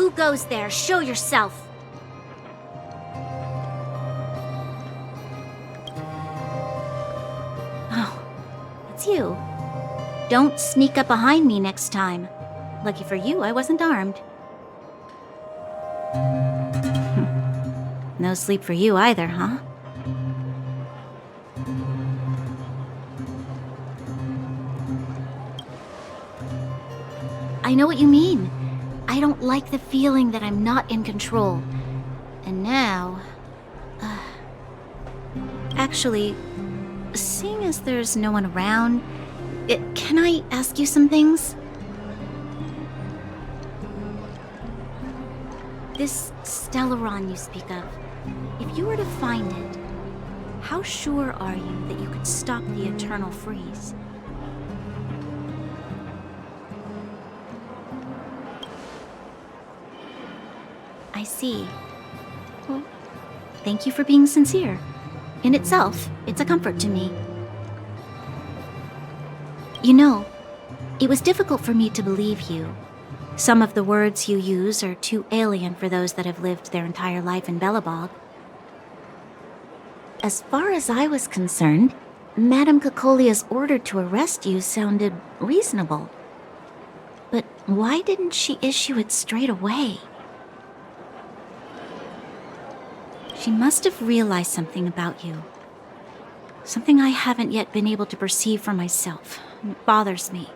Who goes there? Show yourself! Oh, it's you. Don't sneak up behind me next time. Lucky for you, I wasn't armed. No sleep for you either, huh? I know what you mean. I don't like the feeling that I'm not in control. And now... Actually, seeing as there's no one around, can I ask you some things? This Stellaron you speak of, if you were to find it, how sure are you that you could stop the eternal freeze? I see. Well, thank you for being sincere. In itself, it's a comfort to me. You know, it was difficult for me to believe you. Some of the words you use are too alien for those that have lived their entire life in Belobog. As far as I was concerned, Madame Cocolia's order to arrest you sounded reasonable. But why didn't she issue it straight away? She must have realized something about you. Something I haven't yet been able to perceive for myself. It bothers me.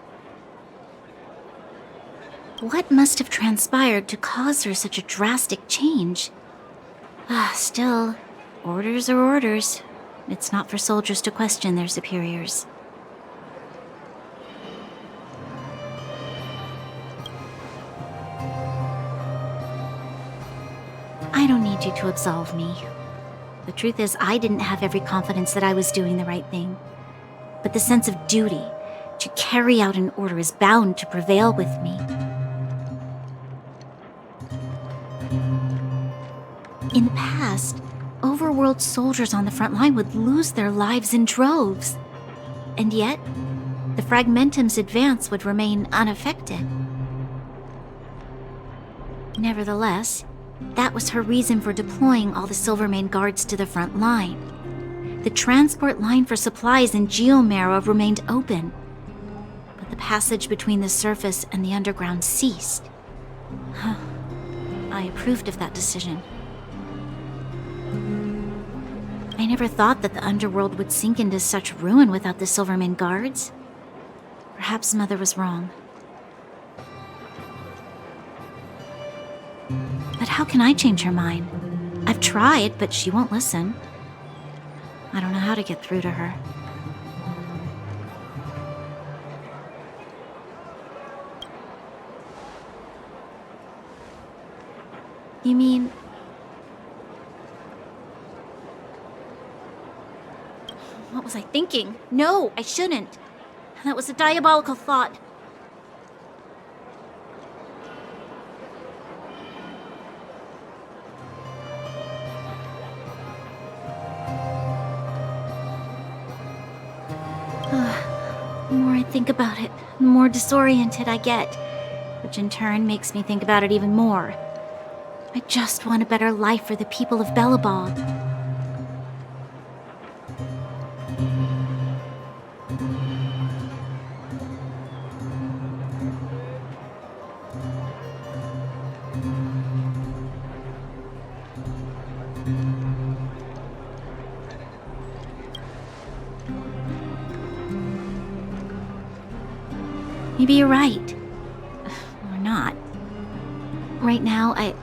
What must have transpired to cause her such a drastic change? Still, orders are orders. It's not for soldiers to question their superiors. I don't need you to absolve me. The truth is, I didn't have every confidence that I was doing the right thing. But the sense of duty to carry out an order is bound to prevail with me. In the past, overworld soldiers on the front line would lose their lives in droves. And yet, the Fragmentum's advance would remain unaffected. Nevertheless, that was her reason for deploying all the Silvermane guards to the front line. The transport line for supplies in Geomera remained open, but the passage between the surface and the underground ceased. I approved of that decision. I never thought that the underworld would sink into such ruin without the Silvermane guards. Perhaps Mother was wrong. But how can I change her mind? I've tried, but she won't listen. I don't know how to get through to her. You mean... What was I thinking? No, I shouldn't. That was a diabolical thought. The more I think about it, the more disoriented I get, which in turn makes me think about it even more. I just want a better life for the people of Belobog. Maybe you're right. Or not. Right now, I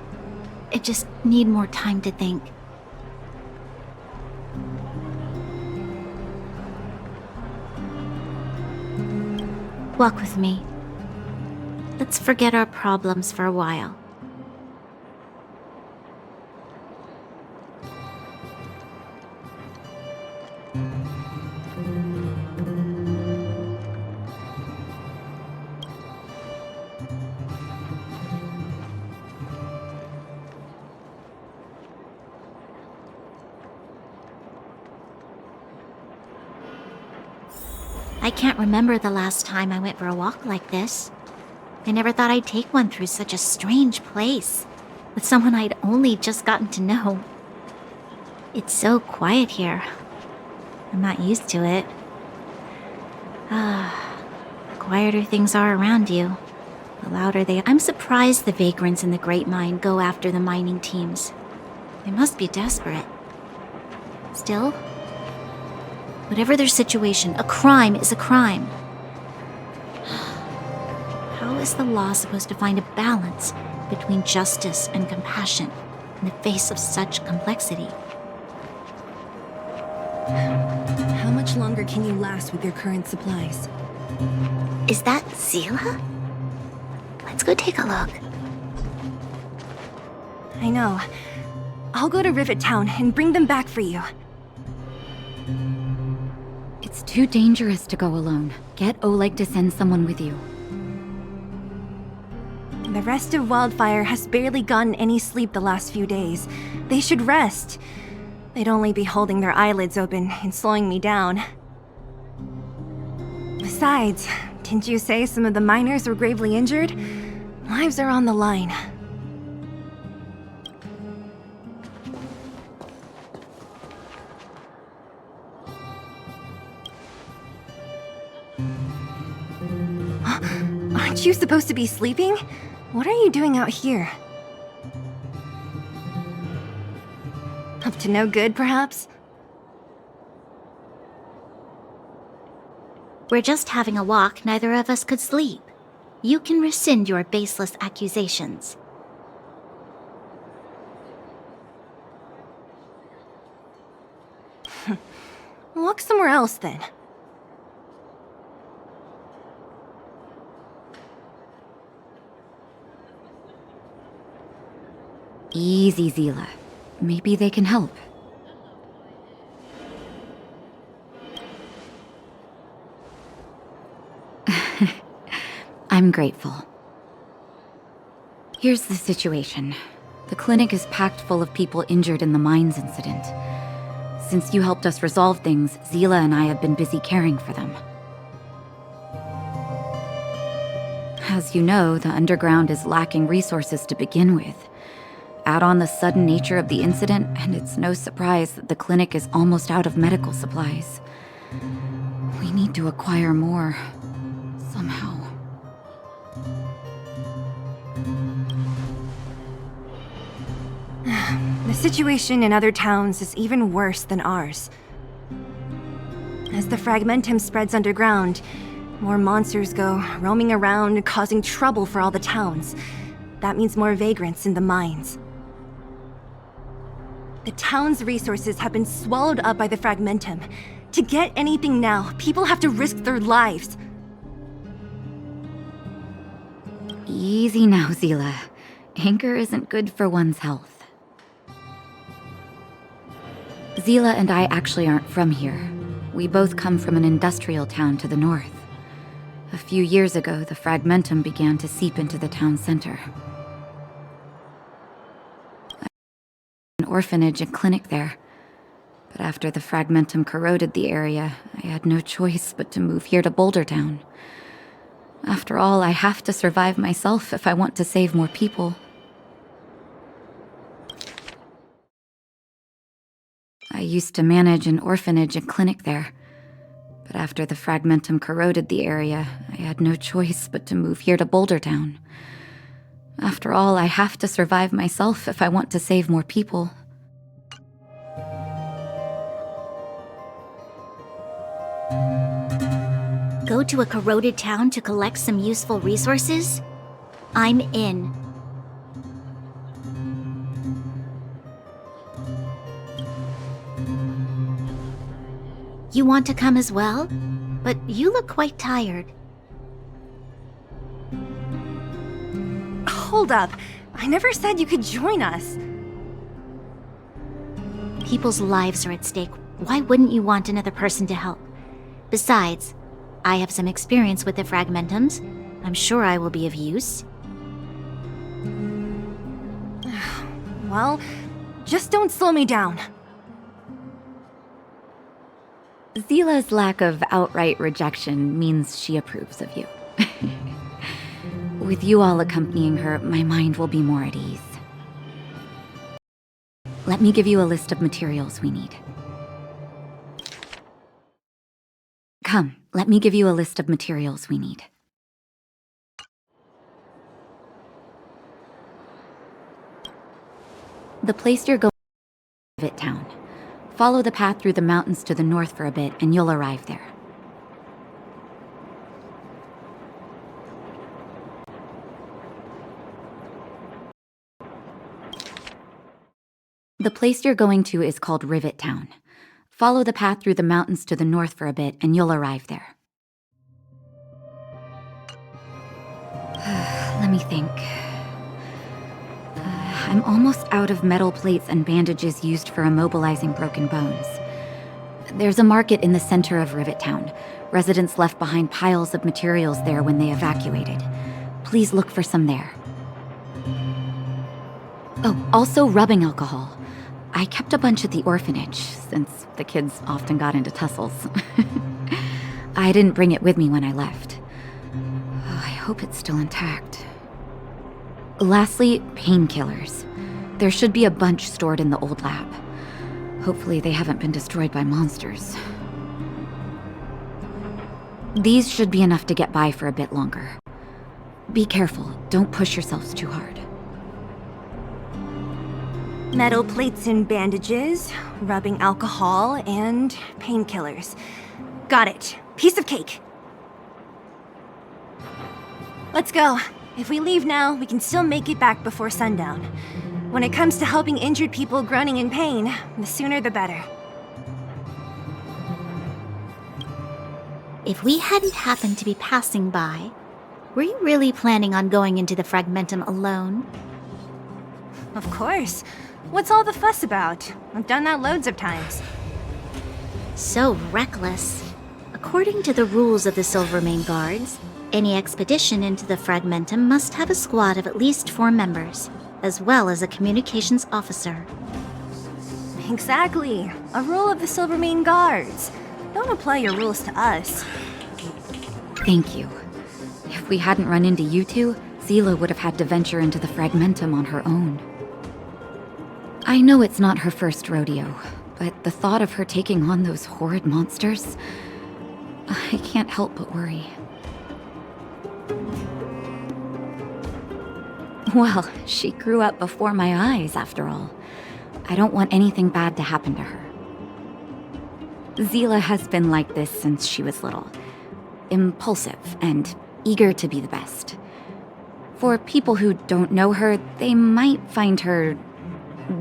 just need more time to think. Walk with me. Let's forget our problems for a while. I can't remember the last time I went for a walk like this. I never thought I'd take one through such a strange place, with someone I'd only just gotten to know. It's so quiet here. I'm not used to it. The quieter things are around you, the louder they are. I'm surprised the vagrants in the Great Mine go after the mining teams. They must be desperate. Still, whatever their situation, a crime is a crime. How is the law supposed to find a balance between justice and compassion in the face of such complexity? How much longer can you last with your current supplies? Is that Zila? Let's go take a look. I know. I'll go to Rivet Town and bring them back for you. It's too dangerous to go alone. Get Oleg to send someone with you. The rest of Wildfire has barely gotten any sleep the last few days. They should rest. They'd only be holding their eyelids open and slowing me down. Besides, didn't you say some of the miners were gravely injured? Lives are on the line. Aren't you supposed to be sleeping? What are you doing out here? Up to no good, perhaps? We're just having a walk, neither of us could sleep. You can rescind your baseless accusations. Walk somewhere else, then. Easy, Zila. Maybe they can help. I'm grateful. Here's the situation. The clinic is packed full of people injured in the mines incident. Since you helped us resolve things, Zila and I have been busy caring for them. As you know, the underground is lacking resources to begin with. Add on the sudden nature of the incident, and it's no surprise that the clinic is almost out of medical supplies. We need to acquire more, somehow. The situation in other towns is even worse than ours. As the fragmentum spreads underground, more monsters go roaming around, causing trouble for all the towns. That means more vagrants in the mines. The town's resources have been swallowed up by the fragmentum. To get anything now, people have to risk their lives. Easy now, Zila. Anger isn't good for one's health. Zila and I actually aren't from here. We both come from an industrial town to the north. A few years ago, the fragmentum began to seep into the town center. An orphanage and clinic there. But after the fragmentum corroded the area, I had no choice but to move here to Boulder Town. After all, I have to survive myself if I want to save more people. I used to manage an orphanage and clinic there. But after the fragmentum corroded the area, I had no choice but to move here to Boulder Town. After all, I have to survive myself if I want to save more people. Go to a corroded town to collect some useful resources? I'm in. You want to come as well? But you look quite tired. Hold up. I never said you could join us. People's lives are at stake. Why wouldn't you want another person to help? Besides, I have some experience with the fragmentums. I'm sure I will be of use. Well, just don't slow me down. Zila's lack of outright rejection means she approves of you. With you all accompanying her, my mind will be more at ease. Let me give you a list of materials we need. Come, let me give you a list of materials we need. The place you're going is Rivet Town. Follow the path through the mountains to the north for a bit, and you'll arrive there. The place you're going to is called Rivet Town. Follow the path through the mountains to the north for a bit, and you'll arrive there. Let me think. I'm almost out of metal plates and bandages used for immobilizing broken bones. There's a market in the center of Rivet Town. Residents left behind piles of materials there when they evacuated. Please look for some there. Oh, also rubbing alcohol. I kept a bunch at the orphanage, since the kids often got into tussles. I didn't bring it with me when I left. I hope it's still intact. Lastly, painkillers. There should be a bunch stored in the old lab. Hopefully they haven't been destroyed by monsters. These should be enough to get by for a bit longer. Be careful, don't push yourselves too hard. Metal plates and bandages, rubbing alcohol, and painkillers. Got it. Piece of cake. Let's go. If we leave now, we can still make it back before sundown. When it comes to helping injured people groaning in pain, the sooner the better. If we hadn't happened to be passing by, were you really planning on going into the Fragmentum alone? Of course. What's all the fuss about? I've done that loads of times. So reckless. According to the rules of the Silvermane Guards, any expedition into the Fragmentum must have a squad of at least 4 members, as well as a communications officer. Exactly. A rule of the Silvermane Guards. Don't apply your rules to us. Thank you. If we hadn't run into you two, Zila would have had to venture into the Fragmentum on her own. I know it's not her first rodeo, but the thought of her taking on those horrid monsters, I can't help but worry. Well, she grew up before my eyes, after all. I don't want anything bad to happen to her. Zila has been like this since she was little. Impulsive and eager to be the best. For people who don't know her, they might find her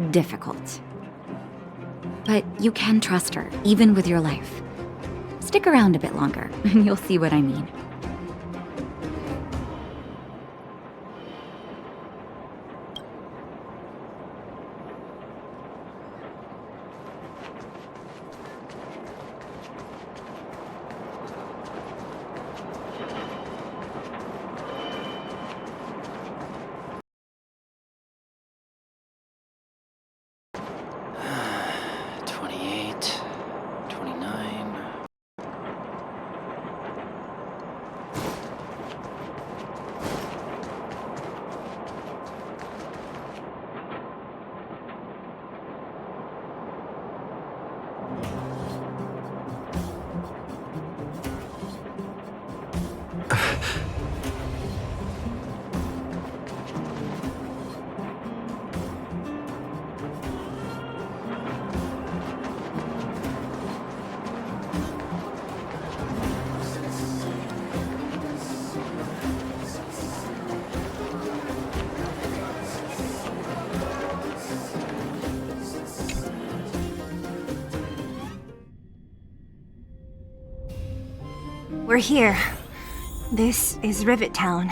difficult. But you can trust her, even with your life. Stick around a bit longer, and you'll see what I mean. We're here. This is Rivet Town.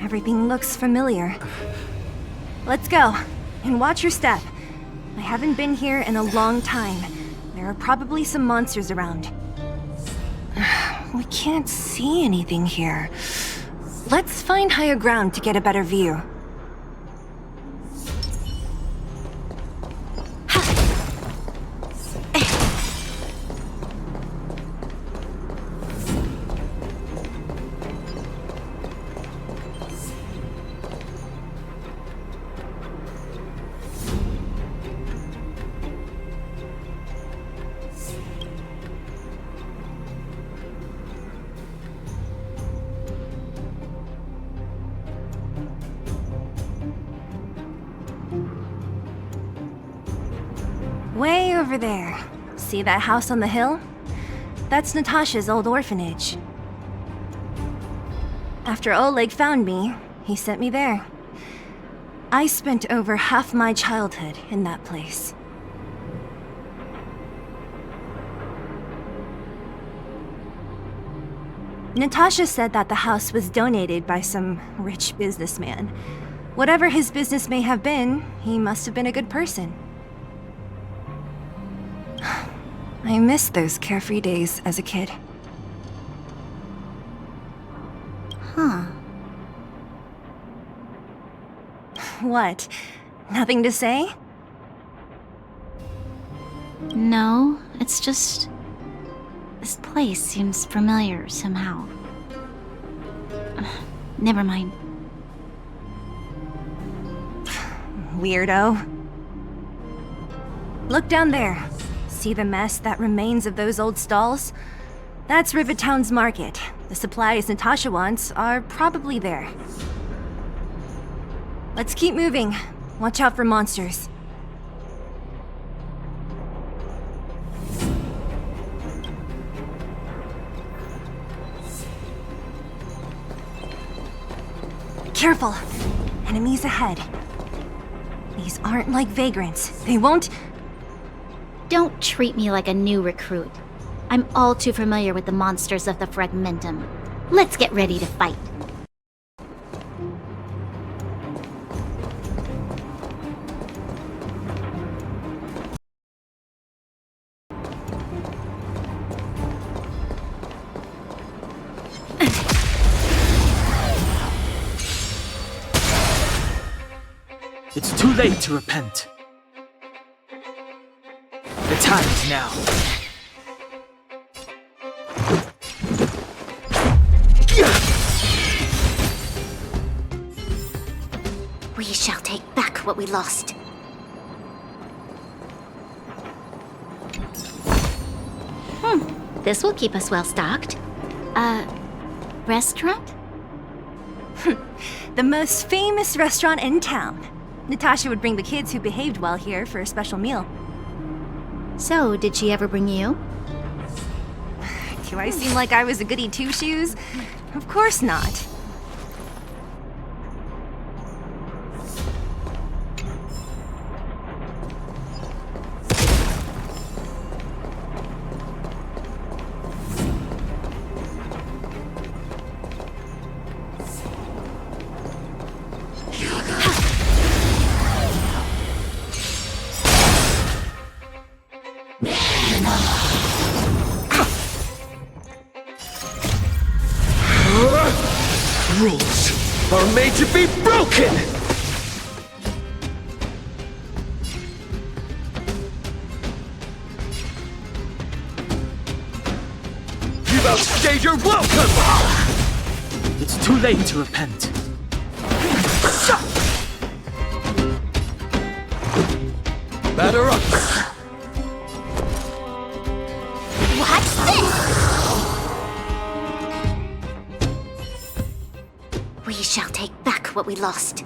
Everything looks familiar. Let's go, and watch your step. I haven't been here in a long time. There are probably some monsters around. We can't see anything here. Let's find higher ground to get a better view. over there. See that house on the hill? That's Natasha's old orphanage. After Oleg found me, he sent me there. I spent over half my childhood in that place. Natasha said that the house was donated by some rich businessman. Whatever his business may have been, he must have been a good person. I miss those carefree days as a kid. Huh. What? Nothing to say? No, it's just... this place seems familiar somehow. Never mind. Weirdo. Look down there. See the mess that remains of those old stalls? That's Rivet Town's market. The supplies Natasha wants are probably there. Let's keep moving. Watch out for monsters. Careful! Enemies ahead. These aren't like vagrants. They won't... Don't treat me like a new recruit. I'm all too familiar with the monsters of the Fragmentum. Let's get ready to fight. It's too late to repent. The time is now. We shall take back what we lost. This will keep us well stocked. Restaurant? The most famous restaurant in town. Natasha would bring the kids who behaved well here for a special meal. So, did she ever bring you? Do I seem like I was a goody two-shoes? Of course not. Rules are made to be broken! You've outstayed your welcome! It's too late to repent. Batter up! What's this? We shall take back what we lost.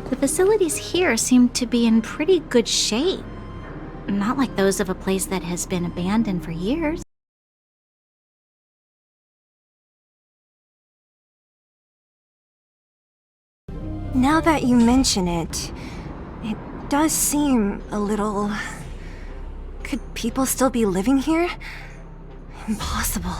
The facilities here seem to be in pretty good shape. Not like those of a place that has been abandoned for years. Now that you mention it, it does seem a little... Could people still be living here? Impossible.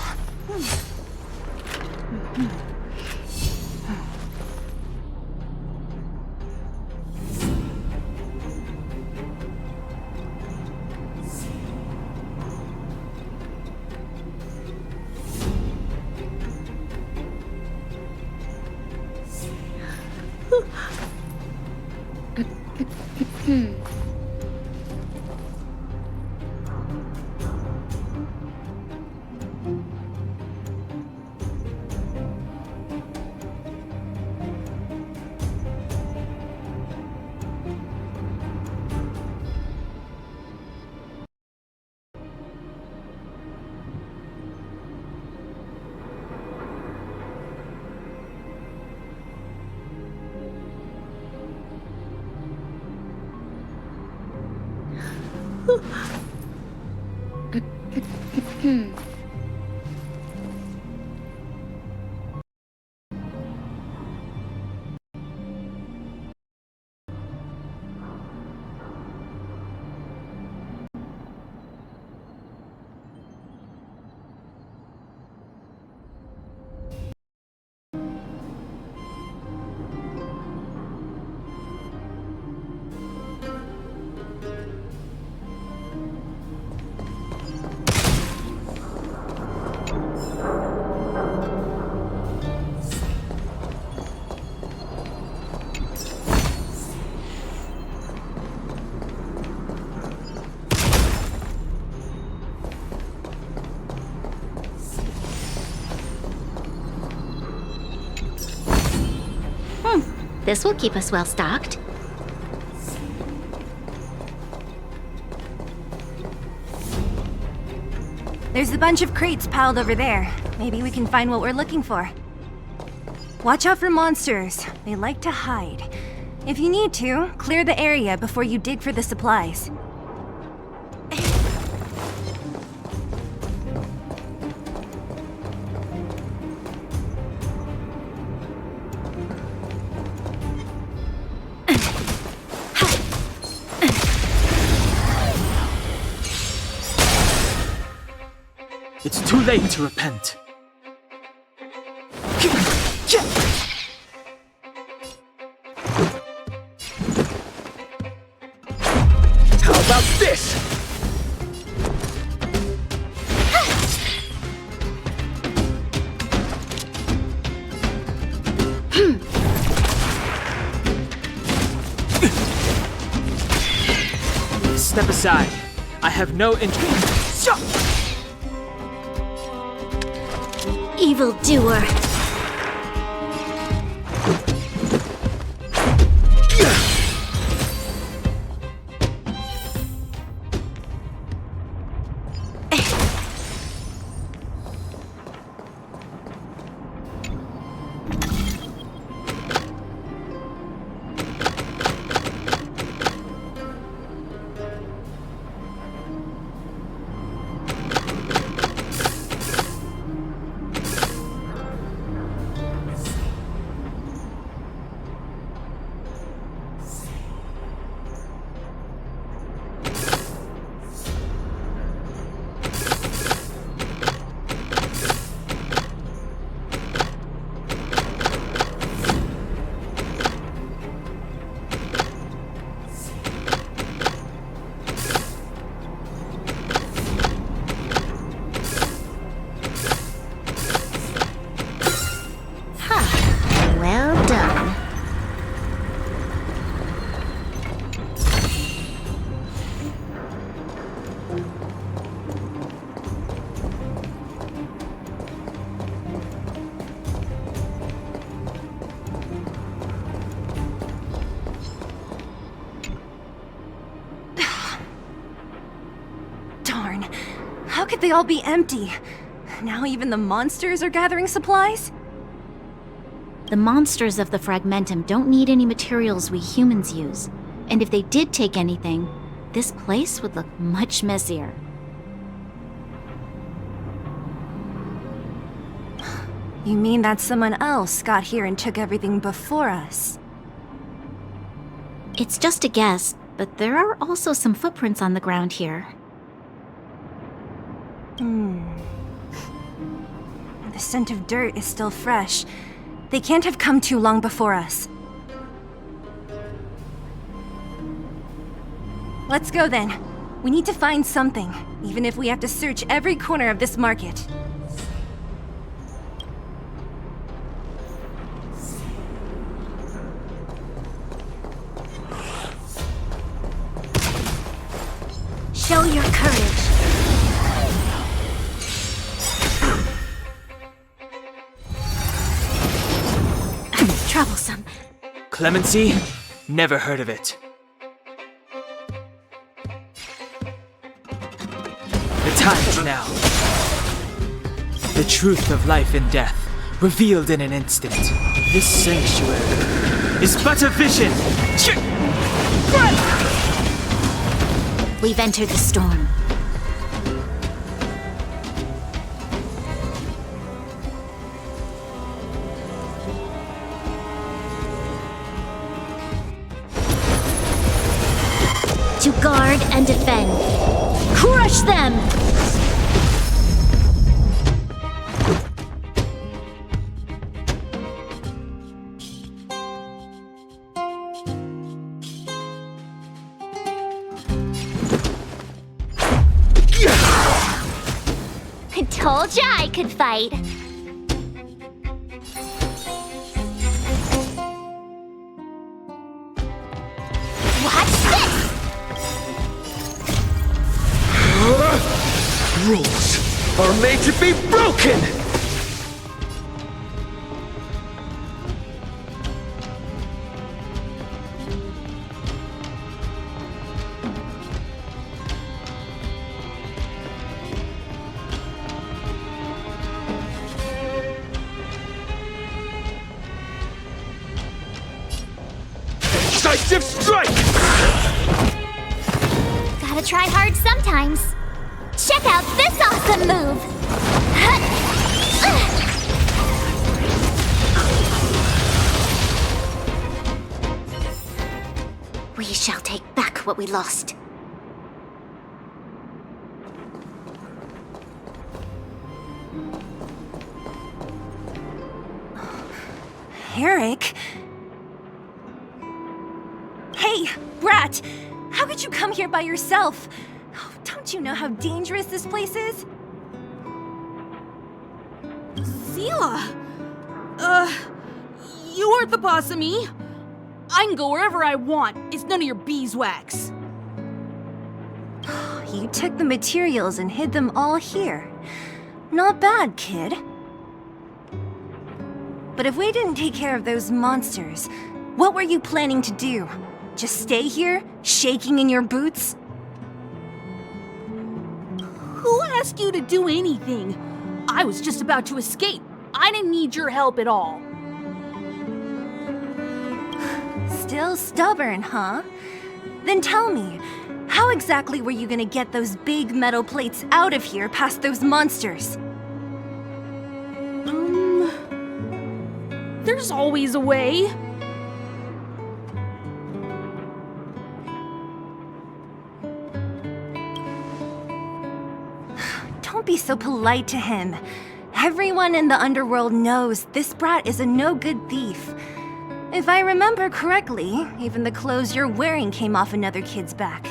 This will keep us well stocked. There's a bunch of crates piled over there. Maybe we can find what we're looking for. Watch out for monsters. They like to hide. If you need to, clear the area before you dig for the supplies. It's too late to repent. How about this? Step aside. I have no interest. Evildoer. Well done. Darn. How could they all be empty? Now even the monsters are gathering supplies? The monsters of the Fragmentum don't need any materials we humans use. And if they did take anything, this place would look much messier. You mean that someone else got here and took everything before us? It's just a guess, but there are also some footprints on the ground here. The scent of dirt is still fresh. They can't have come too long before us. Let's go then. We need to find something, even if we have to search every corner of this market. Show your courage. Troublesome. Clemency? Never heard of it. The time's now. The truth of life and death, revealed in an instant. This sanctuary is but a vision! We've entered the storm. To guard and defend. Crush them! I told ya I could fight. Watch this! Rules are made to be broken! Decisive strike! Gotta try hard sometimes. Check out this awesome move! We shall take back what we lost. Eric? Hey, Brat! How could you come here by yourself? Oh, don't you know how dangerous this place is? Seela! You aren't the boss of me. I can go wherever I want. It's none of your beeswax. You took the materials and hid them all here. Not bad, kid. But if we didn't take care of those monsters, what were you planning to do? Just stay here, shaking in your boots? Who asked you to do anything? I was just about to escape. I didn't need your help at all. Still stubborn, huh? Then tell me, how exactly were you gonna get those big metal plates out of here past those monsters? There's always a way. Don't be so polite to him. Everyone in the underworld knows this brat is a no-good thief. If I remember correctly, even the clothes you're wearing came off another kid's back.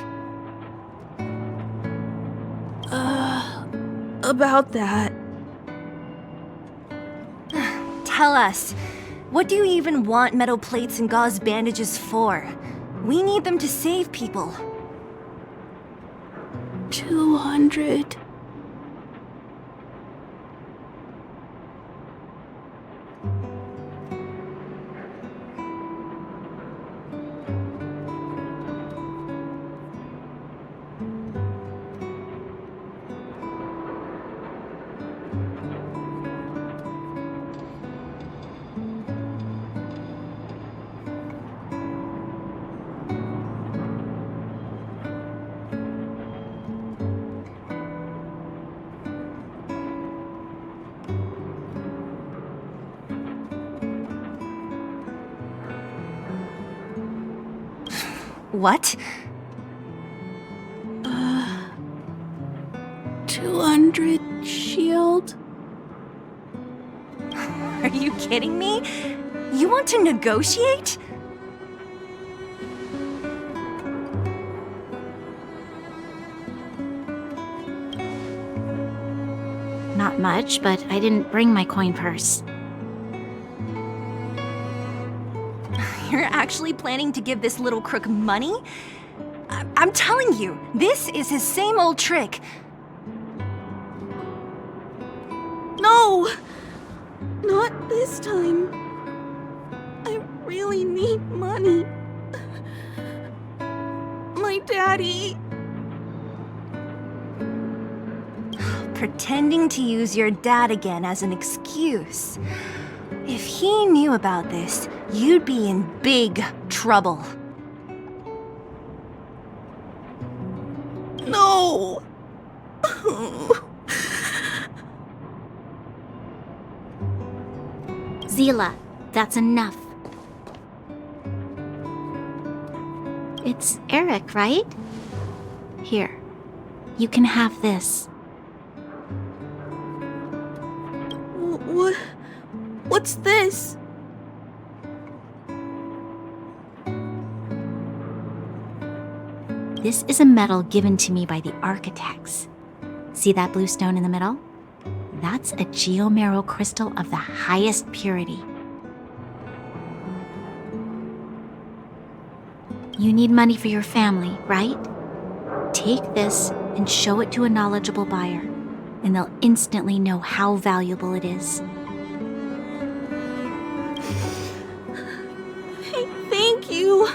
About that. Tell us, what do you even want metal plates and gauze bandages for? We need them to save people. 200. What? 200 shield? Are you kidding me? You want to negotiate? Not much, but I didn't bring my coin purse. You're actually planning to give this little crook money? I'm telling you, this is his same old trick. No! Not this time. I really need money. My daddy... Pretending to use your dad again as an excuse. If he knew about this, you'd be in big trouble. No! Zila, that's enough. It's Eric, right? Here, you can have this. What's this? This is a medal given to me by the architects. See that blue stone in the middle? That's a geomarrow crystal of the highest purity. You need money for your family, right? Take this and show it to a knowledgeable buyer, and they'll instantly know how valuable it is. Thank you.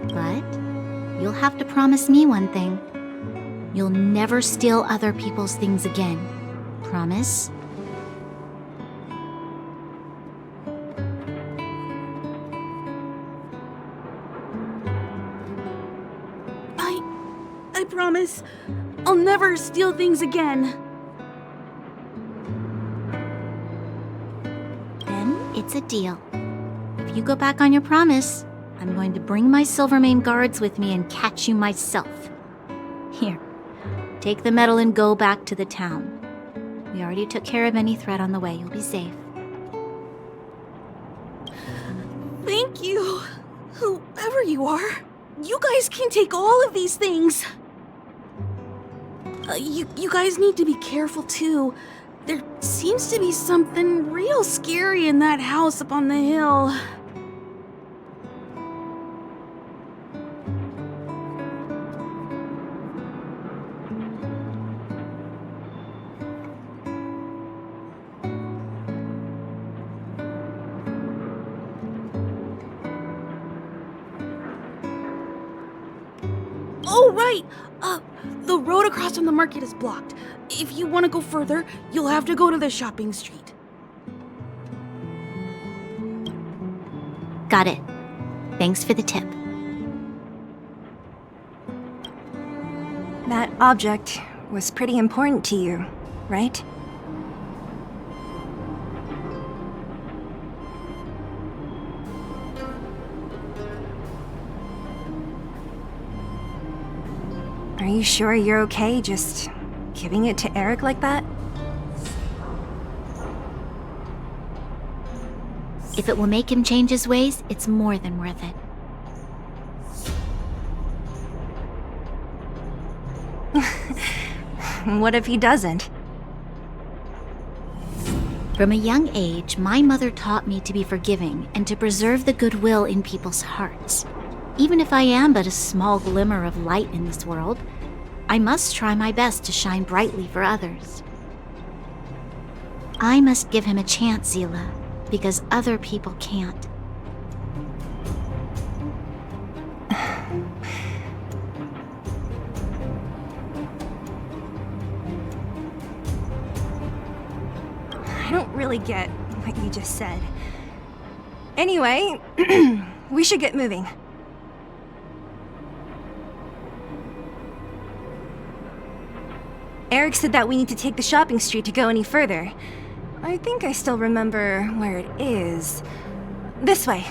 But you'll have to promise me one thing. You'll never steal other people's things again. Promise? I promise. I'll never steal things again. Then it's a deal. If you go back on your promise, I'm going to bring my Silvermane guards with me and catch you myself. Here, take the medal and go back to the town. We already took care of any threat on the way. You'll be safe. Thank you. Whoever you are, you guys can take all of these things. You guys need to be careful too. There seems to be something real scary in that house up on the hill. Oh, right! The road across from the market is blocked. If you want to go further, you'll have to go to the shopping street. Got it. Thanks for the tip. That object was pretty important to you, right? Are you sure you're okay just giving it to Eric like that? If it will make him change his ways, it's more than worth it. What if he doesn't? From a young age, my mother taught me to be forgiving and to preserve the goodwill in people's hearts. Even if I am but a small glimmer of light in this world, I must try my best to shine brightly for others. I must give him a chance, Zila, because other people can't. I don't really get what you just said. Anyway, we should get moving. Eric said that we need to take the shopping street to go any further. I think I still remember where it is. This way.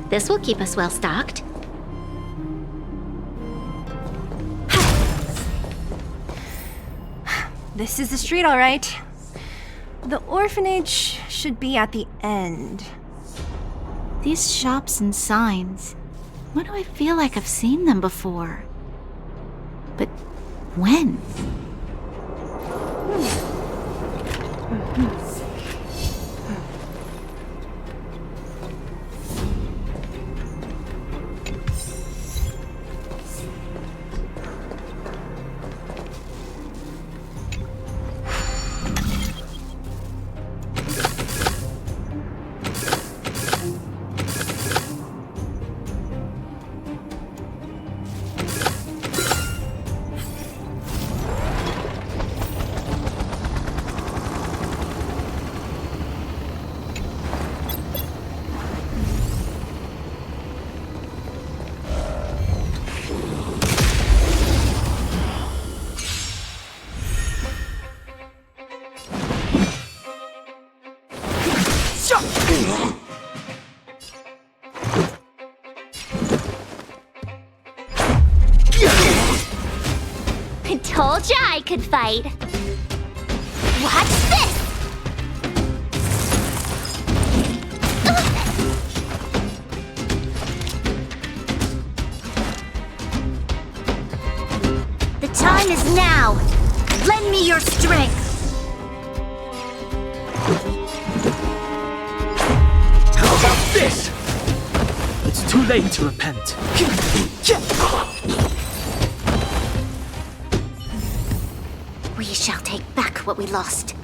This will keep us well stocked. This is the street, all right. The orphanage should be at the end. These shops and signs. Why do I feel like I've seen them before? But when? I told ya I could fight. Watch this! The time is now. Lend me your strength. How about this? It's too late to repent. We shall take back what we lost.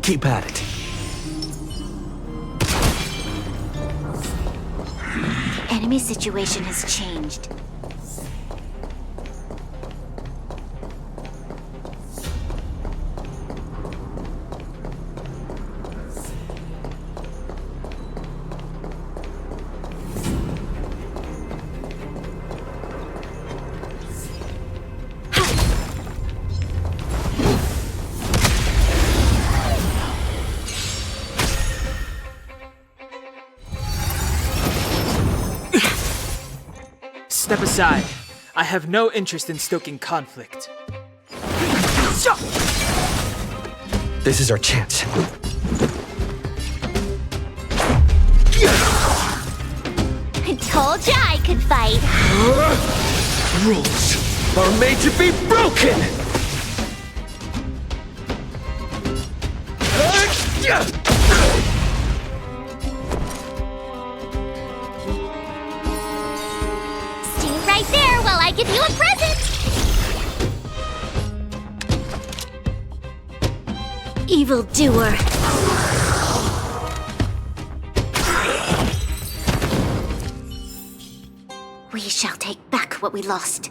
Keep at it. The enemy situation has changed. Step aside. I have no interest in stoking conflict. This is our chance. I told ya I could fight. Rules are made to be broken! Stay right there while I give you a present. Evildoer. We shall take back what we lost.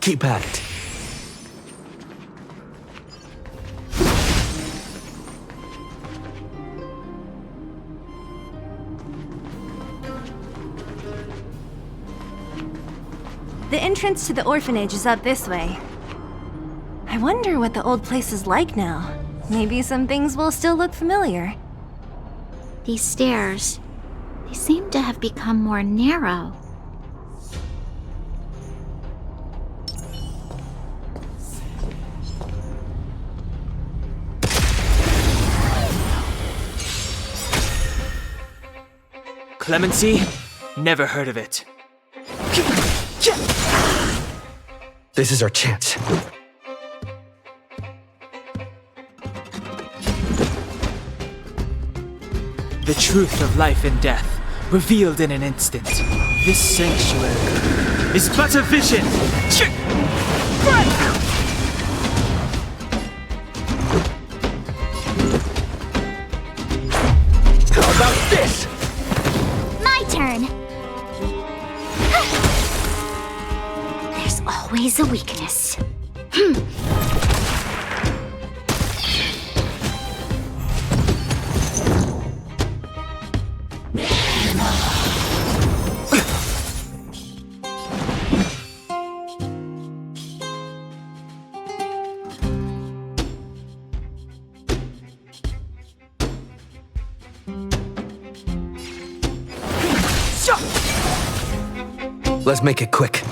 Keep at it. The entrance to the orphanage is up this way. I wonder what the old place is like now. Maybe some things will still look familiar. These stairs, they seem to have become more narrow. Clemency? Never heard of it. This is our chance. The truth of life and death, revealed in an instant. This sanctuary is but a vision! How about this? My turn! There's always a weakness. Let's make it quick.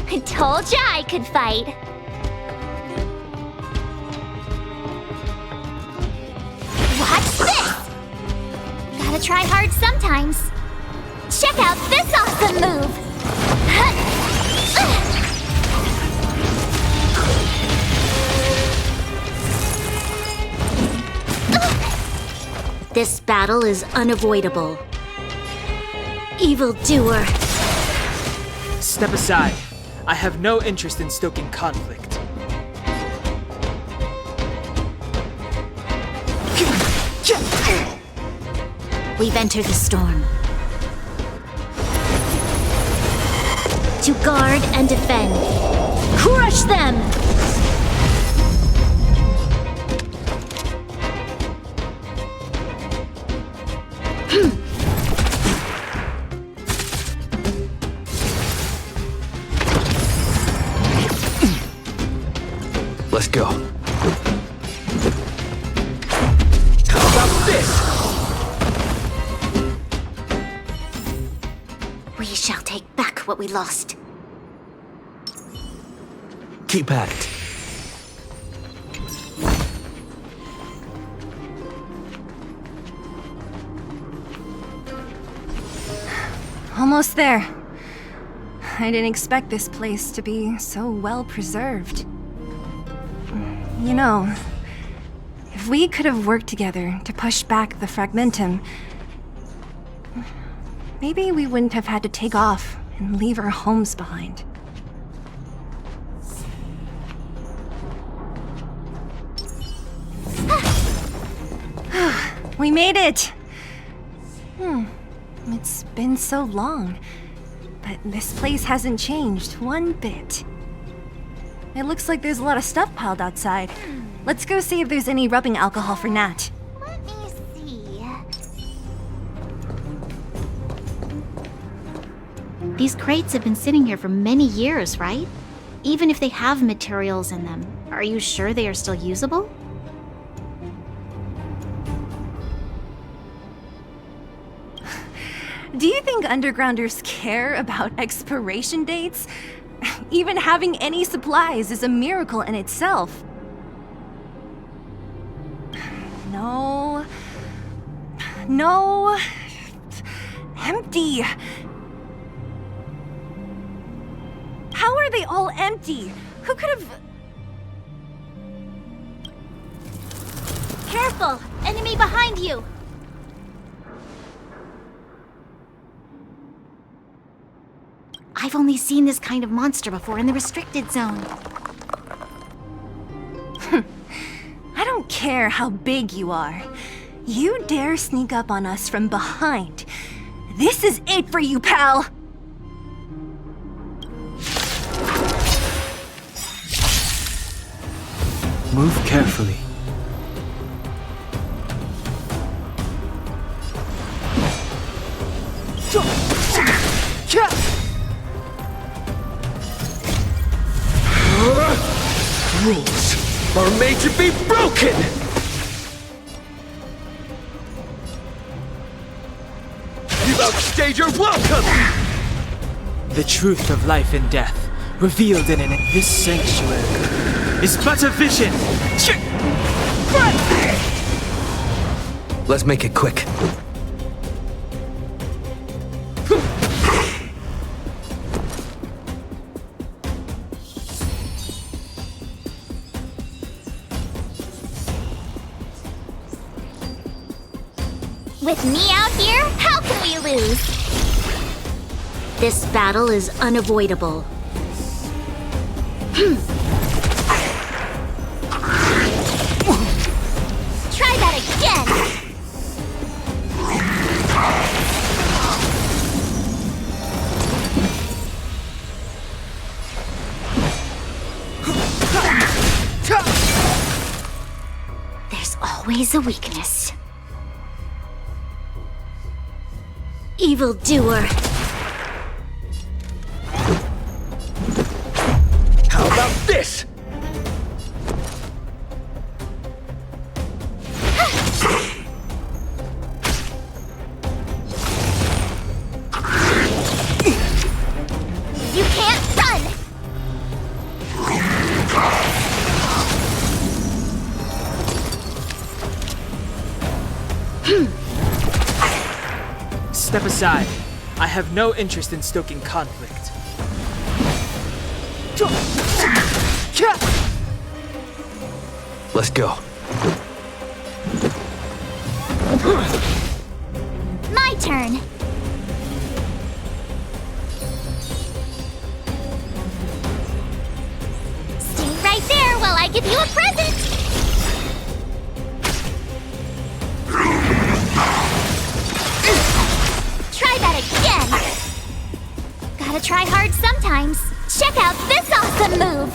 I told ya I could fight. Watch this! Gotta try hard sometimes. Check out this awesome move! This battle is unavoidable. Evildoer. Step aside. I have no interest in stoking conflict. We've entered the storm. To guard and defend. Crush them! Let's go. How about this? We shall take back what we lost. Keep at it. Almost there. I didn't expect this place to be so well preserved. You know, if we could have worked together to push back the fragmentum, maybe we wouldn't have had to take off and leave our homes behind. We made it! It's been so long, but this place hasn't changed one bit. It looks like there's a lot of stuff piled outside. Let's go see if there's any rubbing alcohol for Nat. Let me see. These crates have been sitting here for many years, right? Even if they have materials in them, are you sure they are still usable? Do you think undergrounders care about expiration dates? Even having any supplies is a miracle in itself. No. No. Empty. How are they all empty? Who could have... Careful! Enemy behind you! I've only seen this kind of monster before in the restricted zone. I don't care how big you are. You dare sneak up on us from behind. This is it for you, pal! Move carefully. Rules are made to be broken! You've outstayed your welcome! The truth of life and death, revealed in this sanctuary, is but a vision! Let's make it quick. With me out here, how can we lose? This battle is unavoidable. Try that again! There's always a weakness. Evildoer. How about this? You can't run! Step aside. I have no interest in stoking conflict. Let's go. My turn. Stay right there while I give you a present. Try that again. Gotta try hard sometimes. Check out this awesome move!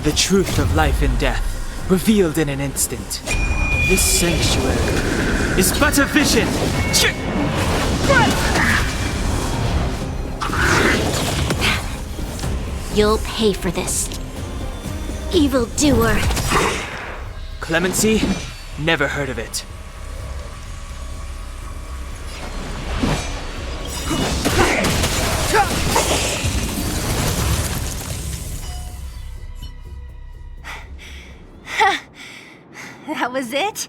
The truth of life and death, revealed in an instant. This sanctuary is but a vision! You'll pay for this. Evildoer. Clemency? Never heard of it. That was it?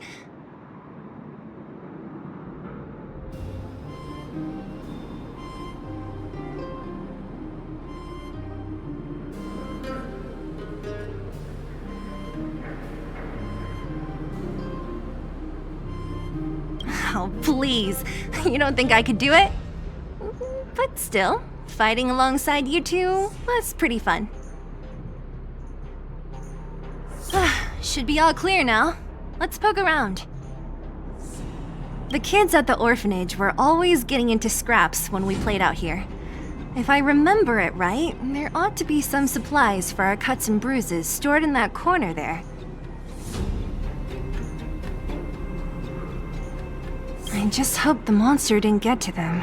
Oh, please. You don't think I could do it? But still, fighting alongside you two was pretty fun. Should be all clear now. Let's poke around. The kids at the orphanage were always getting into scraps when we played out here. If I remember it right, there ought to be some supplies for our cuts and bruises stored in that corner there. I just hope the monster didn't get to them.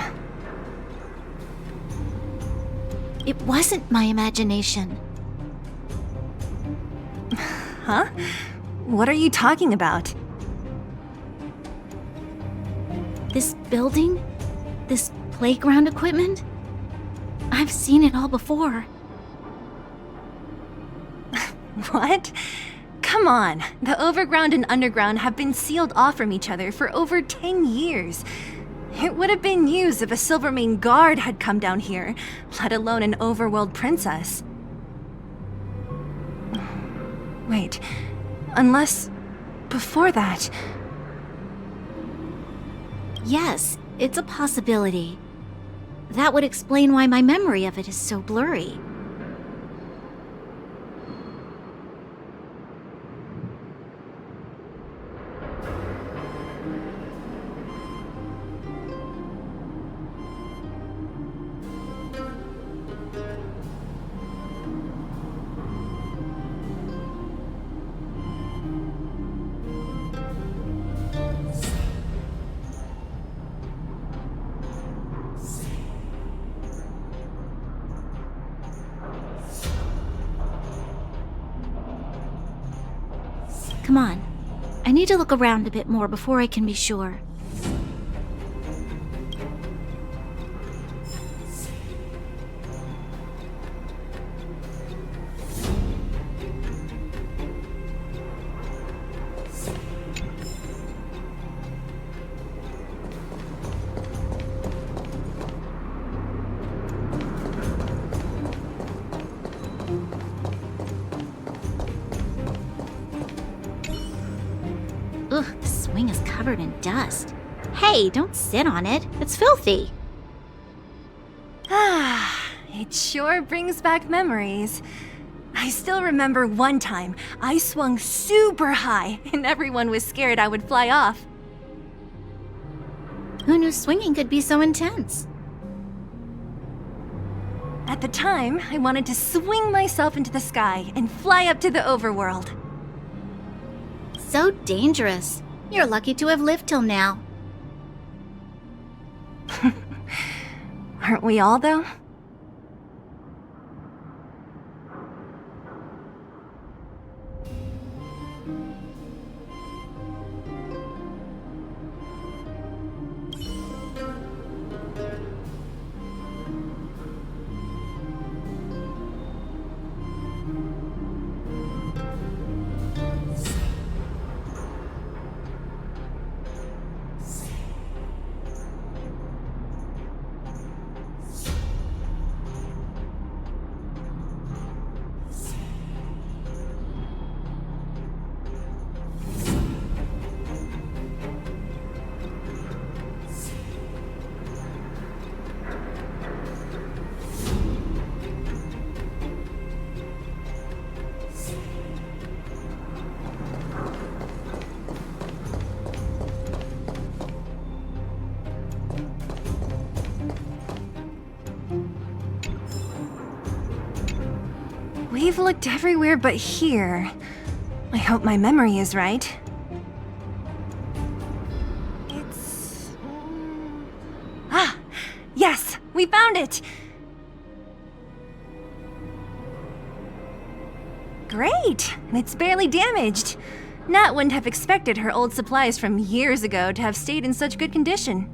It wasn't my imagination. Huh? What are you talking about? This building? This playground equipment? I've seen it all before. What? Come on, the overground and underground have been sealed off from each other for over 10 years. It would have been news if a Silvermane guard had come down here, let alone an overworld princess. Wait, unless before that... Yes, it's a possibility. That would explain why my memory of it is so blurry. Come on. I need to look around a bit more before I can be sure. Ugh, the swing is covered in dust. Hey, don't sit on it. It's filthy. It sure brings back memories. I still remember one time I swung super high and everyone was scared I would fly off. Who knew swinging could be so intense? At the time, I wanted to swing myself into the sky and fly up to the overworld. So dangerous. You're lucky to have lived till now. Aren't we all, though? We've looked everywhere but here. I hope my memory is right. It's... Ah! Yes! We found it! Great! And it's barely damaged. Nat wouldn't have expected her old supplies from years ago to have stayed in such good condition.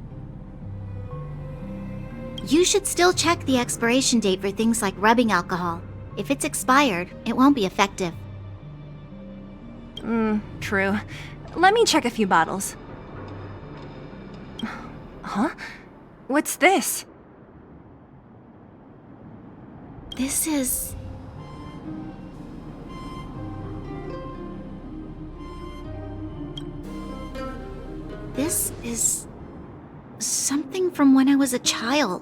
You should still check the expiration date for things like rubbing alcohol. If it's expired, it won't be effective. True. Let me check a few bottles. Huh? What's this? This is... This is... something from when I was a child.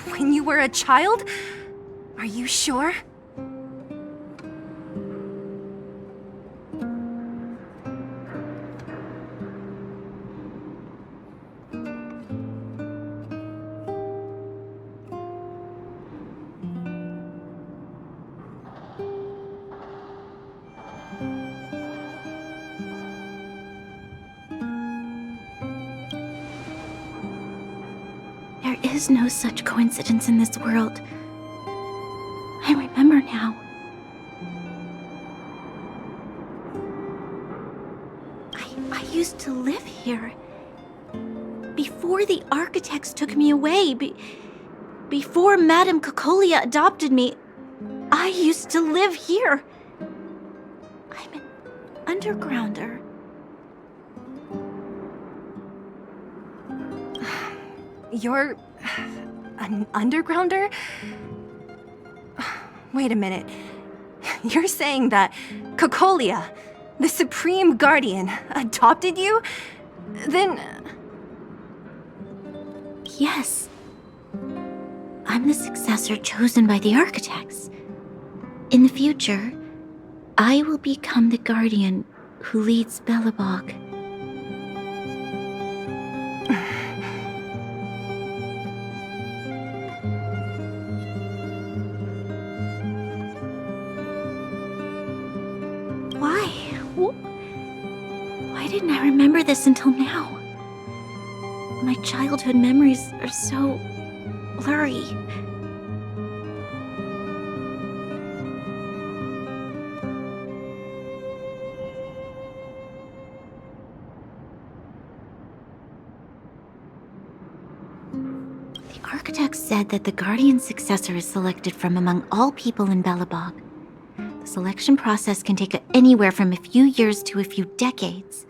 When you were a child? Are you sure? There is no such coincidence in this world. I remember now. I used to live here. Before the architects took me away, before Madame Cocolia adopted me, I used to live here. I'm an undergrounder. You're... an undergrounder? Wait a minute. You're saying that Cocolia, the Supreme Guardian, adopted you? Then... Yes. I'm the successor chosen by the architects. In the future, I will become the guardian who leads Belobog. Why didn't I remember this until now? My childhood memories are so blurry. The architect said that the guardian's successor is selected from among all people in Belobog. The selection process can take anywhere from a few years to a few decades.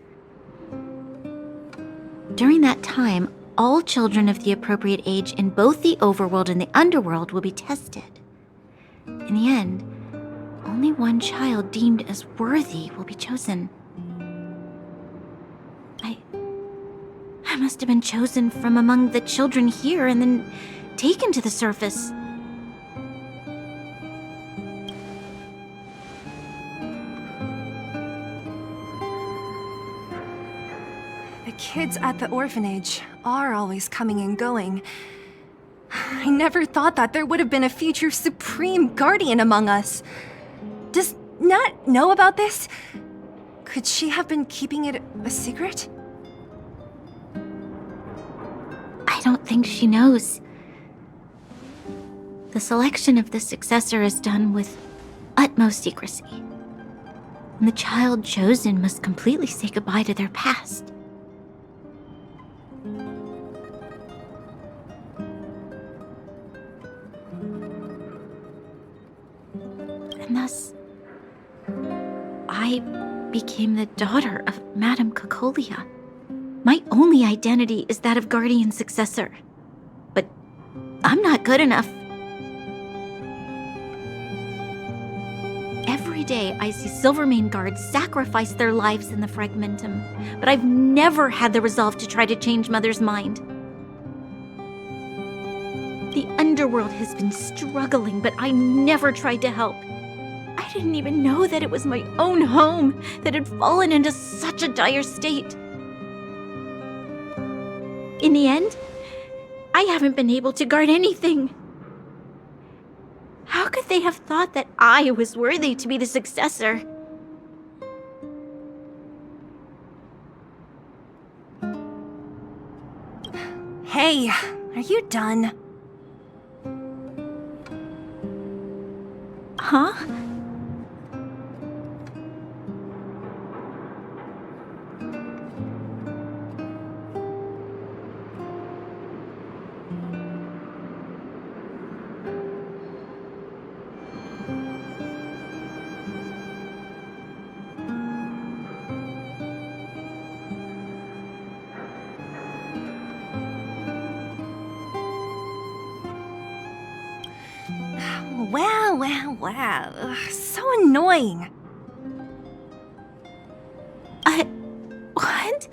During that time, all children of the appropriate age in both the overworld and the underworld will be tested. In the end, only one child deemed as worthy will be chosen. I must have been chosen from among the children here and then taken to the surface. The kids at the orphanage are always coming and going. I never thought that there would have been a future Supreme Guardian among us. Does Nat know about this? Could she have been keeping it a secret? I don't think she knows. The selection of the successor is done with utmost secrecy. And the child chosen must completely say goodbye to their past. And thus, I became the daughter of Madame Cocolia. My only identity is that of guardian successor. But I'm not good enough. Every day I see Silvermane guards sacrifice their lives in the Fragmentum, but I've never had the resolve to try to change Mother's mind. The underworld has been struggling, but I never tried to help. I didn't even know that it was my own home that had fallen into such a dire state. In the end, I haven't been able to guard anything. How could they have thought that I was worthy to be the successor? Hey, are you done? Huh? Wow. Ugh, so annoying. What?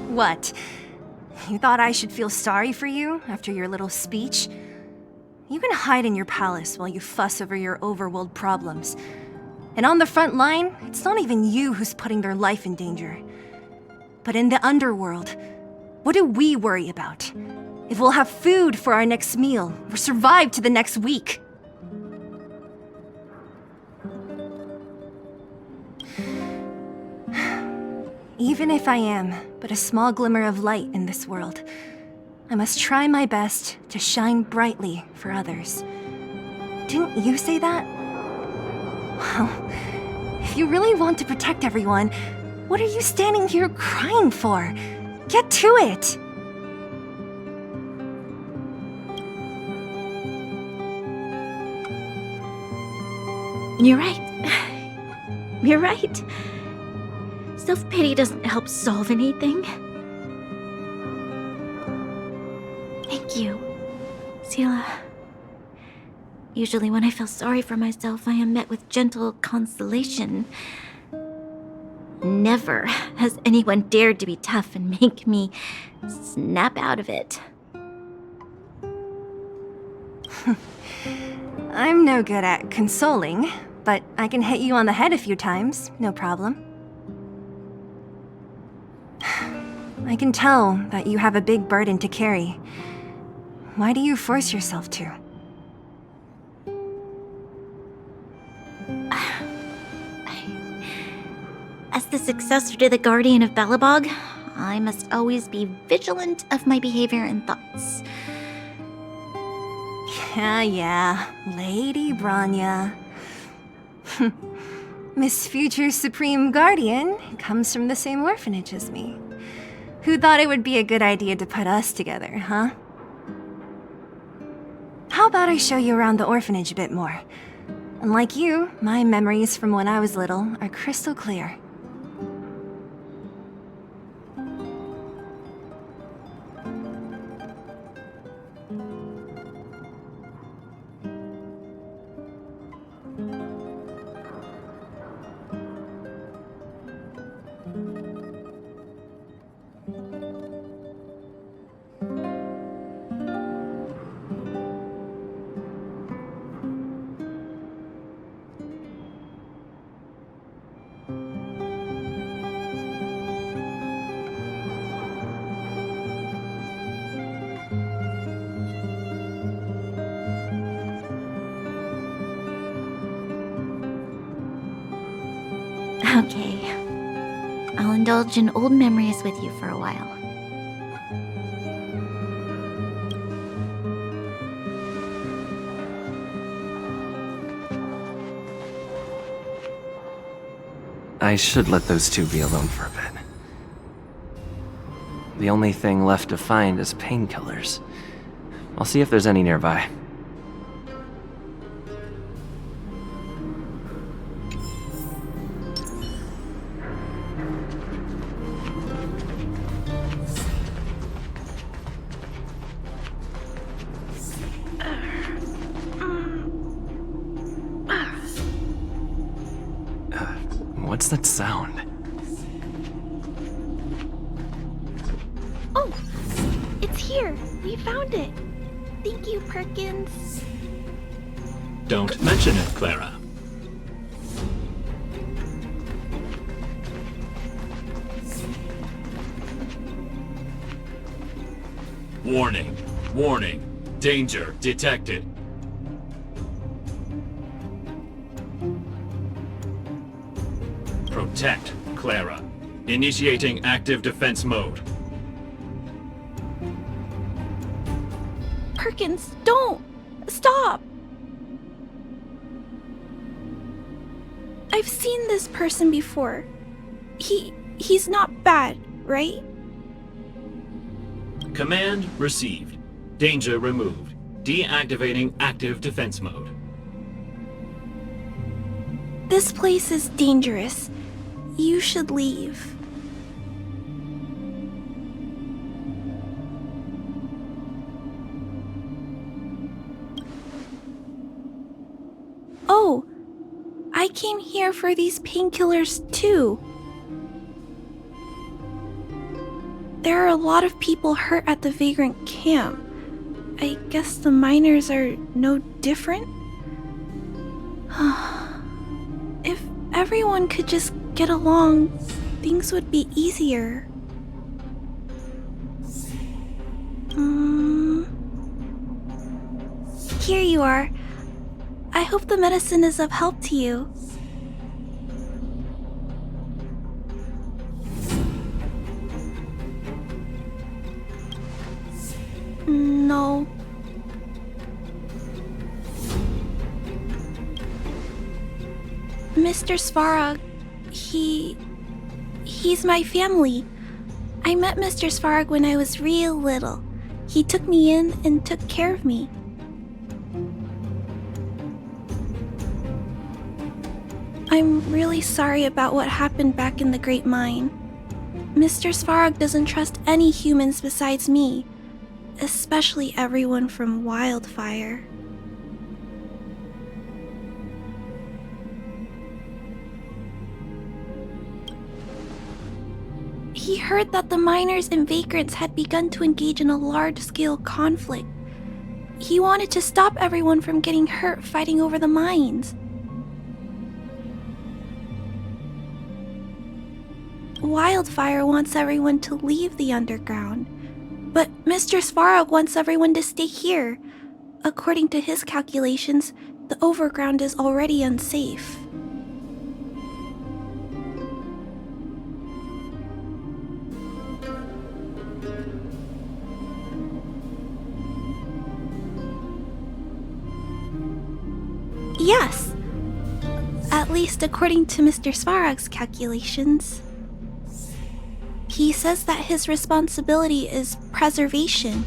What? You thought I should feel sorry for you after your little speech? You can hide in your palace while you fuss over your overworld problems. And on the front line, it's not even you who's putting their life in danger. But in the underworld, what do we worry about? If we'll have food for our next meal, or survive to the next week. Even if I am but a small glimmer of light in this world, I must try my best to shine brightly for others. Didn't you say that? Well, if you really want to protect everyone, what are you standing here crying for? Get to it! You're right. You're right. Self-pity doesn't help solve anything. Thank you, Sela. Usually when I feel sorry for myself, I am met with gentle consolation. Never has anyone dared to be tough and make me snap out of it. I'm no good at consoling, but I can hit you on the head a few times, no problem. I can tell that you have a big burden to carry. Why do you force yourself to? As the successor to the Guardian of Belobog, I must always be vigilant of my behavior and thoughts. Yeah, Lady Branya. Miss Future's Supreme Guardian comes from the same orphanage as me. Who thought it would be a good idea to put us together, huh? How about I show you around the orphanage a bit more? Unlike you, my memories from when I was little are crystal clear. Okay. I'll indulge in old memories with you for a while. I should let those two be alone for a bit. The only thing left to find is painkillers. I'll see if there's any nearby. What's that sound? Oh, it's here. We found it. Thank you, Perkins. Don't mention it, Clara. Warning. Warning. Danger detected. Protect Clara. Initiating active defense mode. Perkins, don't! Stop! I've seen this person before. He's not bad, right? Command received. Danger removed. Deactivating active defense mode. This place is dangerous. You should leave. Oh, I came here for these painkillers too. There are a lot of people hurt at the vagrant camp. I guess the miners are no different? If everyone could just get along, things would be easier. Here you are. I hope the medicine is of help to you. No. Mr. Svarog, he's my family. I met Mr. Svarog when I was real little. He took me in and took care of me. I'm really sorry about what happened back in the Great Mine. Mr. Svarog doesn't trust any humans besides me, especially everyone from Wildfire. He heard that the miners and vagrants had begun to engage in a large-scale conflict. He wanted to stop everyone from getting hurt fighting over the mines. Wildfire wants everyone to leave the underground, but Mr. Svarog wants everyone to stay here. According to his calculations, the overground is already unsafe. Yes, at least according to Mr. Svarog's calculations. He says that his responsibility is preservation.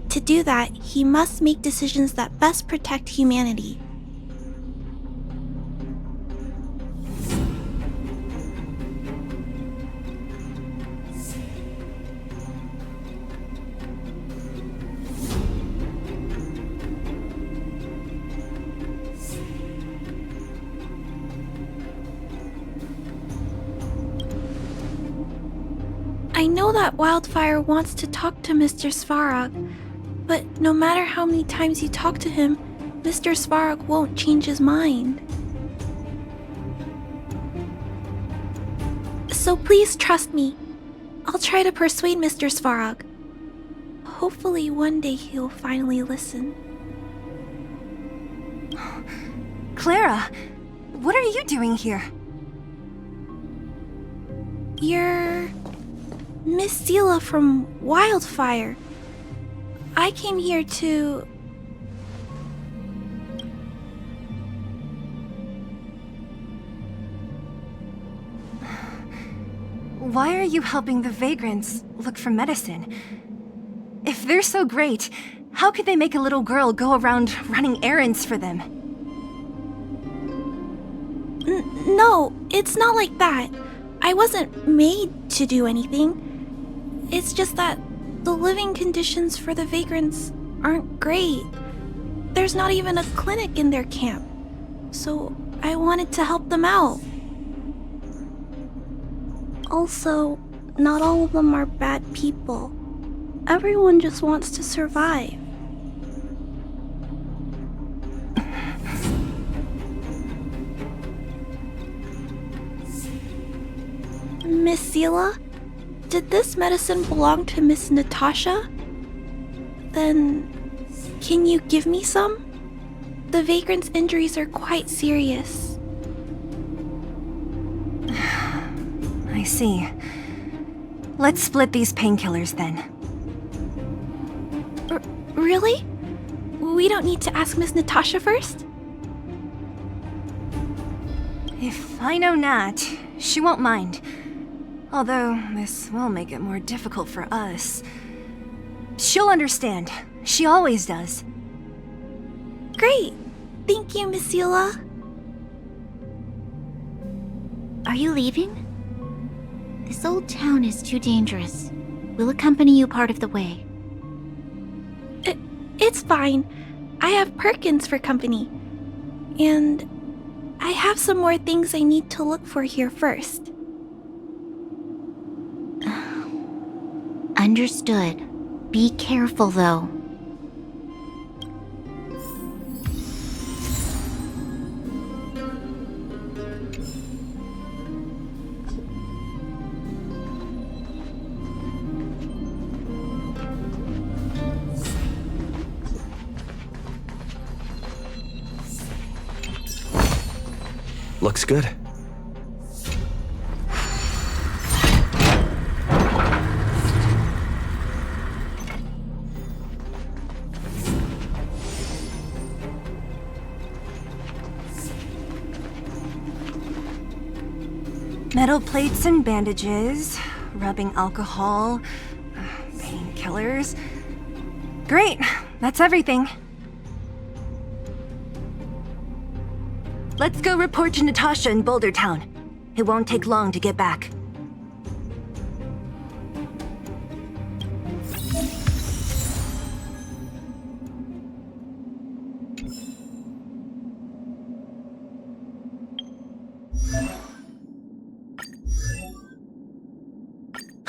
To do that, he must make decisions that best protect humanity. I know that Wildfire wants to talk to Mr. Svarog, but no matter how many times you talk to him, Mr. Svarog won't change his mind. So please trust me. I'll try to persuade Mr. Svarog. Hopefully one day he'll finally listen. Clara, what are you doing here? You're Miss Seela from Wildfire. I came here to... Why are you helping the vagrants look for medicine? If they're so great, how could they make a little girl go around running errands for them? No, it's not like that. I wasn't made to do anything. It's just that the living conditions for the vagrants aren't great. There's not even a clinic in their camp. So I wanted to help them out. Also, not all of them are bad people. Everyone just wants to survive. Miss Seela, did this medicine belong to Miss Natasha? Then, can you give me some? The vagrant's injuries are quite serious. I see. Let's split these painkillers then. Really? We don't need to ask Miss Natasha first? If I know Nat, she won't mind. Although, this will make it more difficult for us. She'll understand. She always does. Great. Thank you, Miss Eula. Are you leaving? This old town is too dangerous. We'll accompany you part of the way. It's fine. I have Perkins for company. And I have some more things I need to look for here first. Understood. Be careful, though. Looks good. Metal plates and bandages, rubbing alcohol, painkillers. Great, that's everything. Let's go report to Natasha in Boulder Town. It won't take long to get back.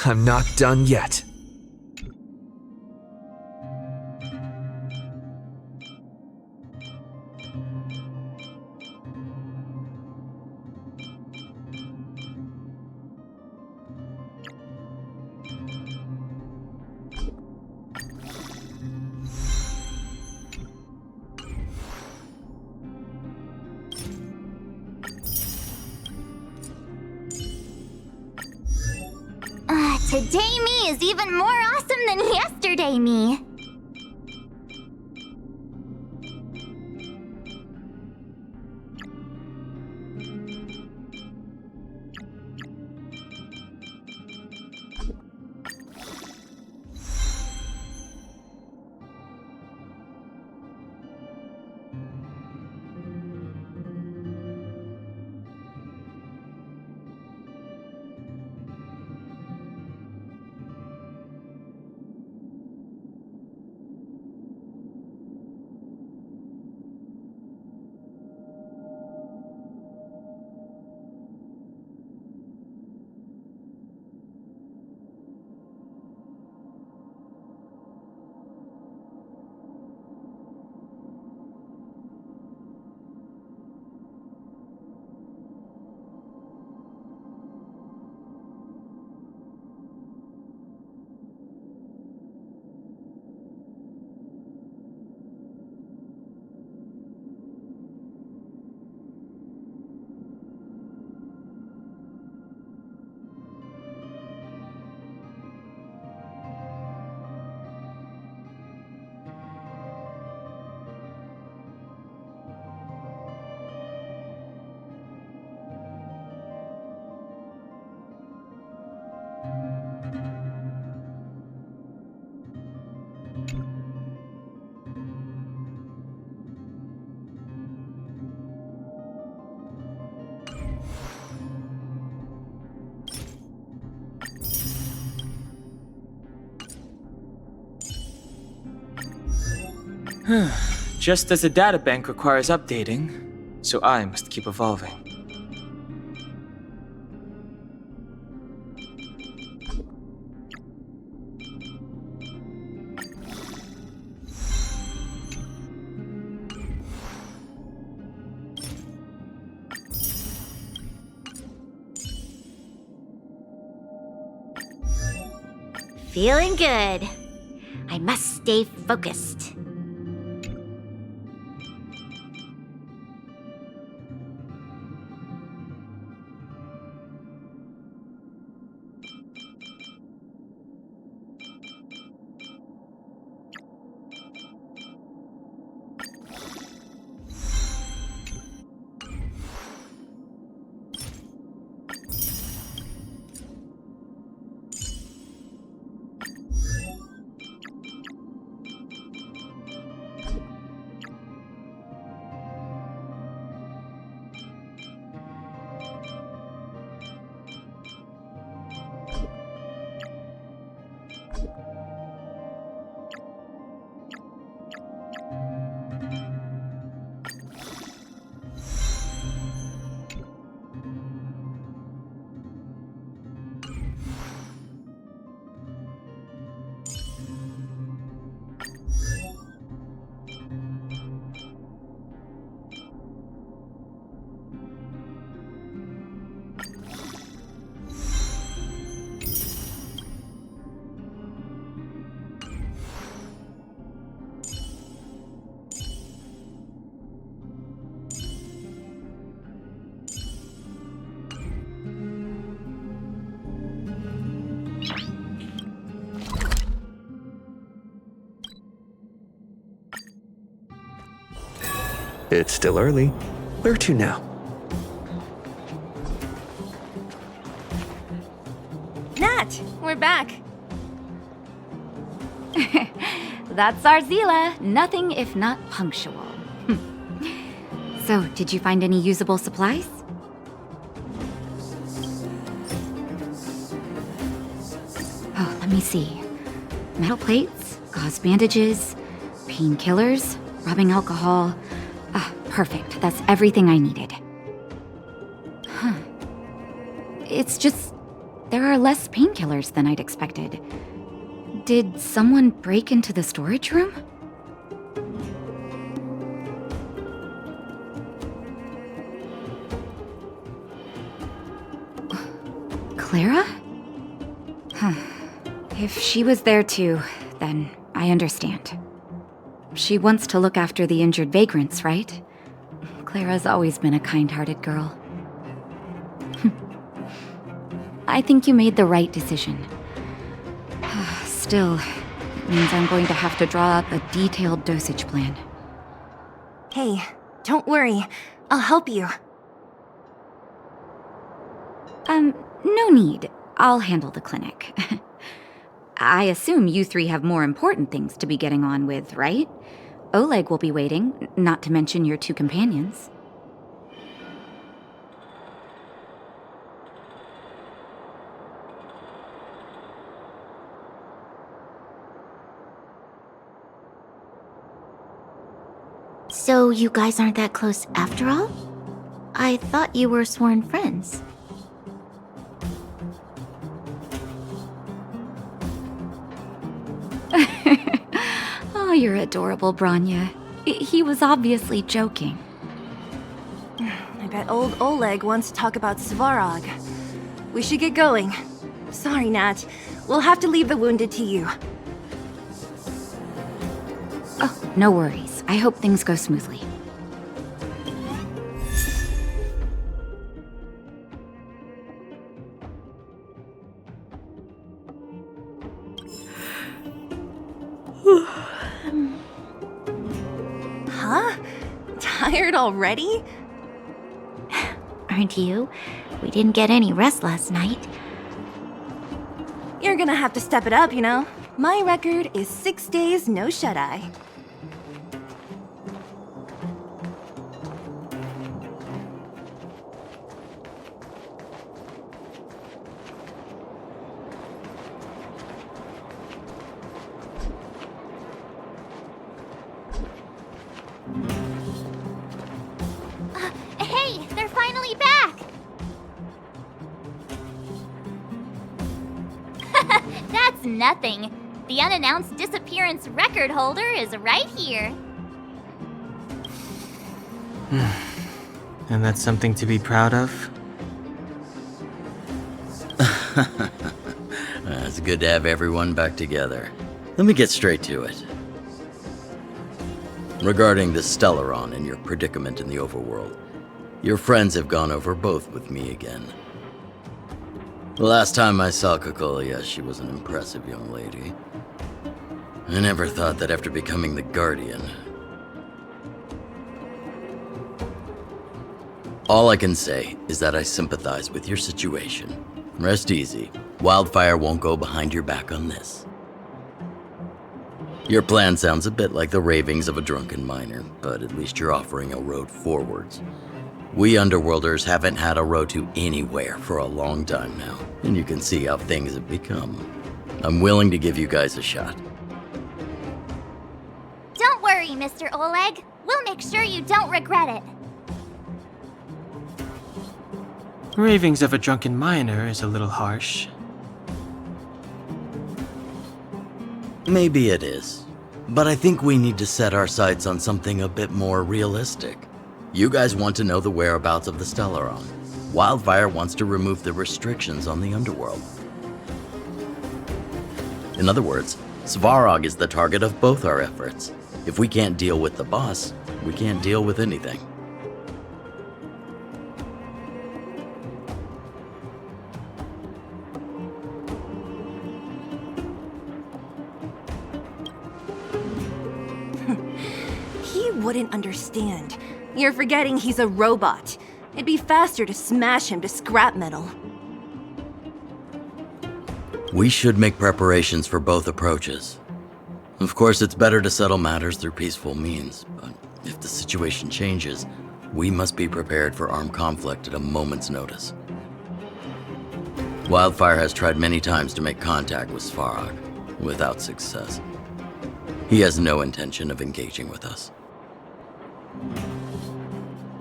I'm not done yet. Today me is even more awesome than yesterday me. Just as a databank requires updating, so I must keep evolving. Feeling good. I I must stay focused. It's still early. Where to now? Nat, we're back. That's our Zila. Nothing if not punctual. So, did you find any usable supplies? Oh, let me see. Metal plates, gauze bandages, painkillers, rubbing alcohol. Ah, perfect. That's everything I needed. Huh. It's just, there are less painkillers than I'd expected. Did someone break into the storage room? Clara? Huh. If she was there too, then I understand. She wants to look after the injured vagrants, right? Clara's always been a kind-hearted girl. I think you made the right decision. Still, it means I'm going to have to draw up a detailed dosage plan. Hey, don't worry. I'll help you. No need. I'll handle the clinic. I assume you three have more important things to be getting on with, right? Oleg will be waiting, not to mention your two companions. So you guys aren't that close after all? I thought you were sworn friends. Oh, you're adorable, Branya. He was obviously joking. I bet old Oleg wants to talk about Svarog. We should get going. Sorry, Nat. We'll have to leave the wounded to you. Oh, no worries. I hope things go smoothly. Huh? Tired already? Aren't you? We didn't get any rest last night. You're gonna have to step it up, you know? My record is 6 days, no shut-eye. Hey, they're finally back! That's nothing. The unannounced disappearance record holder is right here. And that's something to be proud of? It's good to have everyone back together. Let me get straight to it. Regarding the Stellaron and your predicament in the overworld, your friends have gone over both with me again. The last time I saw Kokolia, she was an impressive young lady. I never thought that after becoming the Guardian... All I can say is that I sympathize with your situation. Rest easy. Wildfire won't go behind your back on this. Your plan sounds a bit like the ravings of a drunken miner, but at least you're offering a road forwards. We Underworlders haven't had a road to anywhere for a long time now, and you can see how things have become. I'm willing to give you guys a shot. Don't worry, Mr. Oleg. We'll make sure you don't regret it. Ravings of a drunken miner is a little harsh. Maybe it is, but I think we need to set our sights on something a bit more realistic. You guys want to know the whereabouts of the Stellaron. Wildfire wants to remove the restrictions on the Underworld. In other words, Svarog is the target of both our efforts. If we can't deal with the boss, we can't deal with anything. He wouldn't understand. You're forgetting he's a robot. It'd be faster to smash him to scrap metal. We should make preparations for both approaches. Of course, it's better to settle matters through peaceful means, but if the situation changes, we must be prepared for armed conflict at a moment's notice. Wildfire has tried many times to make contact with Svarog, without success. He has no intention of engaging with us.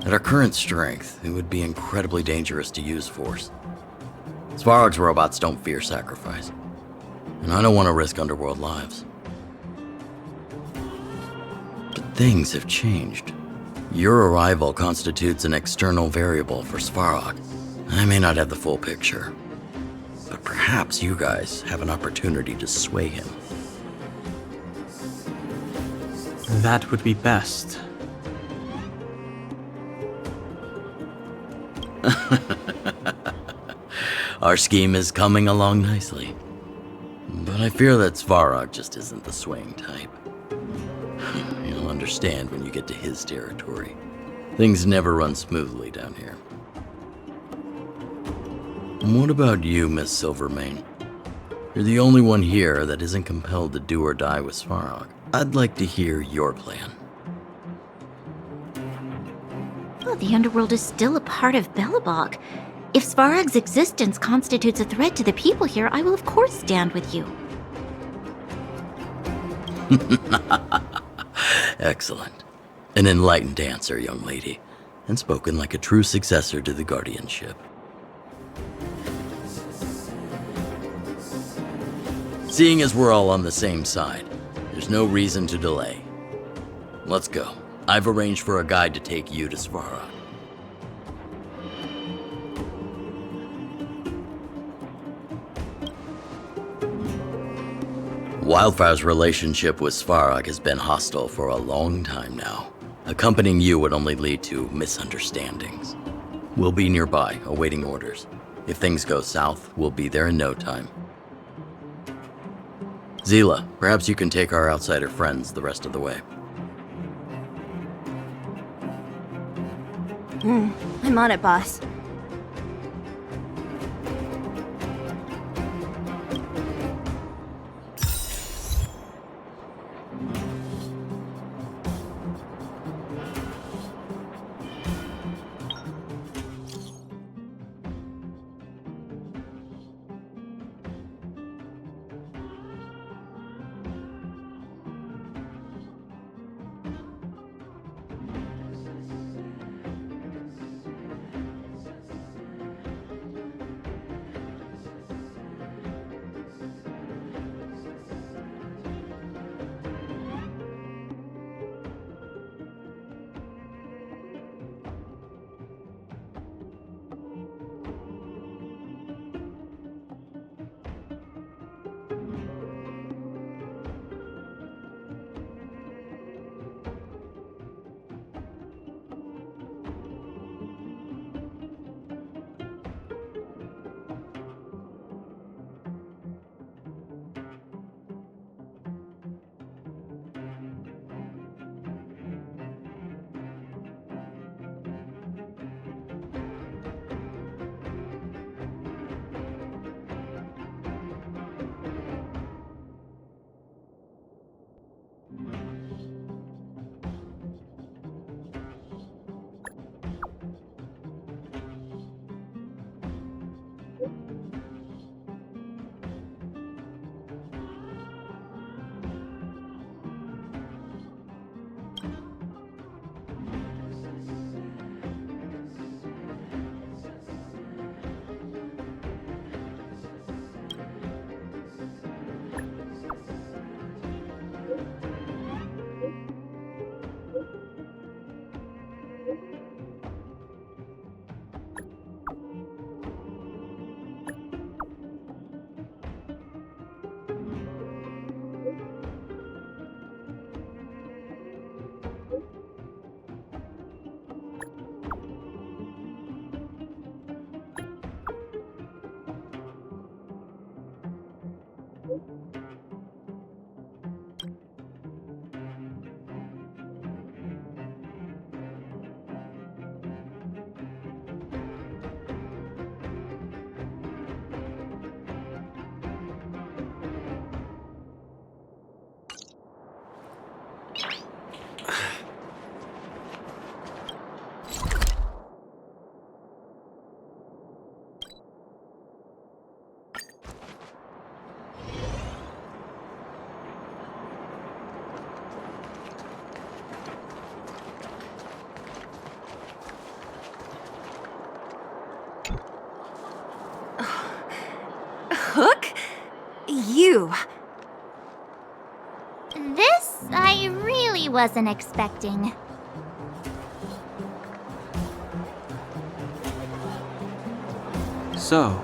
At our current strength, it would be incredibly dangerous to use force. Svarog's robots don't fear sacrifice, and I don't want to risk Underworld lives. But things have changed. Your arrival constitutes an external variable for Svarog. I may not have the full picture, but perhaps you guys have an opportunity to sway him. That would be best. Our scheme is coming along nicely. But I fear that Svarog just isn't the swaying type. You'll understand when you get to his territory. Things never run smoothly down here. And what about you, Miss Silvermane? You're the only one here that isn't compelled to do or die with Svarog. I'd like to hear your plan. Well, the Underworld is still a part of Belobog. If Svarog's existence constitutes a threat to the people here, I will of course stand with you. Excellent. An enlightened answer, young lady, and spoken like a true successor to the guardianship. Seeing as we're all on the same side, there's no reason to delay. Let's go. I've arranged for a guide to take you to Svarog. Wildfire's relationship with Svarog has been hostile for a long time now. Accompanying you would only lead to misunderstandings. We'll be nearby, awaiting orders. If things go south, we'll be there in no time. Zila, perhaps you can take our outsider friends the rest of the way. I'm on it, boss. Hook? You. This I really wasn't expecting. So,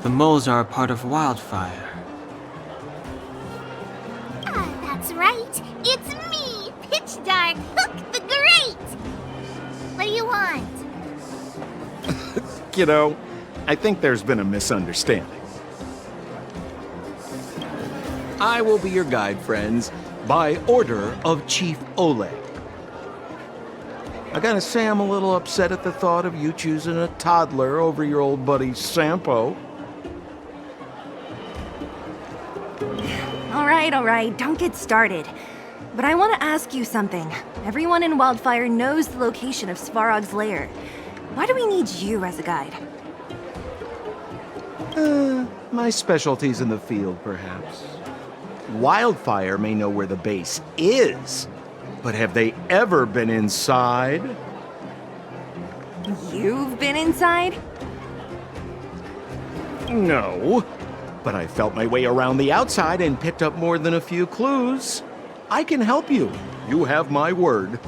the moles are a part of Wildfire. That's right. It's me, Pitch Dark Hook the Great. What do you want? Kiddo, I think there's been a misunderstanding. I will be your guide, friends, by order of Chief Oleg. I gotta say I'm a little upset at the thought of you choosing a toddler over your old buddy Sampo. All right, don't get started. But I want to ask you something. Everyone in Wildfire knows the location of Svarog's lair. Why do we need you as a guide? My specialty's in the field, perhaps. Wildfire may know where the base is, but have they ever been inside? You've been inside? No, but I felt my way around the outside and picked up more than a few clues. I can help you. You have my word.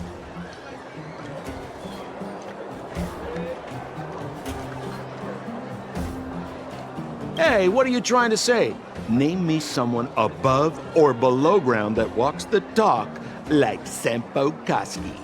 Hey, what are you trying to say? Name me someone above or below ground that walks the talk like Sampo Koski.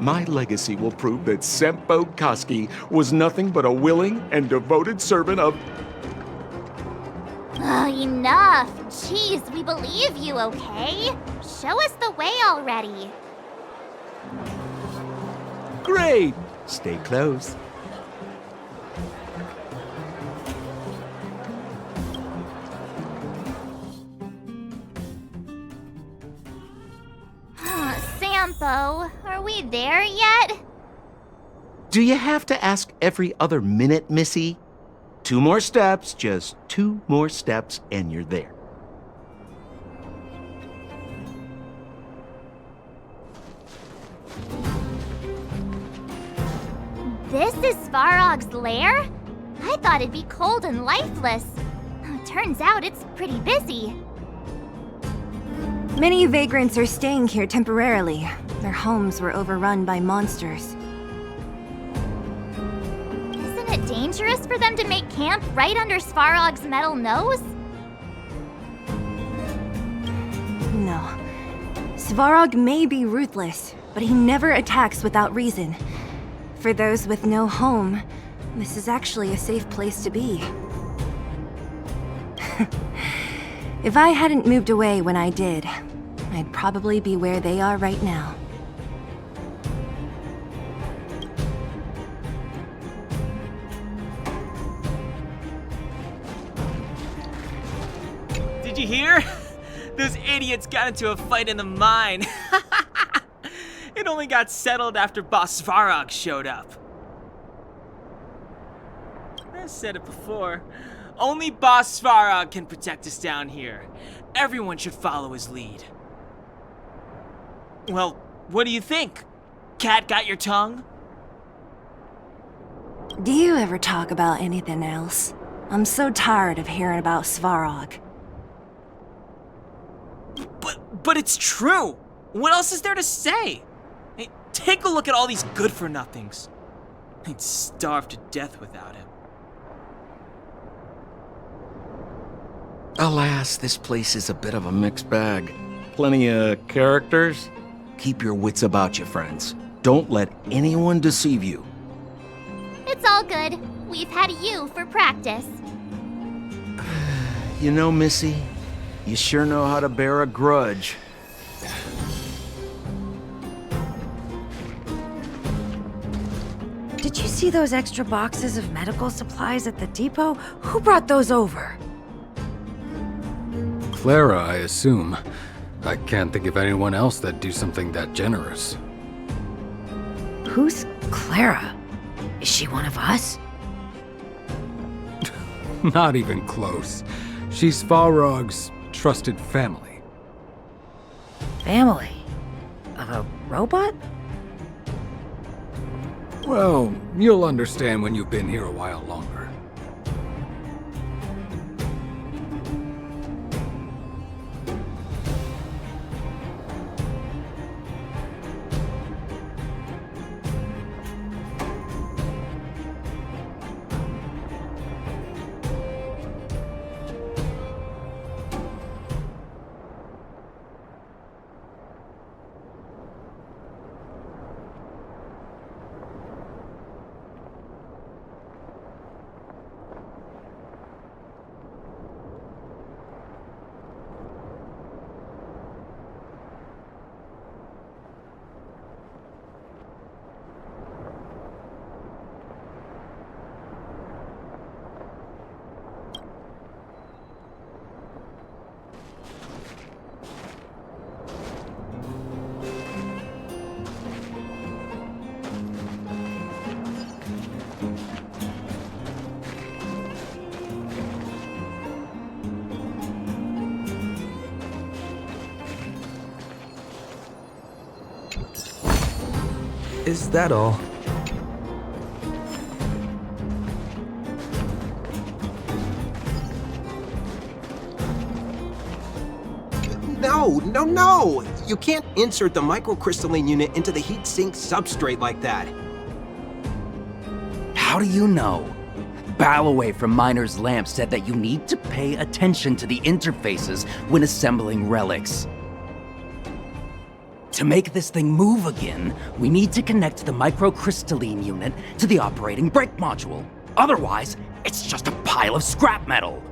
My legacy will prove that Sampo Koski was nothing but a willing and devoted servant of... Oh, enough. Jeez, we believe you, okay? Show us the way already. Great! Stay close. Sampo, are we there yet? Do you have to ask every other minute, Missy? 2 more steps, just 2 more steps, and you're there. This is Svarog's lair? I thought it'd be cold and lifeless. Turns out it's pretty busy. Many vagrants are staying here temporarily. Their homes were overrun by monsters. Isn't it dangerous for them to make camp right under Svarog's metal nose? No. Svarog may be ruthless, but he never attacks without reason. For those with no home, this is actually a safe place to be. If I hadn't moved away when I did, I'd probably be where they are right now. Did you hear? Those idiots got into a fight in the mine. It only got settled after Boss Svarog showed up. I said it before. Only Boss Svarog can protect us down here. Everyone should follow his lead. Well, what do you think? Cat got your tongue? Do you ever talk about anything else? I'm so tired of hearing about Svarog. But it's true! What else is there to say? Hey, take a look at all these good-for-nothings. I'd starve to death without him. Alas, this place is a bit of a mixed bag. Plenty of characters. Keep your wits about you, friends. Don't let anyone deceive you. It's all good. We've had you for practice. You know, Missy, You sure know how to bear a grudge. Did you see those extra boxes of medical supplies at the depot? Who brought those over? Clara, I assume. I can't think of anyone else that'd do something that generous. Who's Clara? Is she one of us? Not even close. She's Farog's trusted family. Family? Of a robot? Well, you'll understand when you've been here a while longer. Is that all? No! You can't insert the microcrystalline unit into the heat sink substrate like that. How do you know? Balloway from Miner's Lamp said that you need to pay attention to the interfaces when assembling relics. To make this thing move again, we need to connect the microcrystalline unit to the operating brake module. Otherwise, it's just a pile of scrap metal.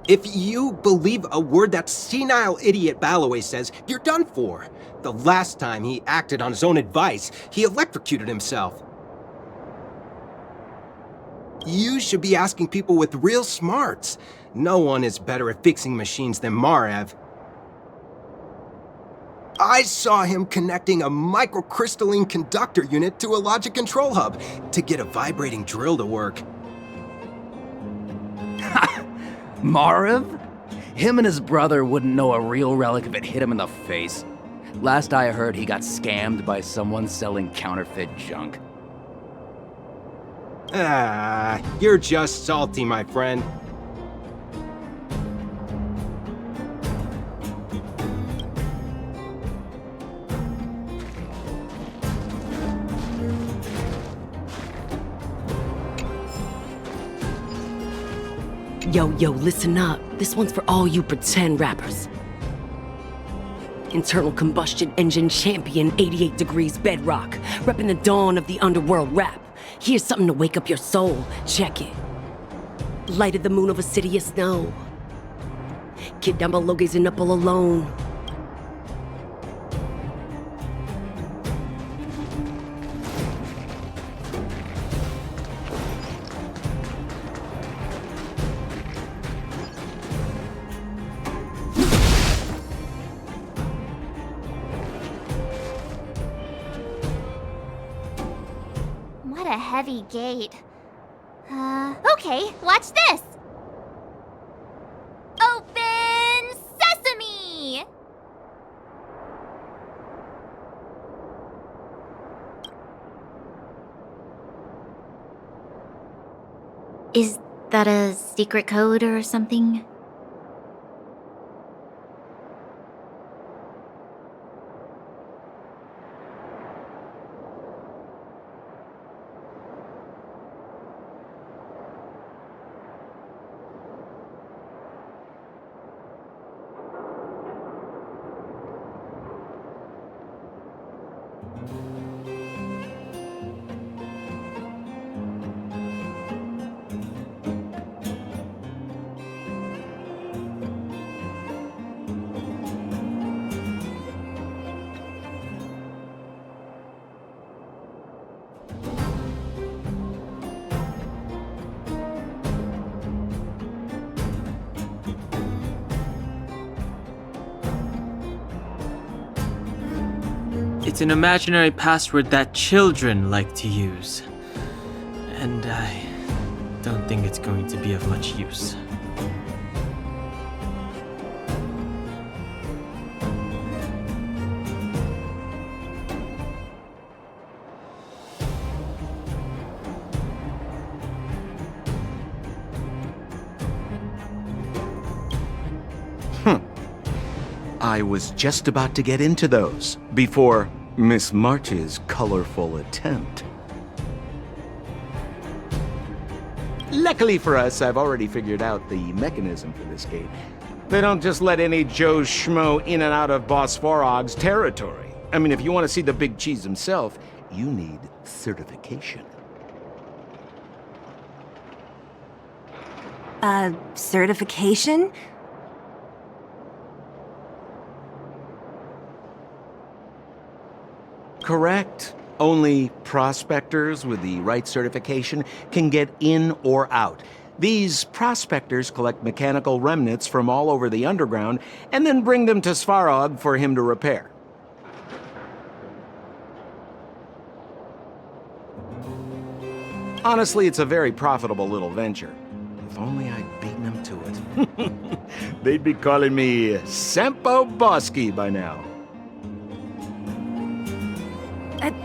If you believe a word that senile idiot Balloway says, you're done for. The last time he acted on his own advice, he electrocuted himself. You should be asking people with real smarts. No one is better at fixing machines than Marev. I saw him connecting a microcrystalline conductor unit to a logic control hub to get a vibrating drill to work. Marev? Him and his brother wouldn't know a real relic if it hit him in the face. Last I heard, he got scammed by someone selling counterfeit junk. Ah, you're just salty, my friend. Yo, listen up. This one's for all you pretend rappers. Internal combustion engine champion, 88 degrees bedrock, repping the dawn of the underworld rap. Here's something to wake up your soul. Check it. Lighted the moon of a city of snow. Kid down below gazing up all alone. What a heavy gate. Okay, watch this! Open sesame! Is that a secret code or something? It's an imaginary password that children like to use. And I don't think it's going to be of much use. I was just about to get into those before Miss March's colorful attempt. Luckily for us, I've already figured out the mechanism for this gate. They don't just let any Joe Schmo in and out of Boss Farog's territory. I mean, if you want to see the big cheese himself, you need certification. Certification? Correct. Only prospectors with the right certification can get in or out. These prospectors collect mechanical remnants from all over the underground and then bring them to Svarog for him to repair. Honestly, it's a very profitable little venture. If only I'd beaten them to it. They'd be calling me Sempo Bosky by now.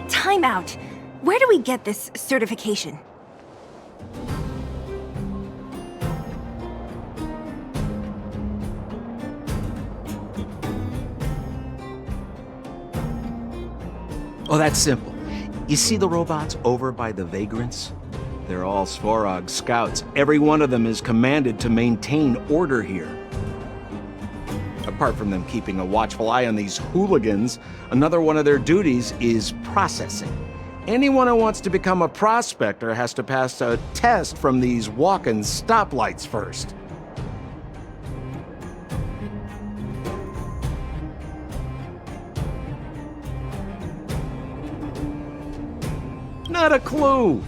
Time out. Where do we get this certification? Oh, that's simple. You see the robots over by the Vagrants? They're all Svarog scouts. Every one of them is commanded to maintain order here. Apart from them keeping a watchful eye on these hooligans, another one of their duties is processing. Anyone who wants to become a prospector has to pass a test from these walk-in stoplights first. Not a clue.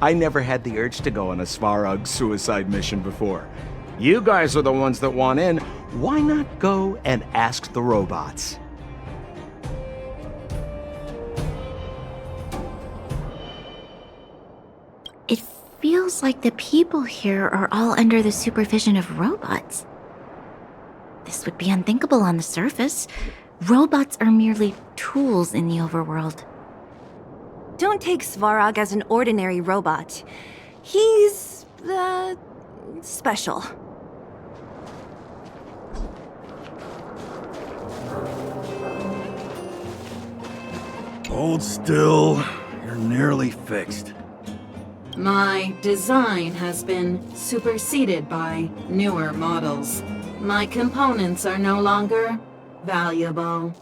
I never had the urge to go on a Svarog suicide mission before. You guys are the ones that want in. Why not go and ask the robots? It feels like the people here are all under the supervision of robots. This would be unthinkable on the surface. Robots are merely tools in the overworld. Don't take Svarog as an ordinary robot. He's, special. Hold still. You're nearly fixed. My design has been superseded by newer models. My components are no longer valuable.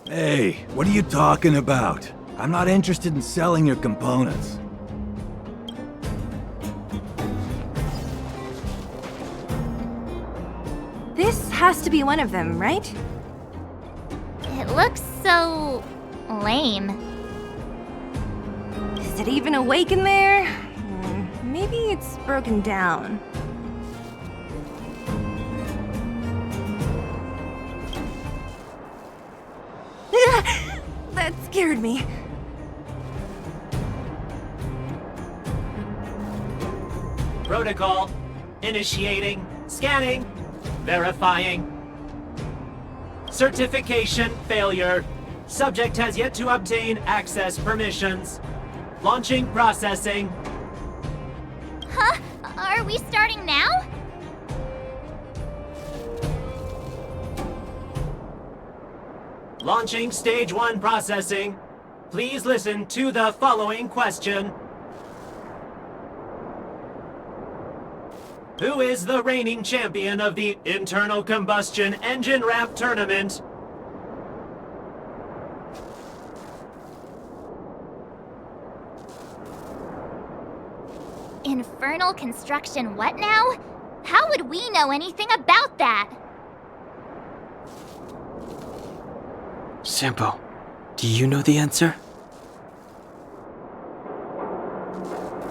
Hey, what are you talking about? I'm not interested in selling your components. This has to be one of them, right? It looks so lame. Is it even awake in there? Maybe it's broken down. That scared me. Protocol. Initiating. Scanning. Verifying. Certification failure. Subject has yet to obtain access permissions. Launching processing. Huh? Are we starting now? Launching stage 1 processing. Please listen to the following question. Who is the reigning champion of the Internal Combustion Engine Ramp Tournament? Infernal construction what now? How would we know anything about that? Sampo, do you know the answer?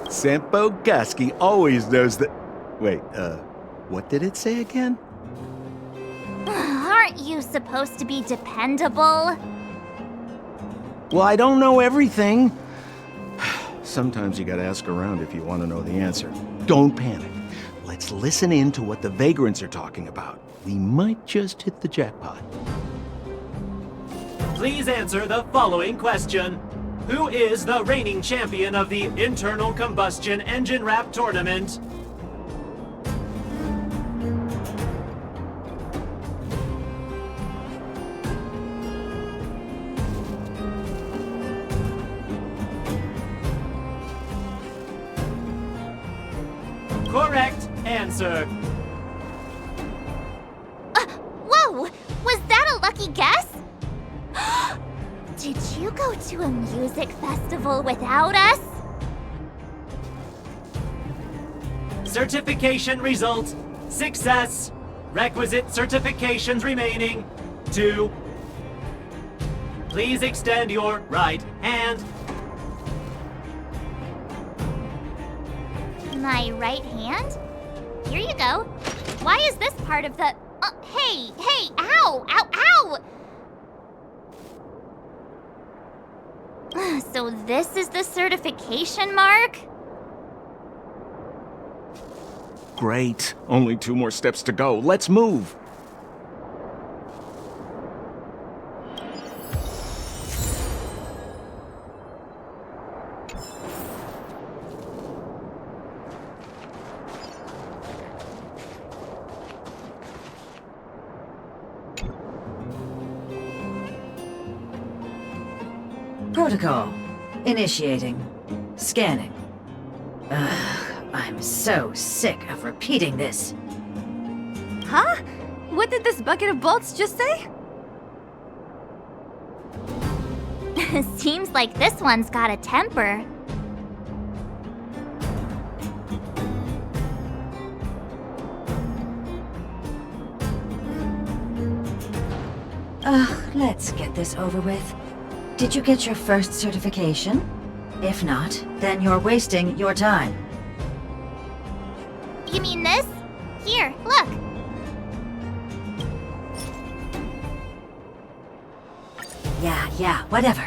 Sampo Gaski always knows that. Wait, what did it say again? Aren't you supposed to be dependable? Well, I don't know everything. Sometimes you gotta ask around if you want to know the answer. Don't panic. Let's listen in to what the vagrants are talking about. We might just hit the jackpot. Please answer the following question. Who is the reigning champion of the Internal Combustion Engine Wrap Tournament? Correct answer. Whoa! Was that a lucky guess? Did you go to a music festival without us? Certification result. Success. Requisite certifications remaining. 2. Please extend your right hand. My right hand? Here you go. Why is this part of the... hey, ow, ow, ow! So this is the certification mark? Great. Only 2 more steps to go. Let's move. Protocol. Initiating. Scanning. Ugh, I'm so sick of repeating this. Huh? What did this bucket of bolts just say? Seems like this one's got a temper. Let's get this over with. Did you get your first certification? If not, then you're wasting your time. You mean this? Here, look. Yeah, whatever.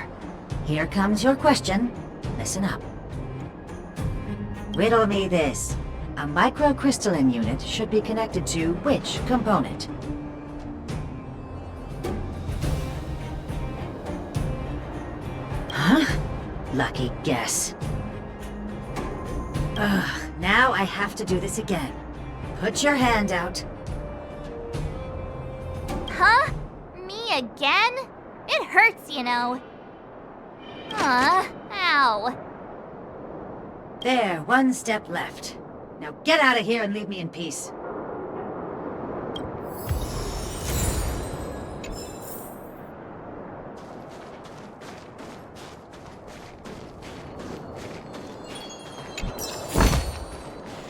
Here comes your question. Listen up. Riddle me this. A microcrystalline unit should be connected to which component? Huh? Lucky guess. Ugh, now I have to do this again. Put your hand out. Huh? Me again? It hurts, you know. Ow. There, 1 step left. Now get out of here and leave me in peace.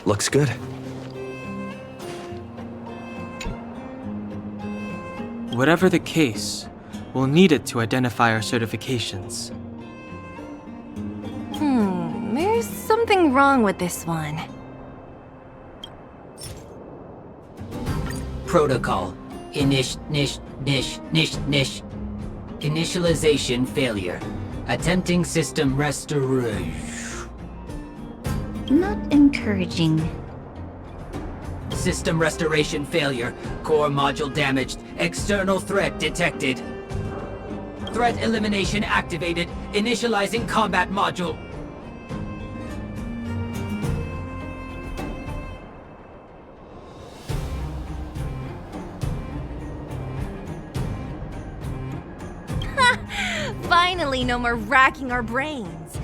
Looks good. Whatever the case, we'll need it to identify our certifications. There's something wrong with this one. Protocol. Initialization failure. Attempting system restoration. Not encouraging. System restoration failure. Core module damaged. External threat detected. Threat elimination activated. Initializing combat module. Finally, no more racking our brains.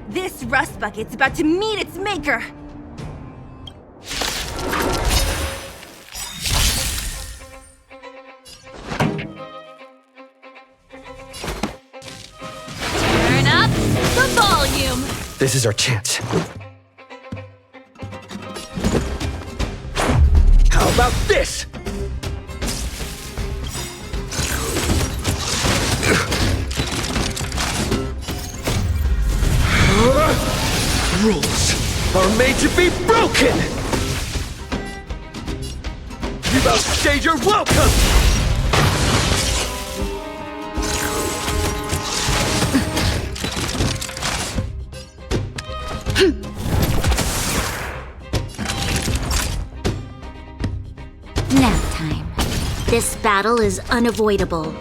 This rust bucket's about to meet its maker. Turn up the volume. This is our chance. about this? Rules are made to be broken! You've outstayed your welcome! Nap time. This battle is unavoidable.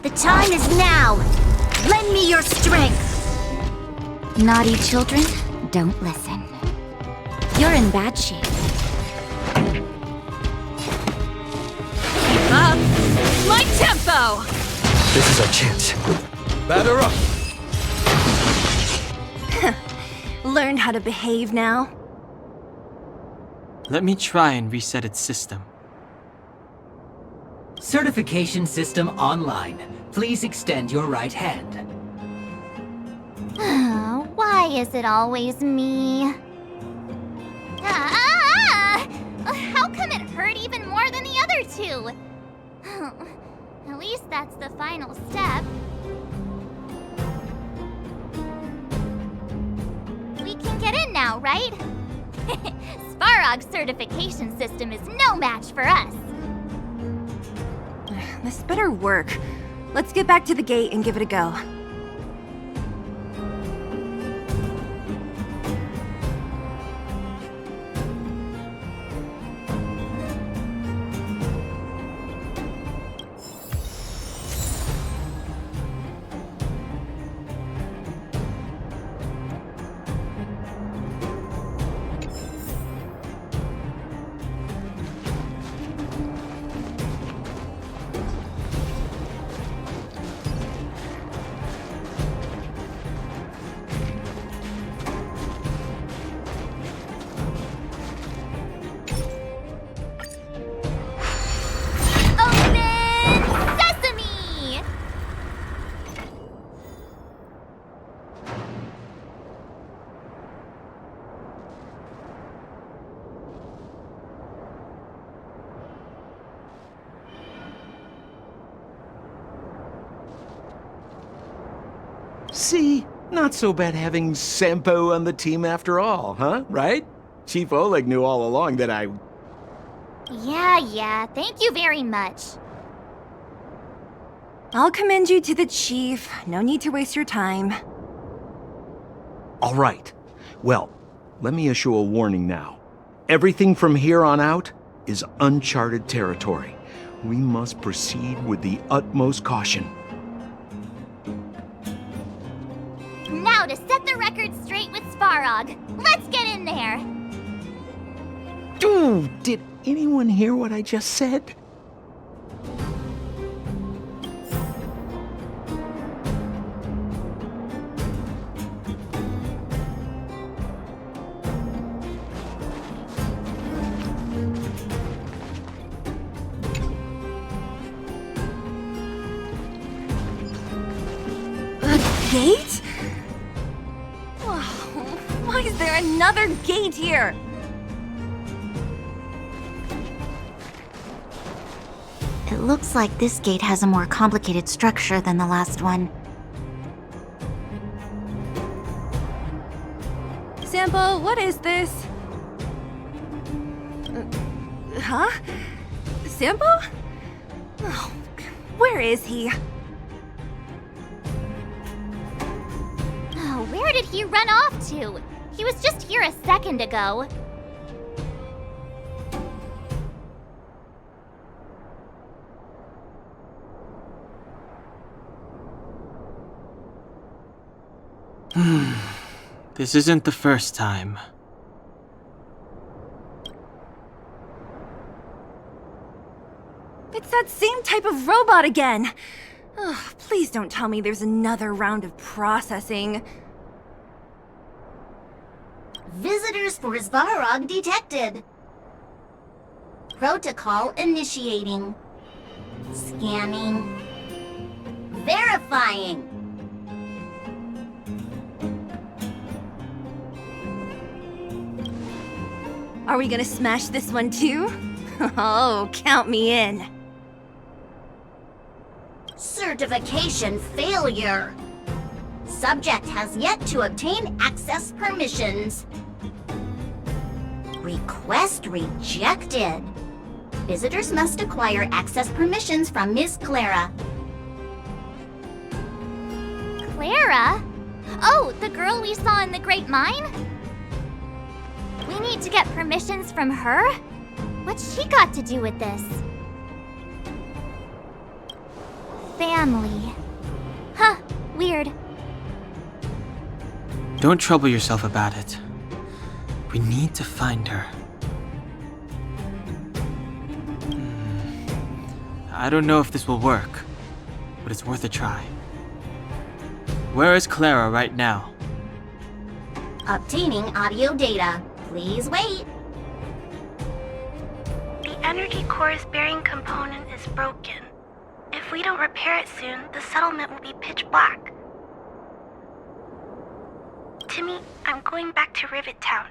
The time is now! Lend me your strength! Naughty children, don't listen. You're in bad shape. Keep up! My tempo! This is our chance. Batter up! Learned how to behave now? Let me try and reset its system. Certification system online. Please extend your right hand. Why is it always me? How come it hurt even more than the other two? At least that's the final step. We can get in now, right? Svarog's certification system is no match for us. This better work. Let's get back to the gate and give it a go. See? Not so bad having Sampo on the team after all, huh? Right? Chief Oleg knew all along that I... Yeah, thank you very much. I'll commend you to the chief. No need to waste your time. All right. Well, let me issue a warning now. Everything from here on out is uncharted territory. We must proceed with the utmost caution. Now to set the record straight with Svarog. Let's get in there! Dude, did anyone hear what I just said? Gate? Why is there another gate here? It looks like this gate has a more complicated structure than the last one. Sampo, what is this? Huh? Sampo? Oh, where is he? Oh, where did he run off to? He was just here a second ago. This isn't the first time. It's that same type of robot again! Ugh, please don't tell me there's another round of processing. Visitors for Svarog detected. Protocol initiating. Scanning. Verifying. Are we gonna smash this one too? Oh, count me in. Certification failure. Subject has yet to obtain access permissions. Request rejected. Visitors must acquire access permissions from Ms. Clara. Clara? Oh, the girl we saw in the Great Mine? We need to get permissions from her? What's she got to do with this? Family. Huh, weird. Don't trouble yourself about it. We need to find her. I don't know if this will work, but it's worth a try. Where is Clara right now? Obtaining audio data. Please wait. The energy core's bearing component is broken. If we don't repair it soon, the settlement will be pitch black. Timmy, I'm going back to Rivet Town.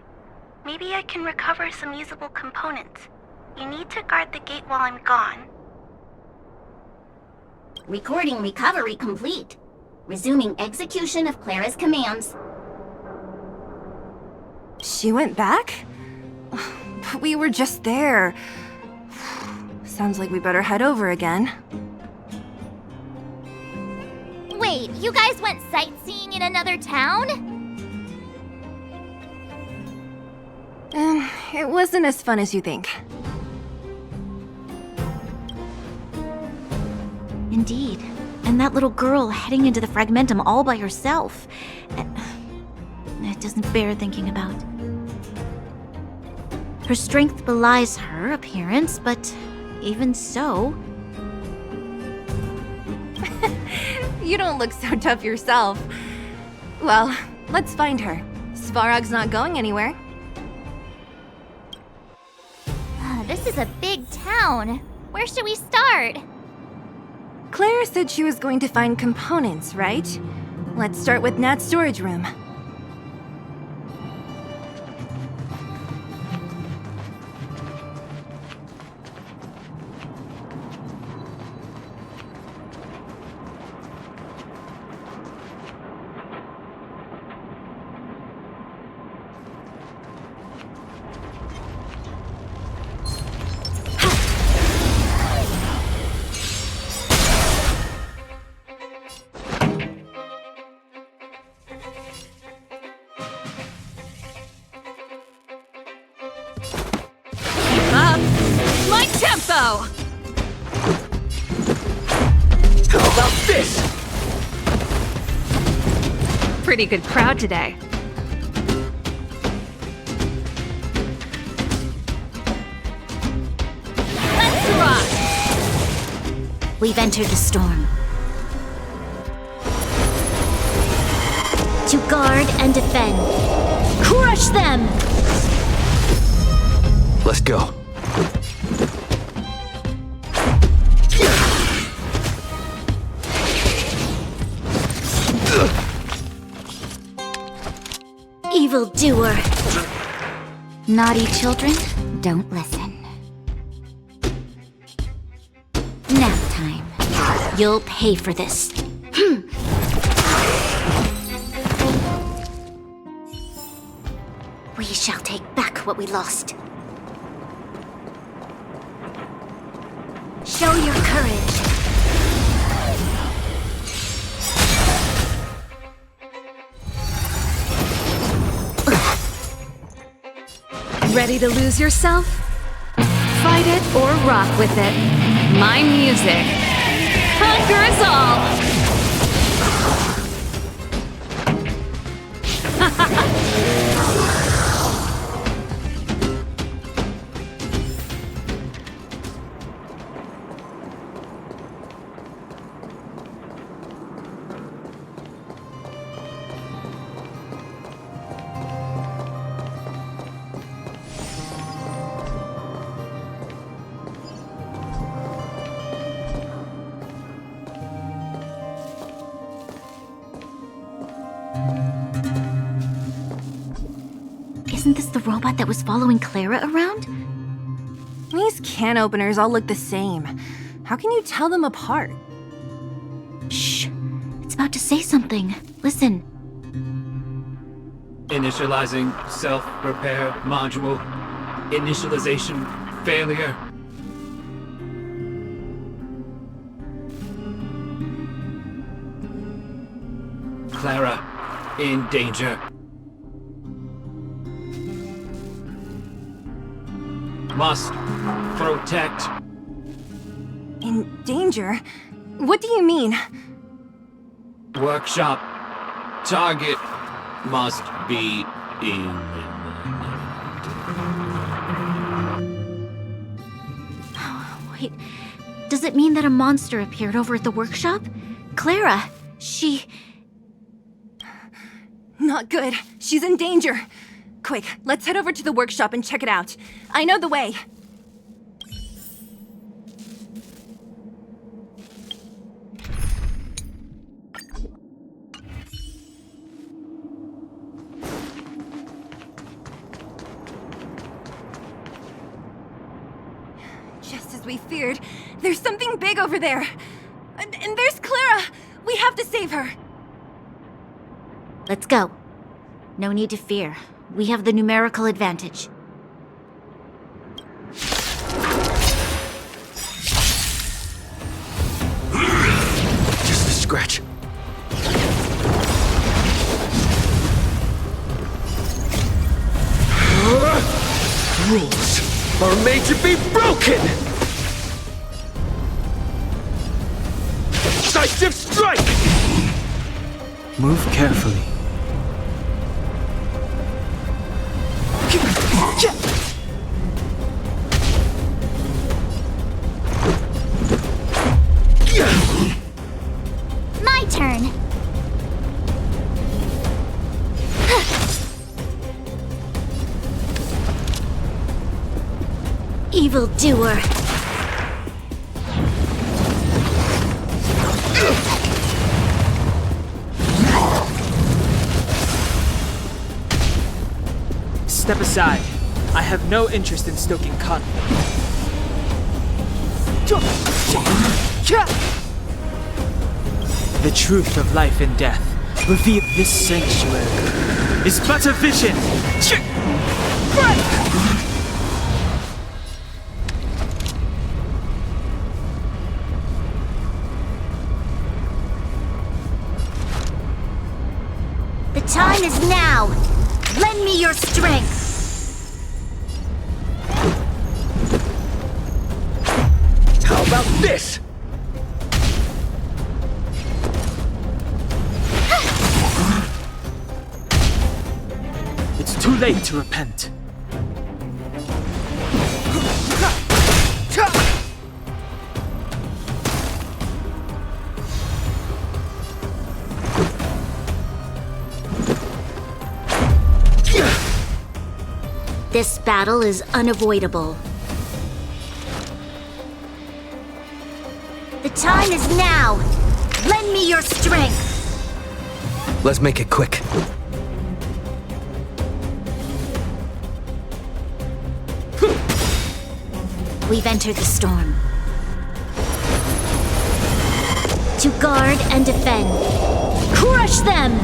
Maybe I can recover some usable components. You need to guard the gate while I'm gone. Recording recovery complete. Resuming execution of Clara's commands. She went back? But we were just there. Sounds like we better head over again. Wait, you guys went sightseeing in another town? It wasn't as fun as you think. Indeed. And that little girl heading into the Fragmentum all by herself. It doesn't bear thinking about. Her strength belies her appearance, but even so... You don't look so tough yourself. Well, let's find her. Svarog's not going anywhere. This is a big town. Where should we start? Claire said she was going to find components, right? Let's start with Nat's storage room. Tempo! How about this? Pretty good crowd today. Let's rock! We've entered the storm. To guard and defend. Crush them! Let's go. Evildoer. Naughty children, don't listen. Nap time. You'll pay for this. We shall take back what we lost. Show your courage. Ready to lose yourself? Fight it or rock with it. My music conquers all! Isn't this the robot that was following Clara around? These can openers all look the same. How can you tell them apart? Shh. It's about to say something. Listen. Initializing self-repair module. Initialization failure. Clara, in danger. Must protect. In danger? What do you mean? Workshop. Target must be eliminated. Wait, does it mean that a monster appeared over at the workshop? Clara, she... Not good. She's in danger. Quick, let's head over to the workshop and check it out. I know the way. Just as we feared, there's something big over there. And there's Clara! We have to save her! Let's go. No need to fear. We have the numerical advantage. Just a scratch. Rules are made to be broken! Decisive strike! Move carefully. My turn. Evildoer. Step aside. I have no interest in stoking conflict. The truth of life and death, revealed this sanctuary, is but a vision. The time is now. Lend me your strength. How about this? It's too late to repent. This battle is unavoidable. The time is now! Lend me your strength! Let's make it quick. We've entered the storm. To guard and defend. Crush them!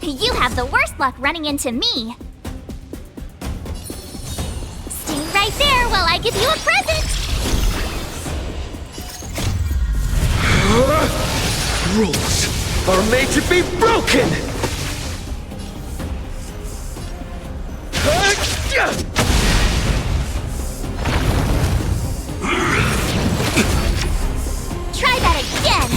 You have the worst luck running into me. Stay right there while I give you a present! Rules are made to be broken! Try that again!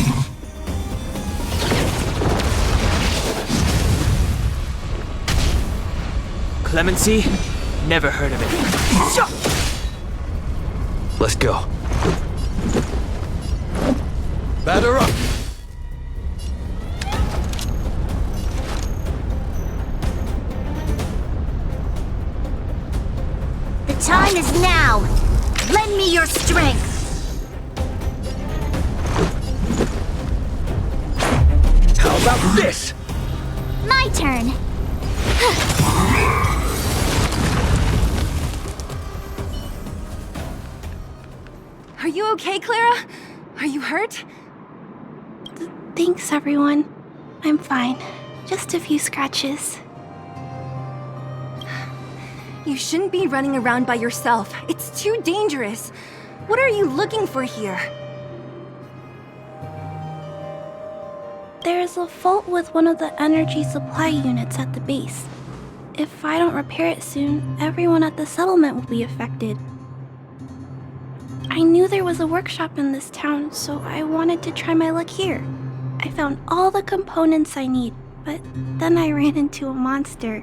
Clemency? Never heard of it. Let's go. Batter up! The time is now! Lend me your strength! How about this? My turn! turn. Are you okay, Clara? Are you hurt? Thanks, everyone. I'm fine. Just a few scratches. You shouldn't be running around by yourself. It's too dangerous. What are you looking for here? There's a fault with one of the energy supply units at the base. If I don't repair it soon, everyone at the settlement will be affected. I knew there was a workshop in this town, so I wanted to try my luck here. I found all the components I need, but then I ran into a monster.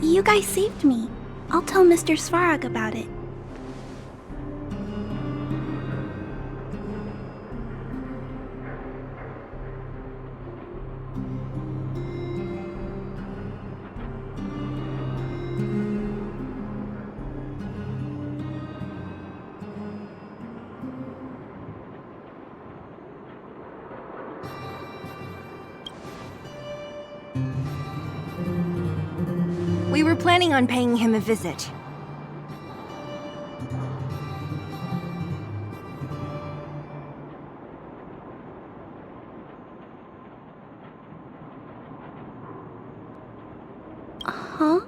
You guys saved me. I'll tell Mr. Svarog about it. We were planning on paying him a visit. Huh?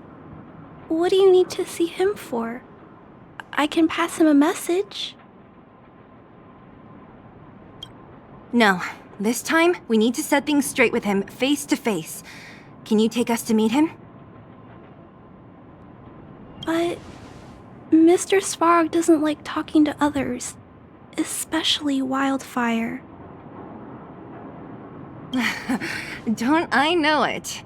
What do you need to see him for? I can pass him a message. No. This time, we need to set things straight with him, face to face. Can you take us to meet him? But Mr. Svarog doesn't like talking to others, especially Wildfire. Don't I know it?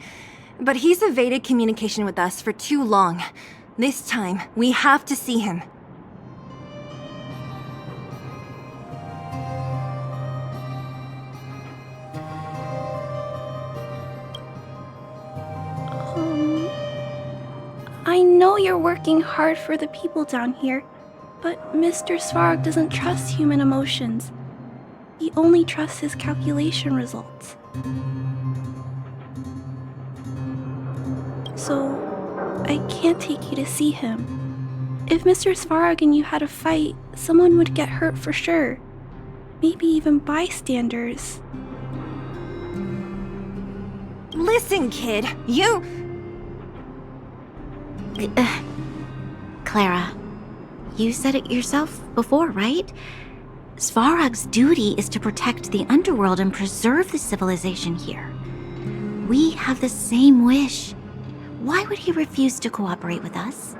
But he's evaded communication with us for too long. This time, we have to see him. I know you're working hard for the people down here, but Mr. Svarog doesn't trust human emotions. He only trusts his calculation results. So, I can't take you to see him. If Mr. Svarog and you had a fight, someone would get hurt for sure. Maybe even bystanders. Listen, kid, you... Clara, you said it yourself before, right? Svarog's duty is to protect the underworld and preserve the civilization here. We have the same wish. Why would he refuse to cooperate with us?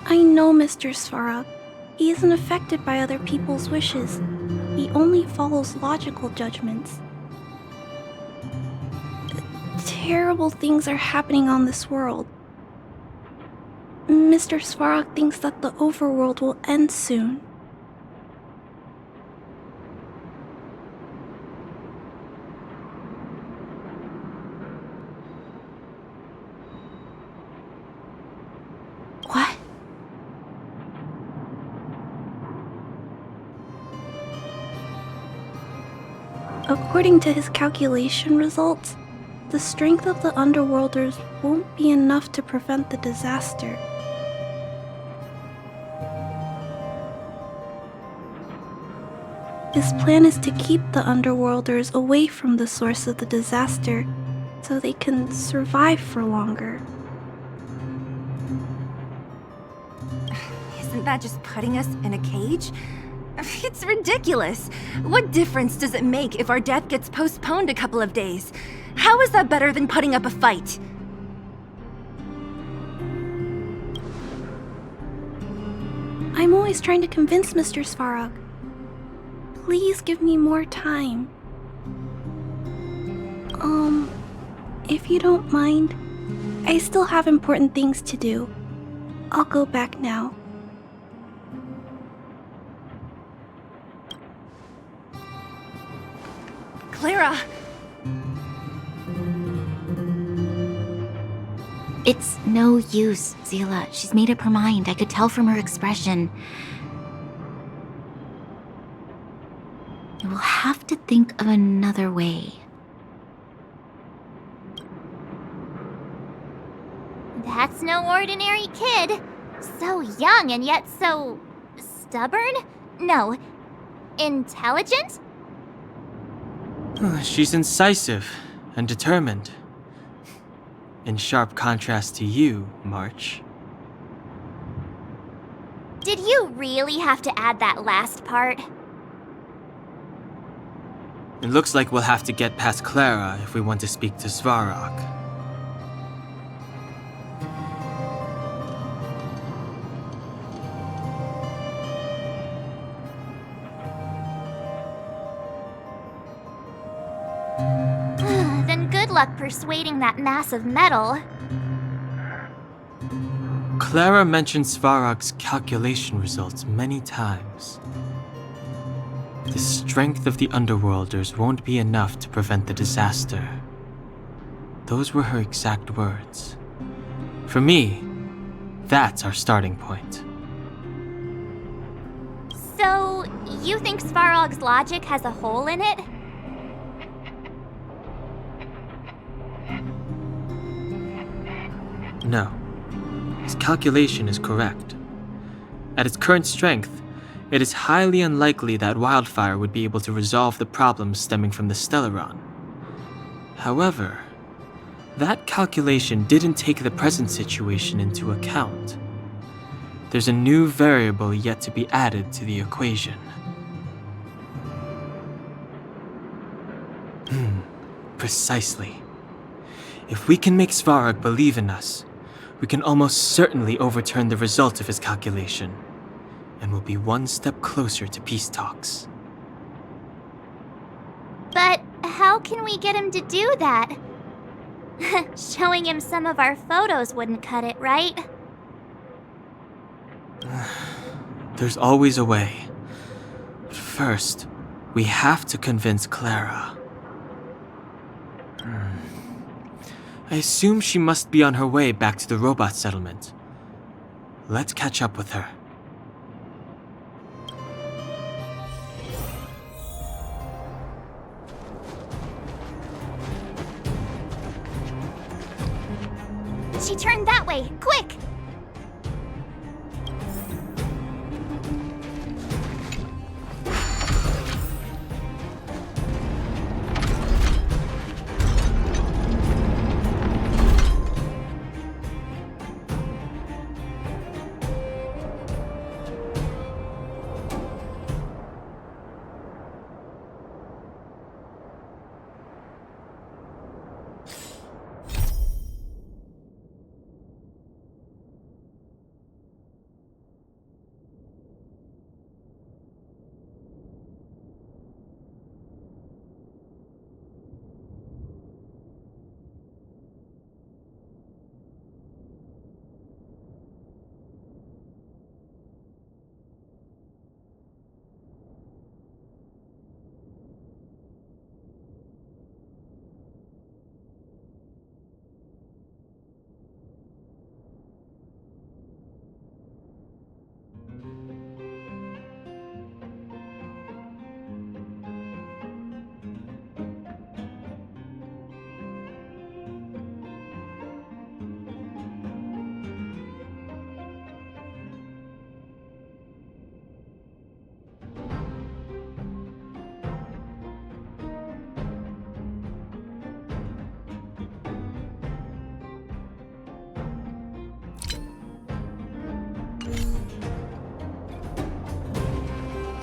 I know Mr. Svarog. He isn't affected by other people's wishes. He only follows logical judgments. Terrible things are happening on this world. Mr. Svarog thinks that the overworld will end soon. What? According to his calculation results, the strength of the Underworlders won't be enough to prevent the disaster. His plan is to keep the Underworlders away from the source of the disaster, so they can survive for longer. Isn't that just putting us in a cage? It's ridiculous. What difference does it make if our death gets postponed a couple of days? How is that better than putting up a fight? I'm always trying to convince Mr. Svarog. Please give me more time. If you don't mind, I still have important things to do. I'll go back now. Clara! It's no use, Zila. She's made up her mind. I could tell from her expression. I will have to think of another way. That's no ordinary kid. So young and yet so stubborn? No, intelligent? She's incisive and determined. In sharp contrast to you, March. Did you really have to add that last part? It looks like we'll have to get past Clara if we want to speak to Svarog. Then good luck persuading that mass of metal. Clara mentioned Svarog's calculation results many times. The strength of the Underworlders won't be enough to prevent the disaster. Those were her exact words. For me, that's our starting point. So, you think Svarog's logic has a hole in it? No. His calculation is correct. At its current strength, it is highly unlikely that Wildfire would be able to resolve the problems stemming from the Stellaron. However, that calculation didn't take the present situation into account. There's a new variable yet to be added to the equation. Precisely. If we can make Svarog believe in us, we can almost certainly overturn the result of his calculation, and we'll be one step closer to peace talks. But how can we get him to do that? Showing him some of our photos wouldn't cut it, right? There's always a way. But first, we have to convince Clara. I assume she must be on her way back to the robot settlement. Let's catch up with her. She turned that way! Quick!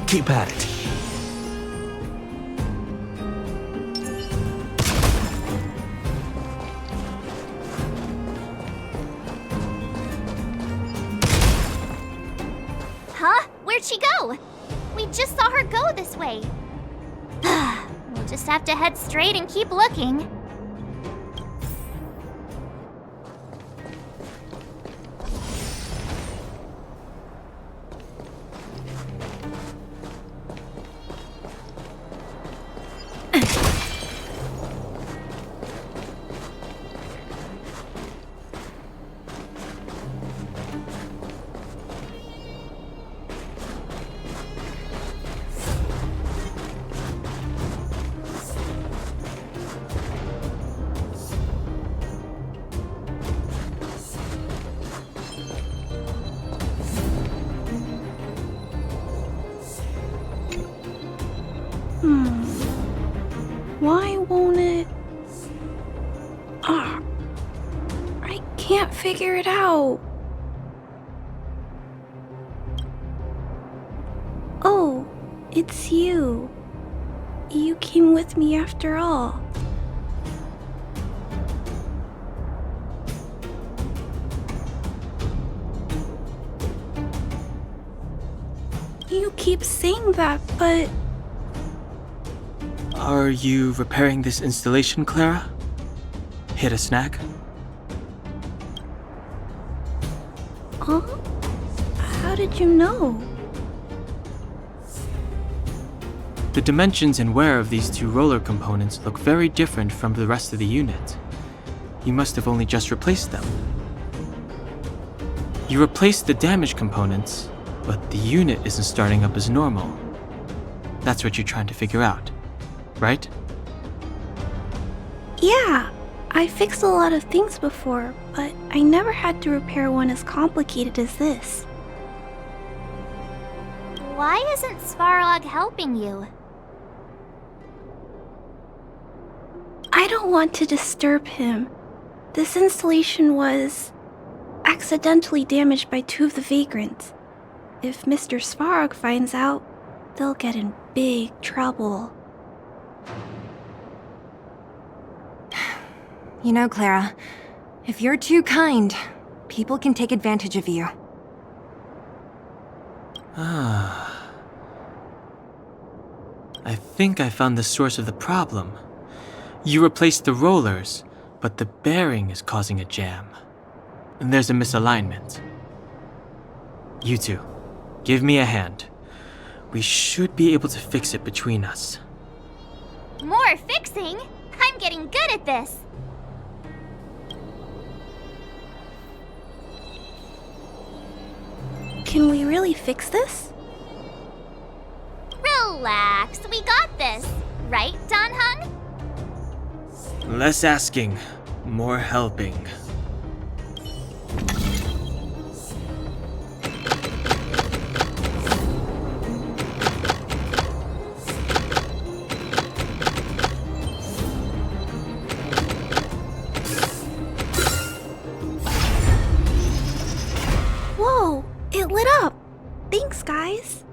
Keep at it. Huh? Where'd she go? We just saw her go this way. We'll just have to head straight and keep looking. can't figure it out. Oh, it's you. You came with me after all. You keep saying that, but... Are you repairing this installation, Clara? Hit a snag? Huh? How did you know? The dimensions and wear of these two roller components look very different from the rest of the unit. You must have only just replaced them. You replaced the damaged components, but the unit isn't starting up as normal. That's what you're trying to figure out, right? Yeah, I fixed a lot of things before, but I never had to repair one as complicated as this. Why isn't Svarog helping you? I don't want to disturb him. This installation was accidentally damaged by two of the vagrants. If Mr. Svarog finds out, they'll get in big trouble. You know, Clara, if you're too kind, people can take advantage of you. I think I found the source of the problem. You replaced the rollers, but the bearing is causing a jam. And there's a misalignment. You two, give me a hand. We should be able to fix it between us. More fixing? I'm getting good at this. Can we really fix this? Relax, we got this. Right, Don Hung? Less asking, more helping. Whoa, it lit up. Thanks, guys.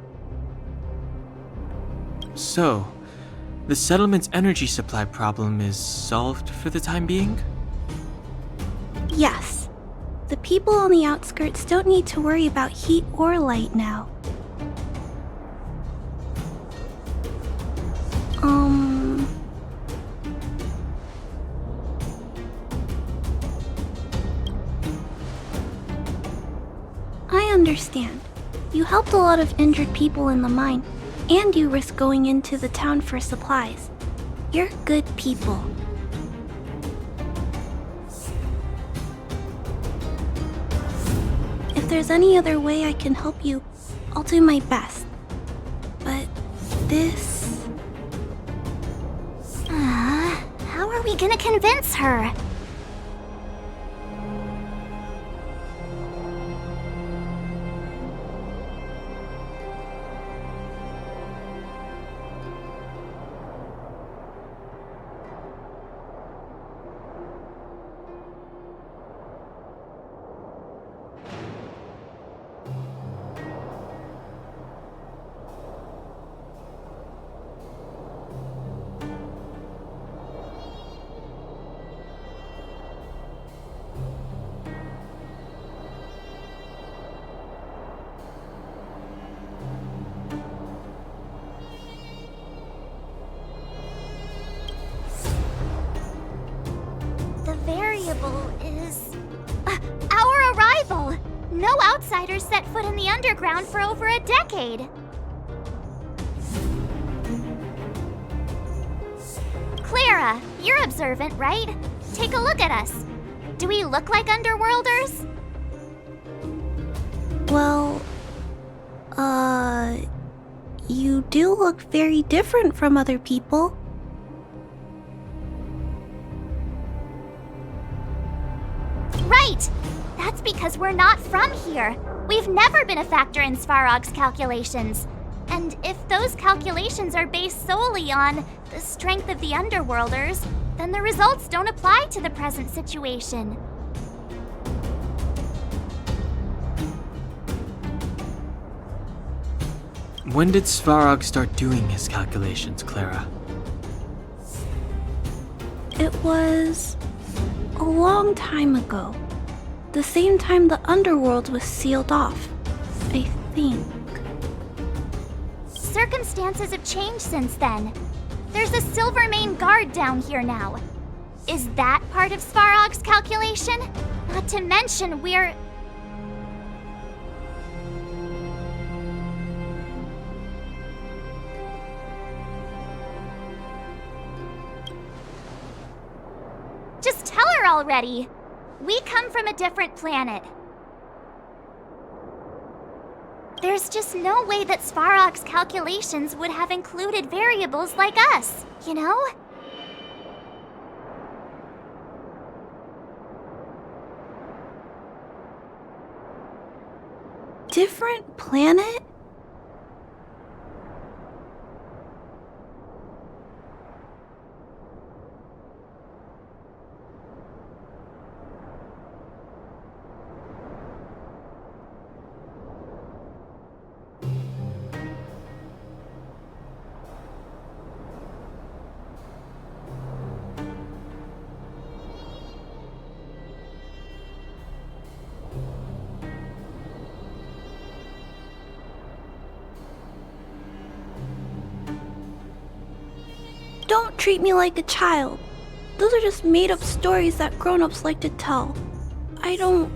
So, the settlement's energy supply problem is solved for the time being? Yes. The people on the outskirts don't need to worry about heat or light now. I understand. You helped a lot of injured people in the mine, and you risked going into the town for supplies. You're good people. If there's any other way I can help you, I'll do my best. But this... How are we gonna convince her? Variable is... our arrival! No outsiders set foot in the underground for over a decade. Clara, you're observant, right? Take a look at us. Do we look like underworlders? Well, you do look very different from other people. Right! That's because we're not from here. We've never been a factor in Svarog's calculations. And if those calculations are based solely on the strength of the Underworlders, then the results don't apply to the present situation. When did Svarog start doing his calculations, Clara? It was a long time ago. The same time the underworld was sealed off, I think. Circumstances have changed since then. There's a Silvermane guard down here now. Is that part of Svarog's calculation? Not to mention we're... Just tell her already! We come from a different planet. There's just no way that Svarog's calculations would have included variables like us, you know? Different planet? Don't treat me like a child. Those are just made-up stories that grown-ups like to tell. I don't...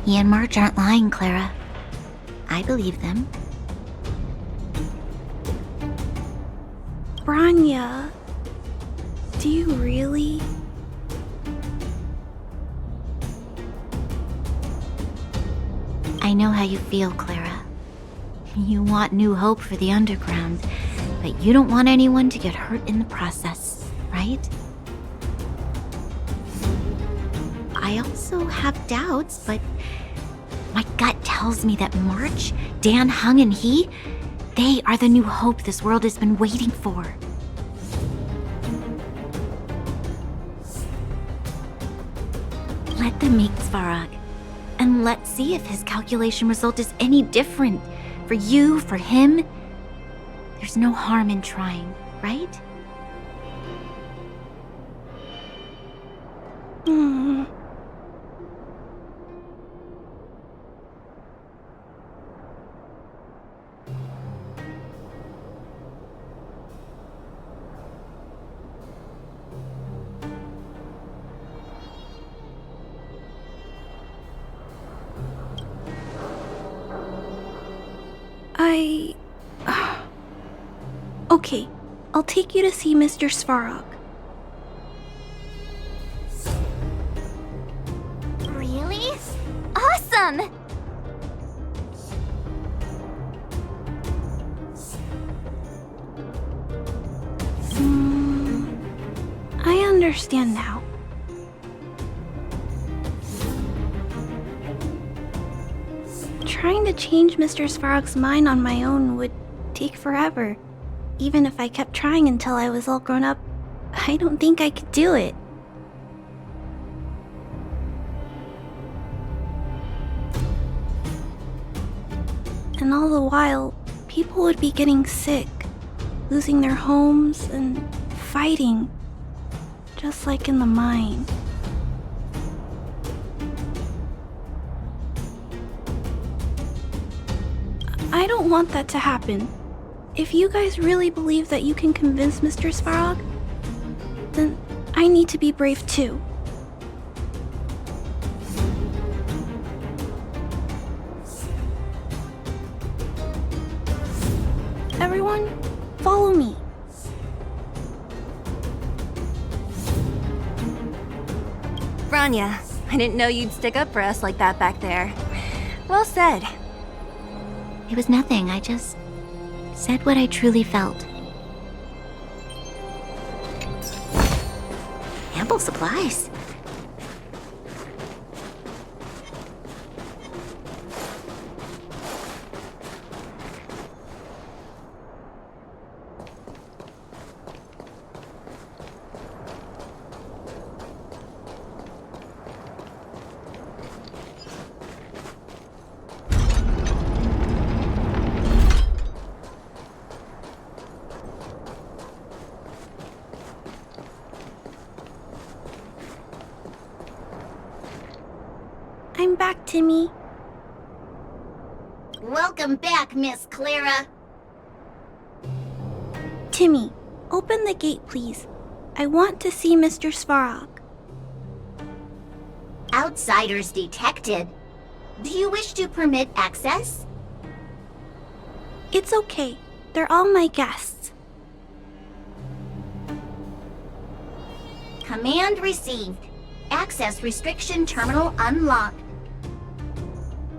He and Marge aren't lying, Clara. I believe them. Branya, do you really? I know how you feel, Clara. You want new hope for the underground, but you don't want anyone to get hurt in the process, right? I also have doubts, but my gut tells me that March, Dan, Hung, and he, they are the new hope this world has been waiting for. Let them meet Svarog, and let's see if his calculation result is any different. For you, for him, there's no harm in trying, right? Okay, I'll take you to see Mr. Svarog. Really? Awesome! I understand now. Trying to change Mr. Svarog's mind on my own would take forever. Even if I kept trying until I was all grown up, I don't think I could do it. And all the while, people would be getting sick, losing their homes, and fighting, just like in the mine. I don't want that to happen. If you guys really believe that you can convince Mr. Svarog, then I need to be brave too. Everyone, follow me. Branya, I didn't know you'd stick up for us like that back there. Well said. It was nothing, I just said what I truly felt. Ample supplies. I'm back, Timmy. Welcome back, Miss Clara. Timmy, open the gate, please. I want to see Mr. Svarog. Outsiders detected. Do you wish to permit access? It's okay. They're all my guests. Command received. Access restriction terminal unlocked.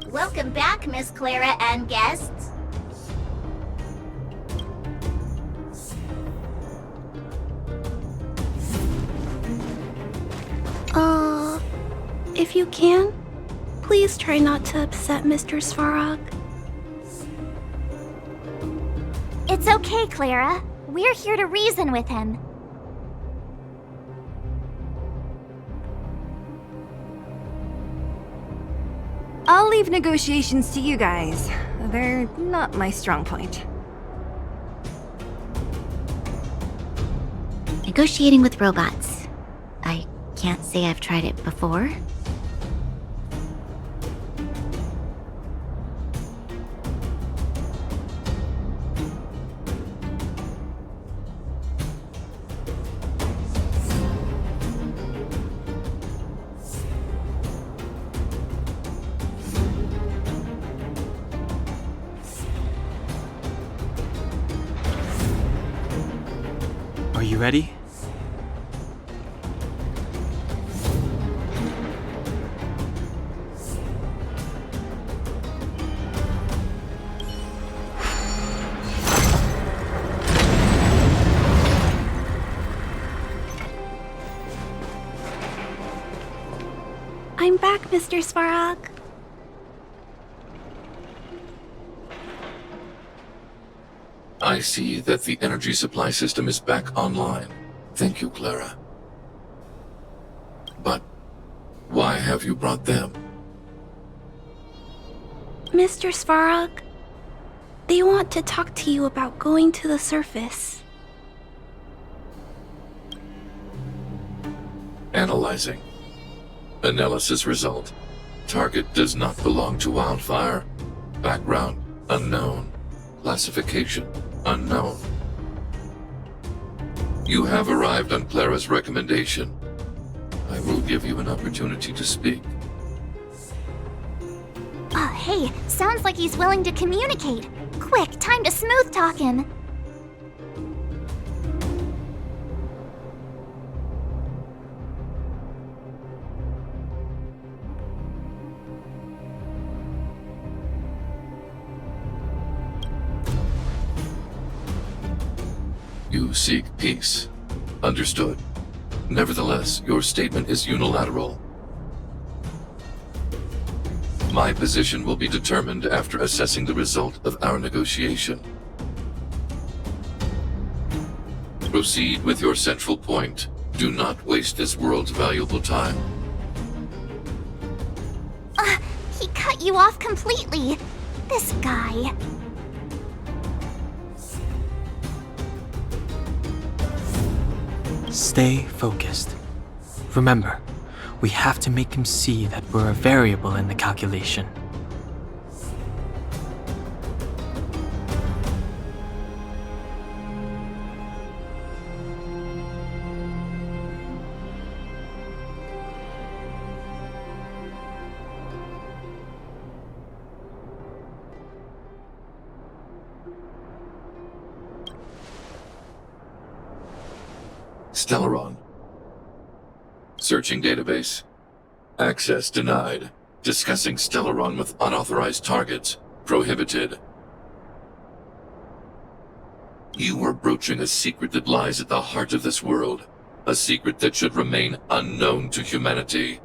Welcome back, Miss Clara and guests. If you can, please try not to upset Mr. Svarog. It's okay, Clara. We're here to reason with him. I'll leave negotiations to you guys. They're not my strong point. Negotiating with robots. I can't say I've tried it before. Are you ready? I'm back, Mr. Svarog. I see that the energy supply system is back online. Thank you, Clara. But why have you brought them? Mr. Svarog, they want to talk to you about going to the surface. Analyzing. Analysis result. Target does not belong to Wildfire. Background unknown. Classification unknown. You have arrived on Clara's recommendation. I will give you an opportunity to speak. Oh, hey, sounds like he's willing to communicate. Quick, time to smooth talk him. You seek peace. Understood. Nevertheless, your statement is unilateral. My position will be determined after assessing the result of our negotiation. Proceed with your central point. Do not waste this world's valuable time. He cut you off completely. This guy. Stay focused. Remember, we have to make him see that we're a variable in the calculation. Stellaron. Searching database. Access denied. Discussing Stellaron with unauthorized targets. Prohibited. You are broaching a secret that lies at the heart of this world. A secret that should remain unknown to humanity.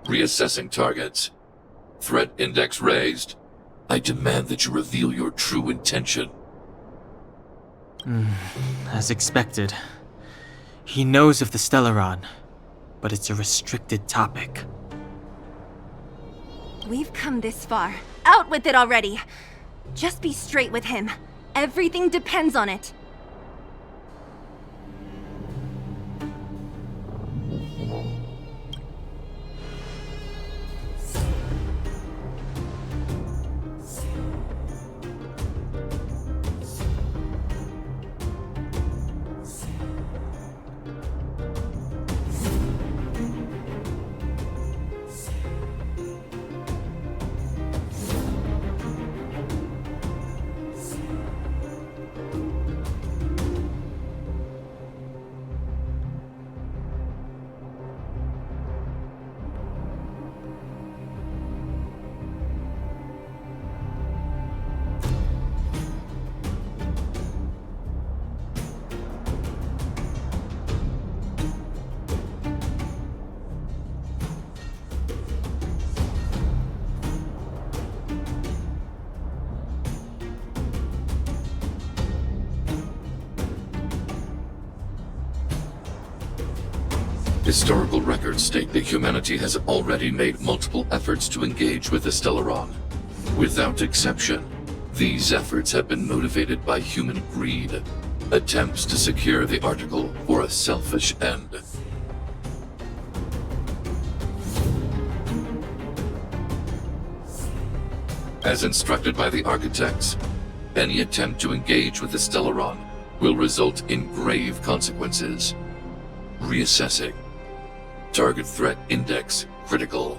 Reassessing targets. Threat index raised. I demand that you reveal your true intention. As expected. He knows of the Stellaron, but it's a restricted topic. We've come this far. Out with it already! Just be straight with him. Everything depends on it. Historical records state that humanity has already made multiple efforts to engage with the Stellaron. Without exception, these efforts have been motivated by human greed, attempts to secure the article for a selfish end. As instructed by the architects, any attempt to engage with the Stellaron will result in grave consequences. Reassessing. Target threat index critical.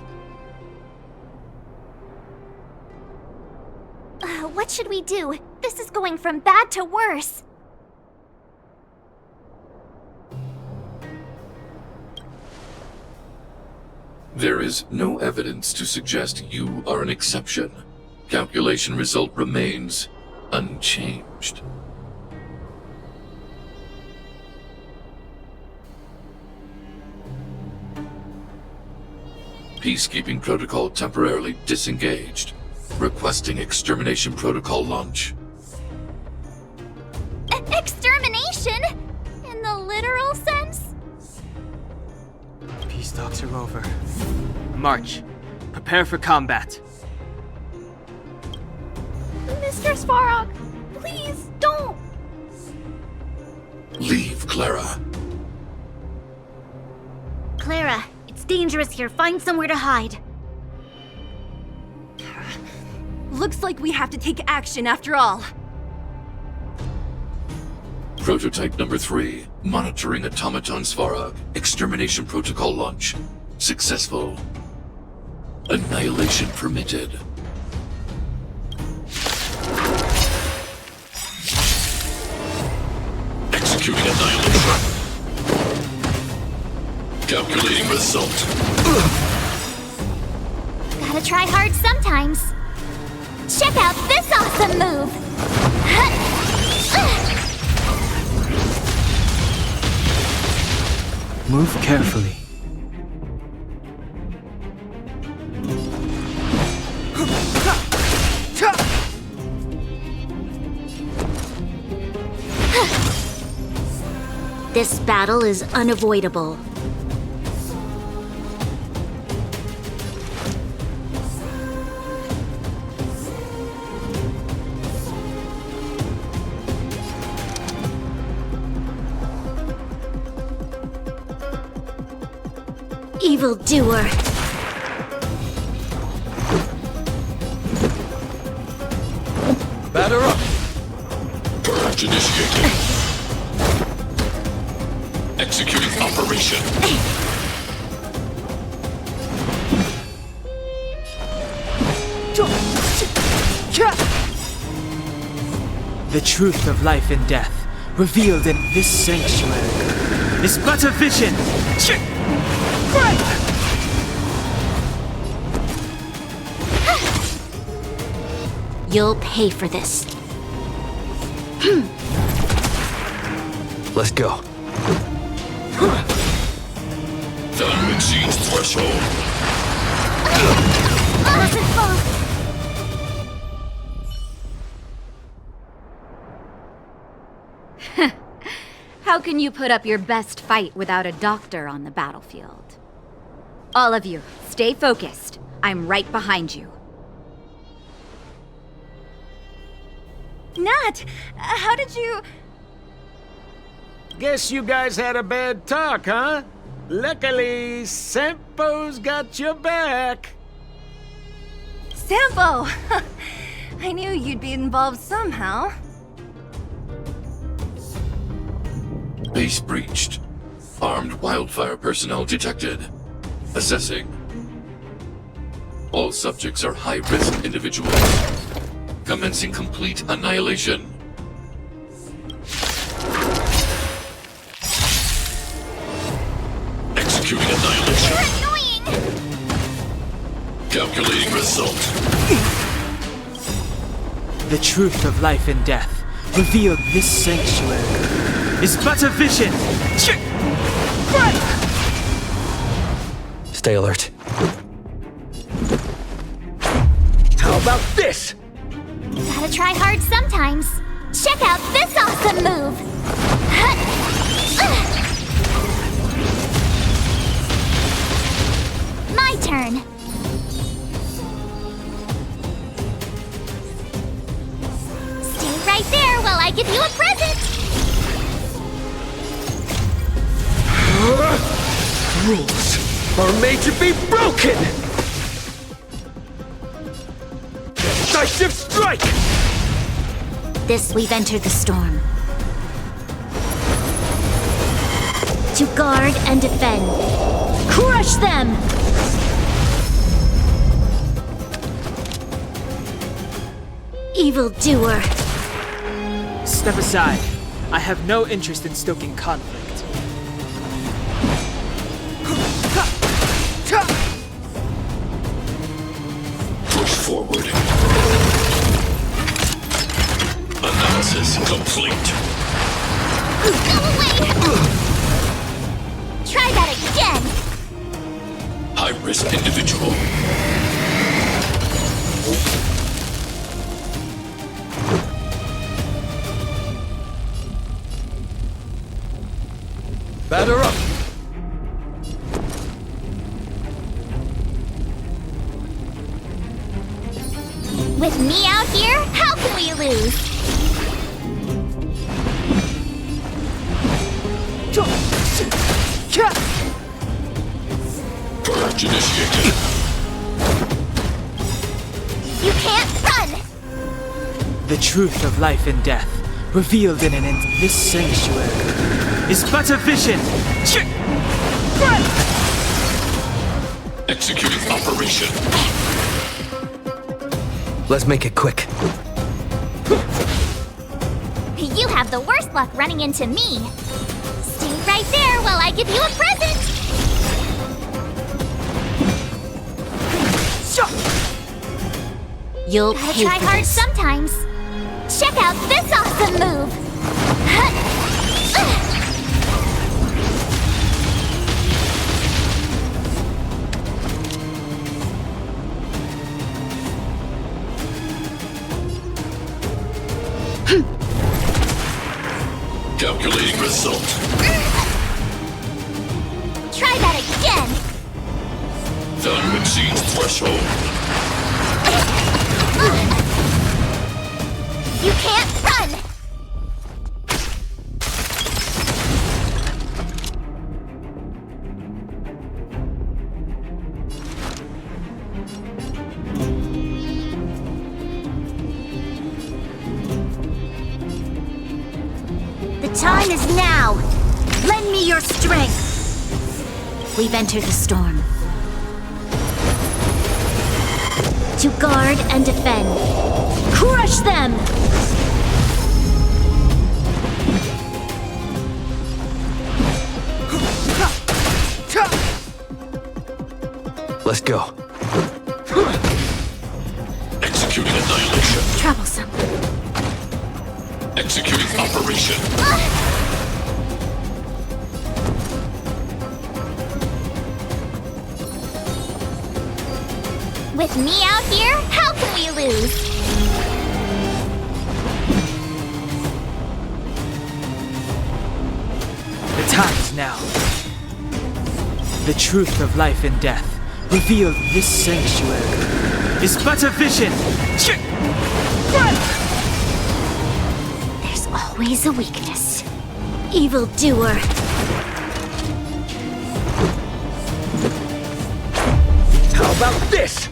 What should we do? This is going from bad to worse. There is no evidence to suggest you are an exception. Calculation result remains unchanged. Peacekeeping protocol temporarily disengaged. Requesting extermination protocol launch. Extermination? In the literal sense? Peace talks are over. March. Prepare for combat. Mr. Svarog, please don't! Leave, Clara. Clara, it's dangerous here. Find somewhere to hide. Looks like we have to take action after all. Prototype number 3. Monitoring automaton Svarog. Extermination protocol launch. Successful. Annihilation permitted. Executing annihilation. Calculating result. Gotta try hard sometimes. Check out this awesome move! Move carefully. This battle is unavoidable. Evildoer. Batter up! Purge initiated. Executing operation. The truth of life and death, revealed in this sanctuary, is but a vision. You'll pay for this. Let's go. Done exceeds threshold. Doesn't fall. How can you put up your best fight without a doctor on the battlefield? All of you, stay focused. I'm right behind you. Nat, how did you... Guess you guys had a bad talk, huh? Luckily, Sampo's got your back. Sampo! I knew you'd be involved somehow. Base breached. Armed wildfire personnel detected. Assessing. All subjects are high-risk individuals. Commencing complete annihilation. Executing annihilation. You're annoying! Calculating result. The truth of life and death, revealed this sanctuary, is but a vision. Stay alert. How about this? Gotta try hard sometimes. Check out this awesome move! My turn. Stay right there while I give you a present! Rules are made to be broken! Decisive strike! This we've entered the storm. To guard and defend. Crush them! Evildoer. Step aside. I have no interest in stoking conflict. Push forward. Analysis complete. Go away! Try that again! High-risk individual. Batter up! With me out here, how can we lose? Purge initiated. You can't run! The truth of life and death, revealed in this sanctuary, is but a vision. Executing operation. Let's make it quick. You have the worst luck running into me. Stay right there while I give you a present! You'll Gotta pay try for hard this. sometimes. Check out this awesome move! Calculating result. Try that again! Done exceeds threshold. You can't run! The time is now! Lend me your strength! We've entered the storm. To guard and defend. Crush them! Let's go. Executing annihilation. troublesome. Executing operation. With me out here, how can we lose? The time is now. The truth of life and death, revealed in this sanctuary, is but a vision. There's always a weakness. Evildoer. How about this?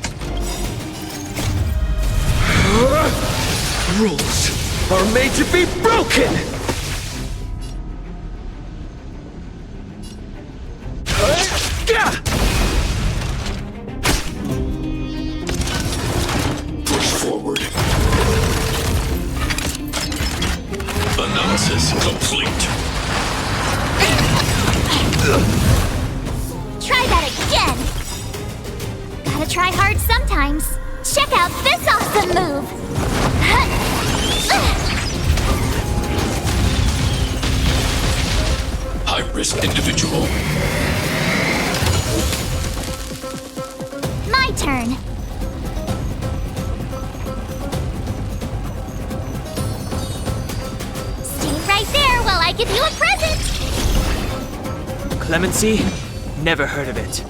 Rules are made to be broken! Push forward. Analysis complete. Try that again! Gotta try hard sometimes. Check out this awesome move! High-risk individual. My turn. Stay right there while I give you a present! Clemency? Never heard of it.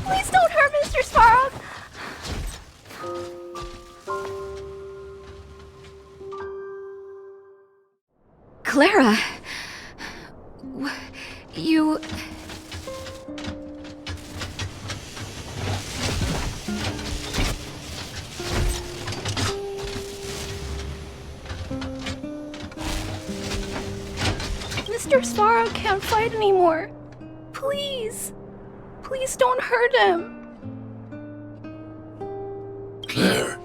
Please don't hurt Mr. Svarog! Clara! You... Mr. Svarog can't fight anymore. Please. Please don't hurt him. Clara.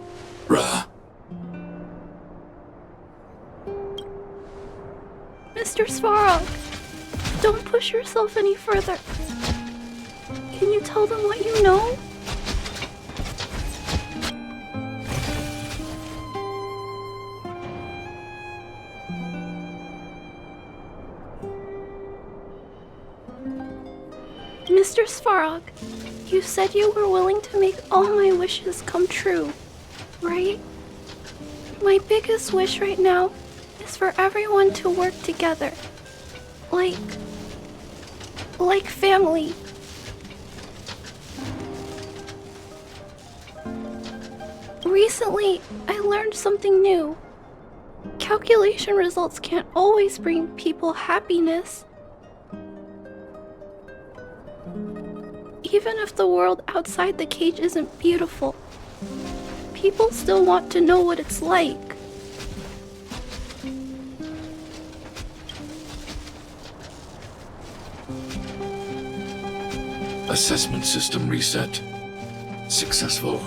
Mr. Svarog, don't push yourself any further. Can you tell them what you know? Mr. Svarog, you said you were willing to make all my wishes come true, right? My biggest wish right now is for everyone to work together. Like family. Recently, I learned something new. Calculation results can't always bring people happiness. Even if the world outside the cage isn't beautiful, people still want to know what it's like. Assessment system reset. Successful.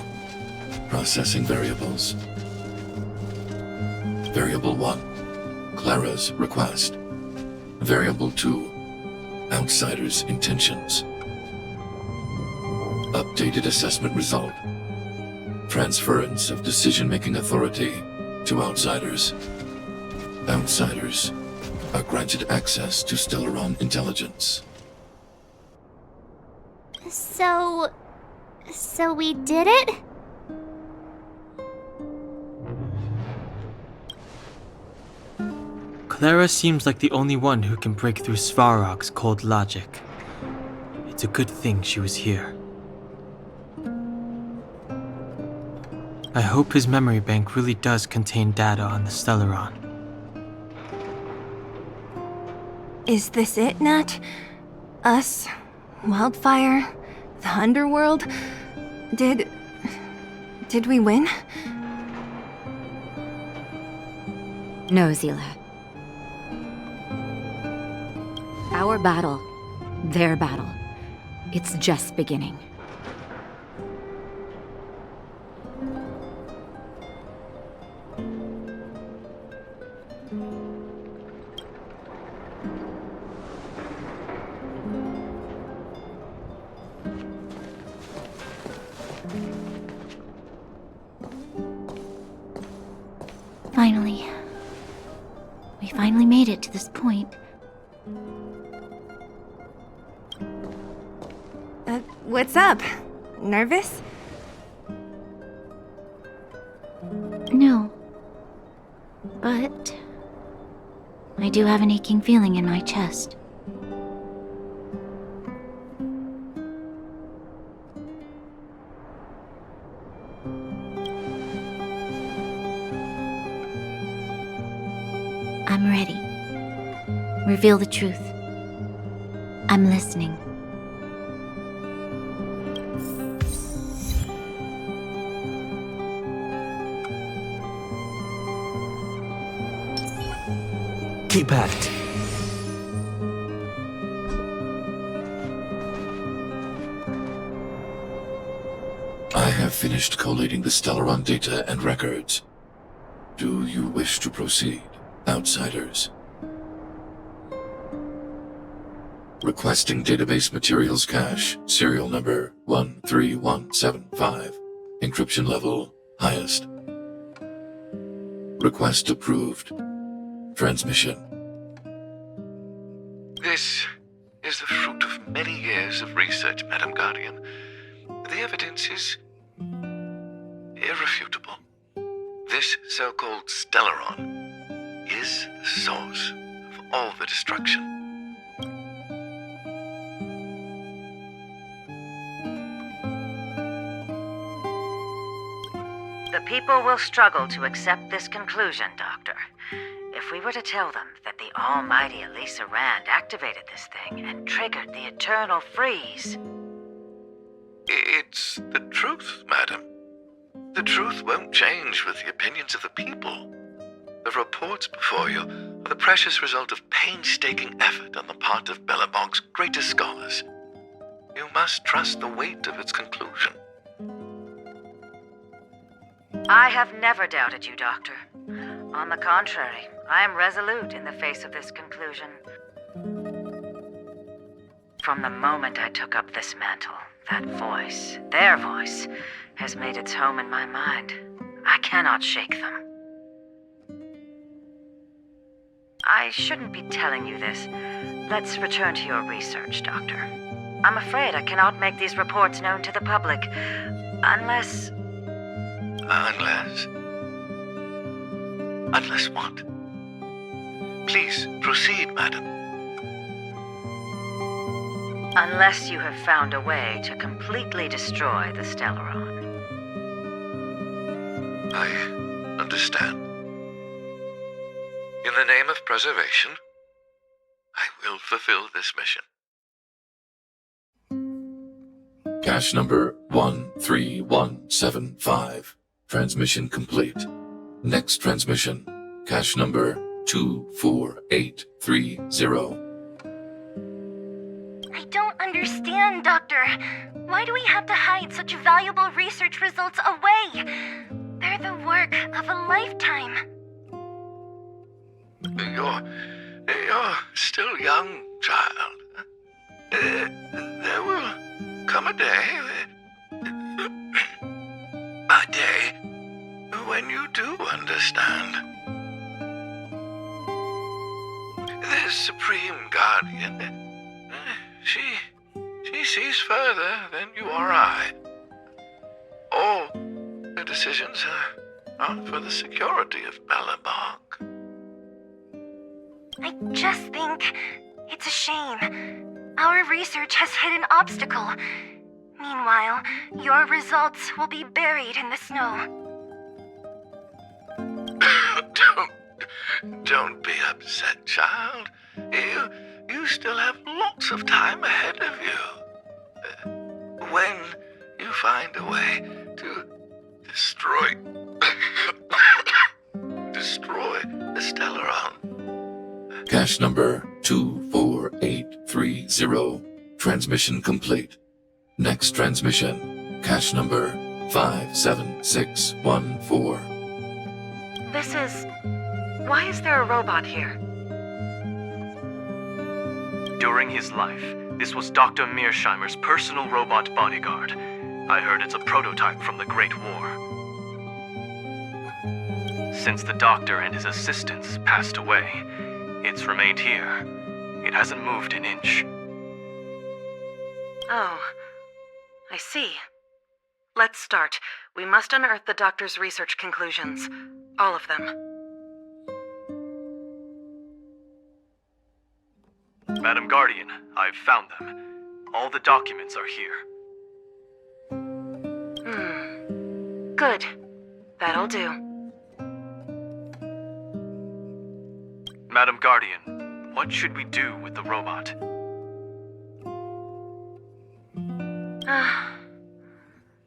Processing variables. Variable 1. Clara's request. Variable 2. Outsider's intentions. Updated assessment result. Transference of decision-making authority to outsiders. Outsiders are granted access to Stellaron intelligence. So we did it? Clara seems like the only one who can break through Svarog's cold logic. It's a good thing she was here. I hope his memory bank really does contain data on the Stellaron. Is this it, Nat? Us? Wildfire? The underworld? Did we win? No, Zila. Our battle, their battle, It's just beginning. Finally. We finally made it to this point. What's up? Nervous? No. But I do have an aching feeling in my chest. I'm ready. Reveal the truth. I'm listening. Keep at it. I have finished collating the Stellaron data and records. Do you wish to proceed, outsiders? Requesting database materials cache, serial number 13175. Encryption level highest. Request approved. Transmission. This is the fruit of many years of research, Madam Guardian. The evidence is irrefutable. This so-called Stellaron is the source of all the destruction. The people will struggle to accept this conclusion, Doctor. If we were to tell them that the almighty Elisa Rand activated this thing and triggered the eternal freeze... It's the truth, madam. The truth won't change with the opinions of the people. The reports before you are the precious result of painstaking effort on the part of Belobog's greatest scholars. You must trust the weight of its conclusion. I have never doubted you, Doctor. On the contrary, I am resolute in the face of this conclusion. From the moment I took up this mantle, that voice, their voice, has made its home in my mind. I cannot shake them. I shouldn't be telling you this. Let's return to your research, Doctor. I'm afraid I cannot make these reports known to the public, unless... Unless what? Please, proceed, madam. Unless you have found a way to completely destroy the Stellaron. I understand. In the name of preservation, I will fulfill this mission. Cache number 13175. Transmission complete. Next transmission. Cache number 24830. I don't understand, Doctor. Why do we have to hide such valuable research results away? They're the work of a lifetime. You're still young, child. There will come a day when you do understand. This Supreme Guardian, she sees further than you or I. All her decisions are for the security of Belobog. I just think it's a shame. Our research has hit an obstacle. Meanwhile, your results will be buried in the snow. Don't be upset, child. You still have lots of time ahead of you. When you find a way to destroy the Stellaron. Cache number 24830. Transmission complete. Next transmission, cache number 57614. This is... Why is there a robot here? During his life, this was Dr. Mearsheimer's personal robot bodyguard. I heard it's a prototype from the Great War. Since the doctor and his assistants passed away, it's remained here. It hasn't moved an inch. Oh, I see. Let's start. We must unearth the doctor's research conclusions. All of them. Madam Guardian, I've found them. All the documents are here. Good. That'll do. Madam Guardian, what should we do with the robot?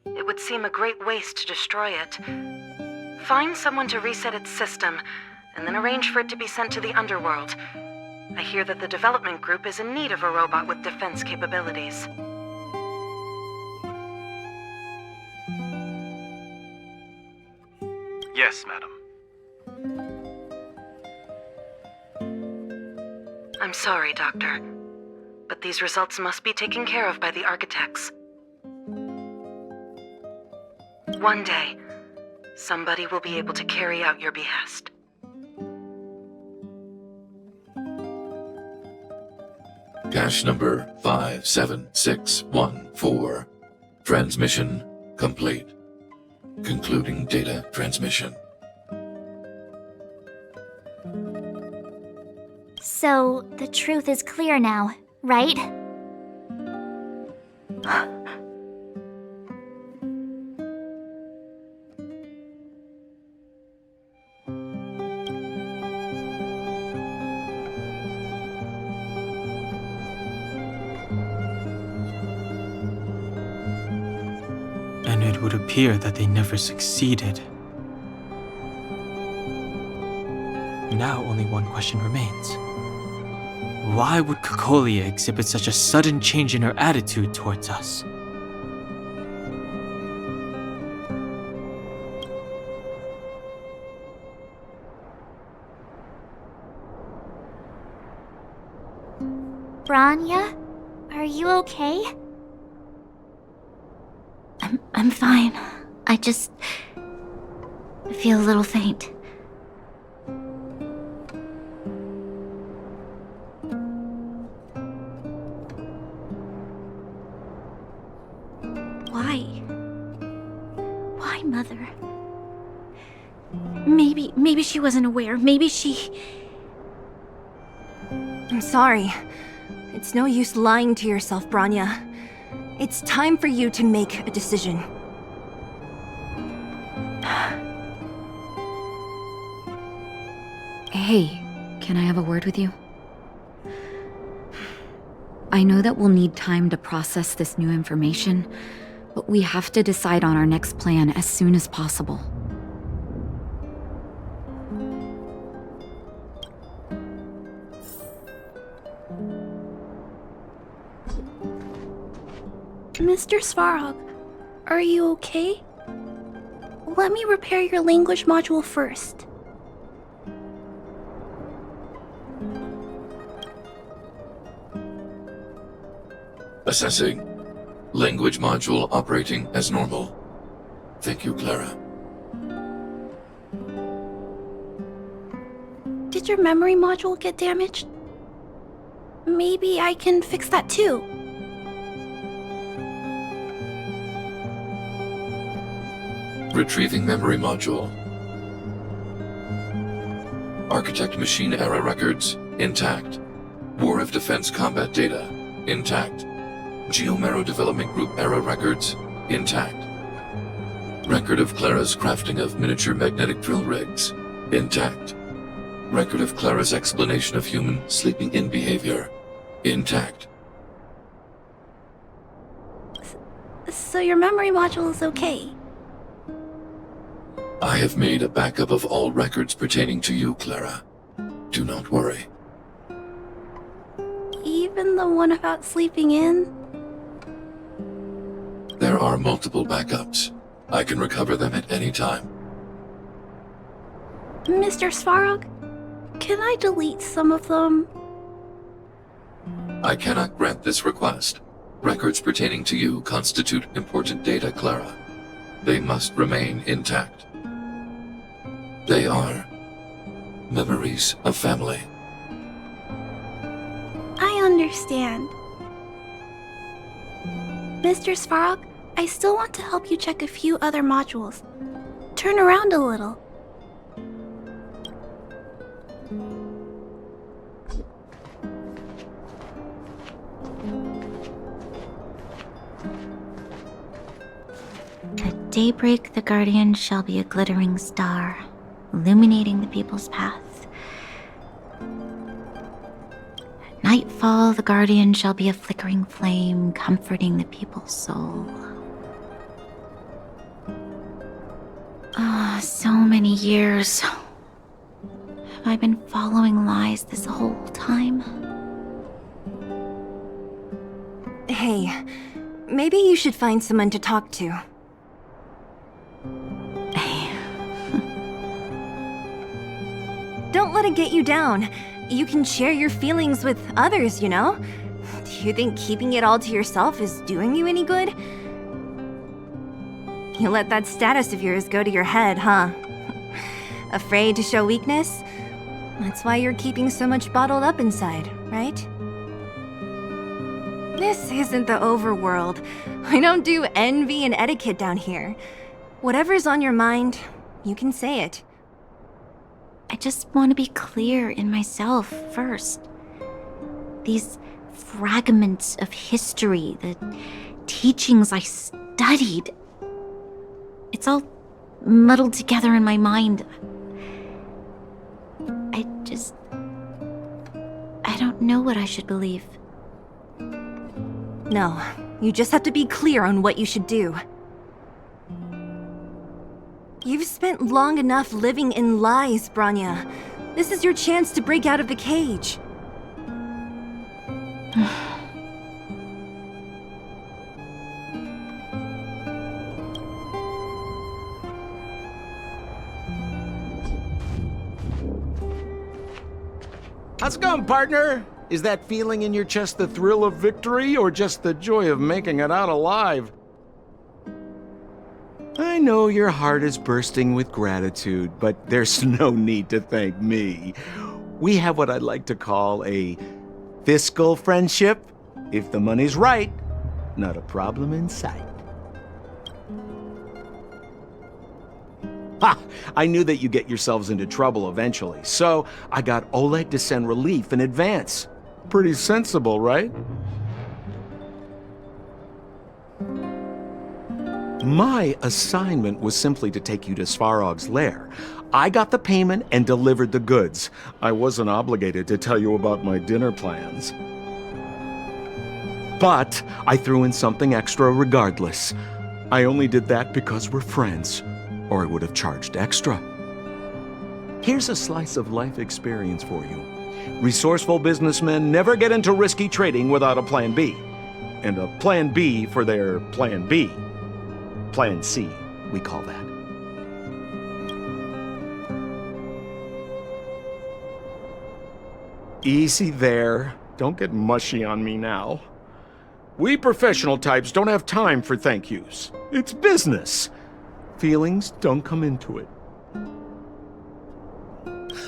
It would seem a great waste to destroy it. Find someone to reset its system, and then arrange for it to be sent to the underworld. I hear that the development group is in need of a robot with defense capabilities. Yes, madam. I'm sorry, Doctor, but these results must be taken care of by the architects. One day, somebody will be able to carry out your behest. Cache number 57614. Transmission complete. Concluding data transmission. So, the truth is clear now, right? And it would appear that they never succeeded. Now only one question remains. Why would Cocolia exhibit such a sudden change in her attitude towards us? Branya? Are you okay? I'm fine. I feel a little faint. Why, Mother? Maybe she wasn't aware. Maybe she... I'm sorry. It's no use lying to yourself, Branya. It's time for you to make a decision. Hey, can I have a word with you? I know that we'll need time to process this new information, but we have to decide on our next plan as soon as possible. Mr. Svarog, are you okay? Let me repair your language module first. Assessing. Language module operating as normal. Thank you, Clara. Did your memory module get damaged? Maybe I can fix that too. Retrieving memory module. Architect machine error records, intact. War of Defense combat data, intact. Geomero Development Group error records, intact. Record of Clara's crafting of miniature magnetic drill rigs, intact. Record of Clara's explanation of human sleeping-in behavior, intact. So your memory module is okay? I have made a backup of all records pertaining to you, Clara. Do not worry. Even the one about sleeping in? are multiple backups. I can recover them at any time. Mr. Svarog, can I delete some of them? I cannot grant this request. Records pertaining to you constitute important data, Clara. They must remain intact. They are memories of family. I understand. Mr. Svarog, I still want to help you check a few other modules. Turn around a little. At daybreak, the Guardian shall be a glittering star, illuminating the people's path. At nightfall, the Guardian shall be a flickering flame, comforting the people's soul. Ah, so many years. Have I been following lies this whole time? Hey, maybe you should find someone to talk to. Don't let it get you down. You can share your feelings with others, you know? Do you think keeping it all to yourself is doing you any good? You let that status of yours go to your head, huh? Afraid to show weakness? That's why you're keeping so much bottled up inside, right? This isn't the overworld. I don't do envy and etiquette down here. Whatever's on your mind, you can say it. I just want to be clear in myself first. These fragments of history, the teachings I studied, it's all muddled together in my mind. I don't know what I should believe. No, you just have to be clear on what you should do. You've spent long enough living in lies, Branya. This is your chance to break out of the cage. How's it going, partner? Is that feeling in your chest the thrill of victory, or just the joy of making it out alive? I know your heart is bursting with gratitude, but there's no need to thank me. We have what I'd like to call a fiscal friendship. If the money's right, not a problem in sight. Ha! I knew that you'd get yourselves into trouble eventually, so I got Oleg to send relief in advance. Pretty sensible, right? My assignment was simply to take you to Svarog's lair. I got the payment and delivered the goods. I wasn't obligated to tell you about my dinner plans. But I threw in something extra regardless. I only did that because we're friends, or I would have charged extra. Here's a slice of life experience for you. Resourceful businessmen never get into risky trading without a plan B. And a plan B for their plan B. Plan C, we call that. Easy there. Don't get mushy on me now. We professional types don't have time for thank yous. It's business. Feelings don't come into it.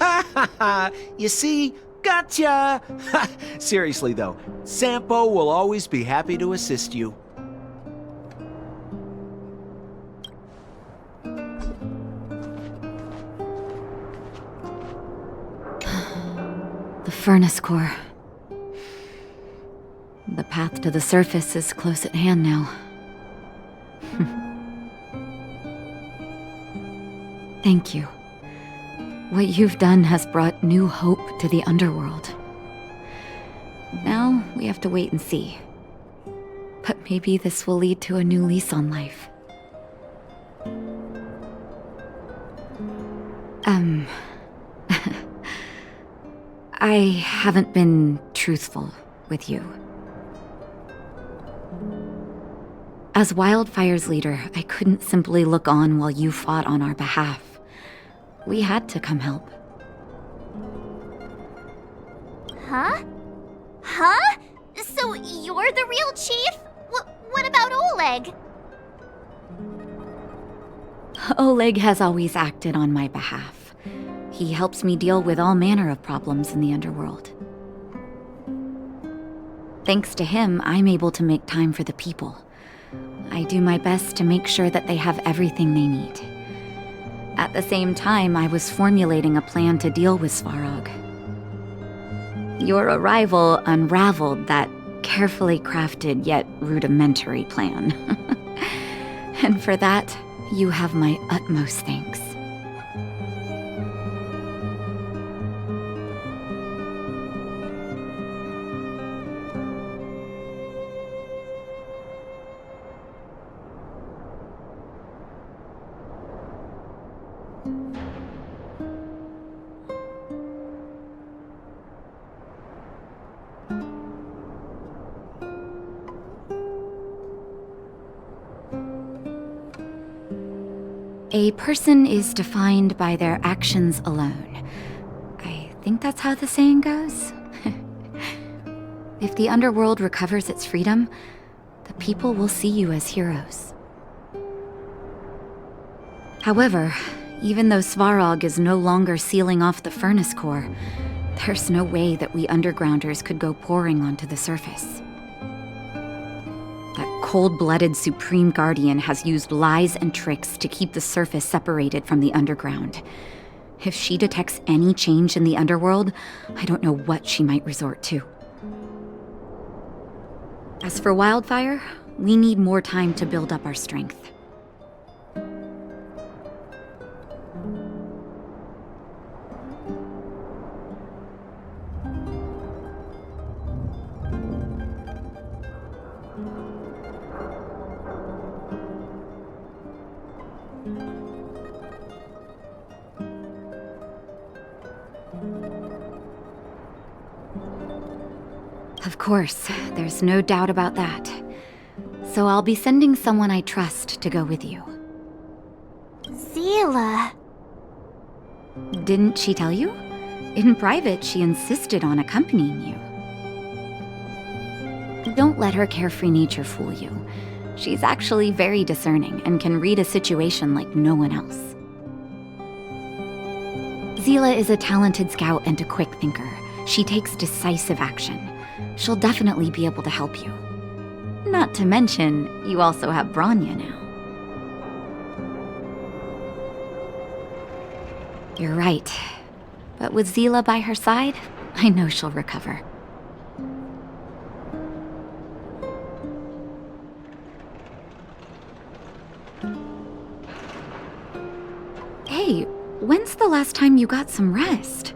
Ha ha ha! You see? Gotcha! Seriously though, Sampo will always be happy to assist you. The furnace core. The path to the surface is close at hand now. Thank you. What you've done has brought new hope to the underworld. Now we have to wait and see. But maybe this will lead to a new lease on life. I haven't been truthful with you. As Wildfire's leader, I couldn't simply look on while you fought on our behalf. We had to come help. Huh? Huh? So you're the real chief? What about Oleg? Oleg has always acted on my behalf. He helps me deal with all manner of problems in the underworld. Thanks to him, I'm able to make time for the people. I do my best to make sure that they have everything they need. At the same time, I was formulating a plan to deal with Svarog. Your arrival unraveled that carefully crafted yet rudimentary plan. And for that, you have my utmost thanks. A person is defined by their actions alone. I think that's how the saying goes. If the underworld recovers its freedom, the people will see you as heroes. However, even though Svarog is no longer sealing off the furnace core, there's no way that we undergrounders could go pouring onto the surface. That cold-blooded Supreme Guardian has used lies and tricks to keep the surface separated from the underground. If she detects any change in the underworld, I don't know what she might resort to. As for Wildfire, we need more time to build up our strength. Of course, there's no doubt about that. So I'll be sending someone I trust to go with you. Zila. Didn't she tell you? In private, she insisted on accompanying you. Don't let her carefree nature fool you. She's actually very discerning and can read a situation like no one else. Zila is a talented scout and a quick thinker. She takes decisive action. She'll definitely be able to help you. Not to mention, you also have Branya now. You're right. But with Zila by her side, I know she'll recover. Hey, when's the last time you got some rest?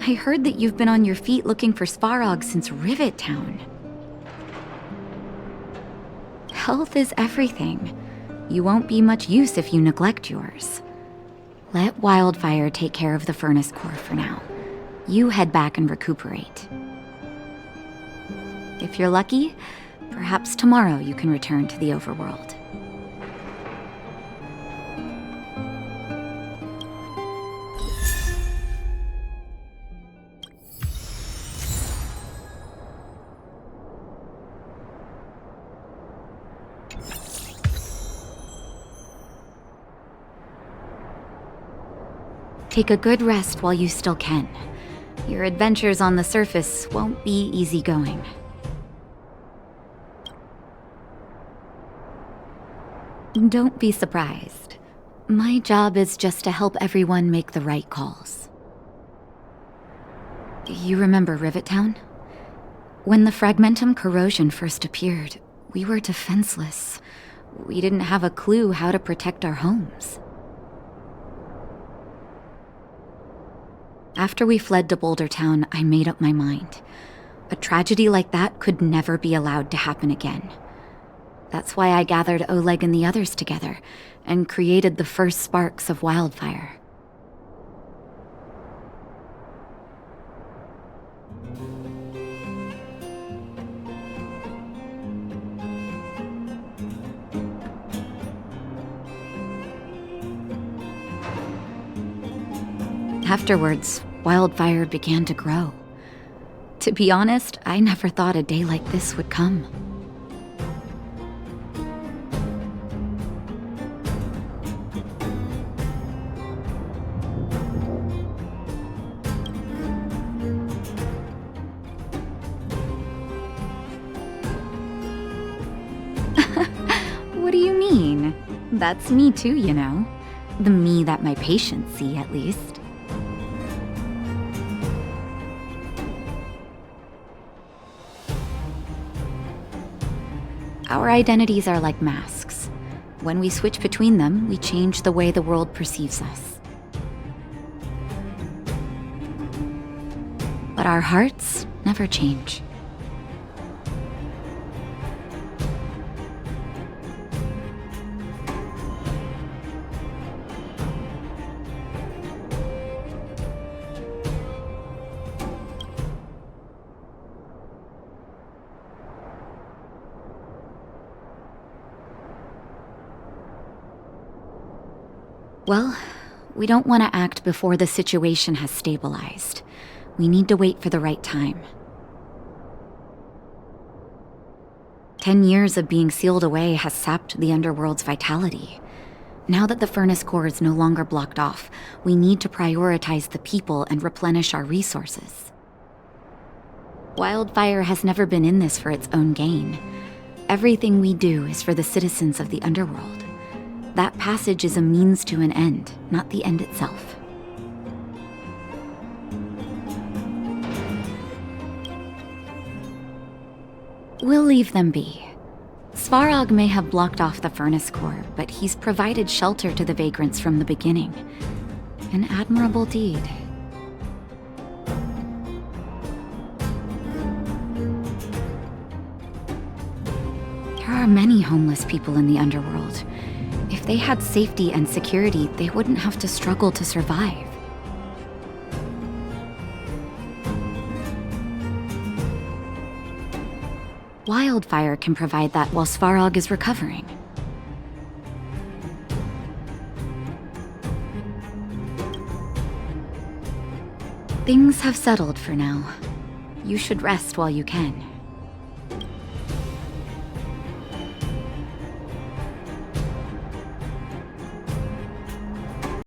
I heard that you've been on your feet looking for Svarog since Rivet Town. Health is everything. You won't be much use if you neglect yours. Let Wildfire take care of the furnace core for now. You head back and recuperate. If you're lucky, perhaps tomorrow you can return to the overworld. Take a good rest while you still can. Your adventures on the surface won't be easygoing. Don't be surprised. My job is just to help everyone make the right calls. You remember Rivet Town? When the fragmentum corrosion first appeared, we were defenseless. We didn't have a clue how to protect our homes. After we fled to Boulder Town, I made up my mind. A tragedy like that could never be allowed to happen again. That's why I gathered Oleg and the others together and created the first sparks of Wildfire. Afterwards, Wildfire began to grow. To be honest, I never thought a day like this would come. What do you mean? That's me too, you know. The me that my patients see, at least. Our identities are like masks. When we switch between them, we change the way the world perceives us. But our hearts never change. Well, we don't want to act before the situation has stabilized. We need to wait for the right time. 10 years of being sealed away has sapped the underworld's vitality. Now that the furnace core is no longer blocked off, we need to prioritize the people and replenish our resources. Wildfire has never been in this for its own gain. Everything we do is for the citizens of the underworld. That passage is a means to an end, not the end itself. We'll leave them be. Svarog may have blocked off the furnace core, but he's provided shelter to the vagrants from the beginning. An admirable deed. There are many homeless people in the underworld. If they had safety and security, they wouldn't have to struggle to survive. Wildfire can provide that while Svarog is recovering. Things have settled for now. You should rest while you can.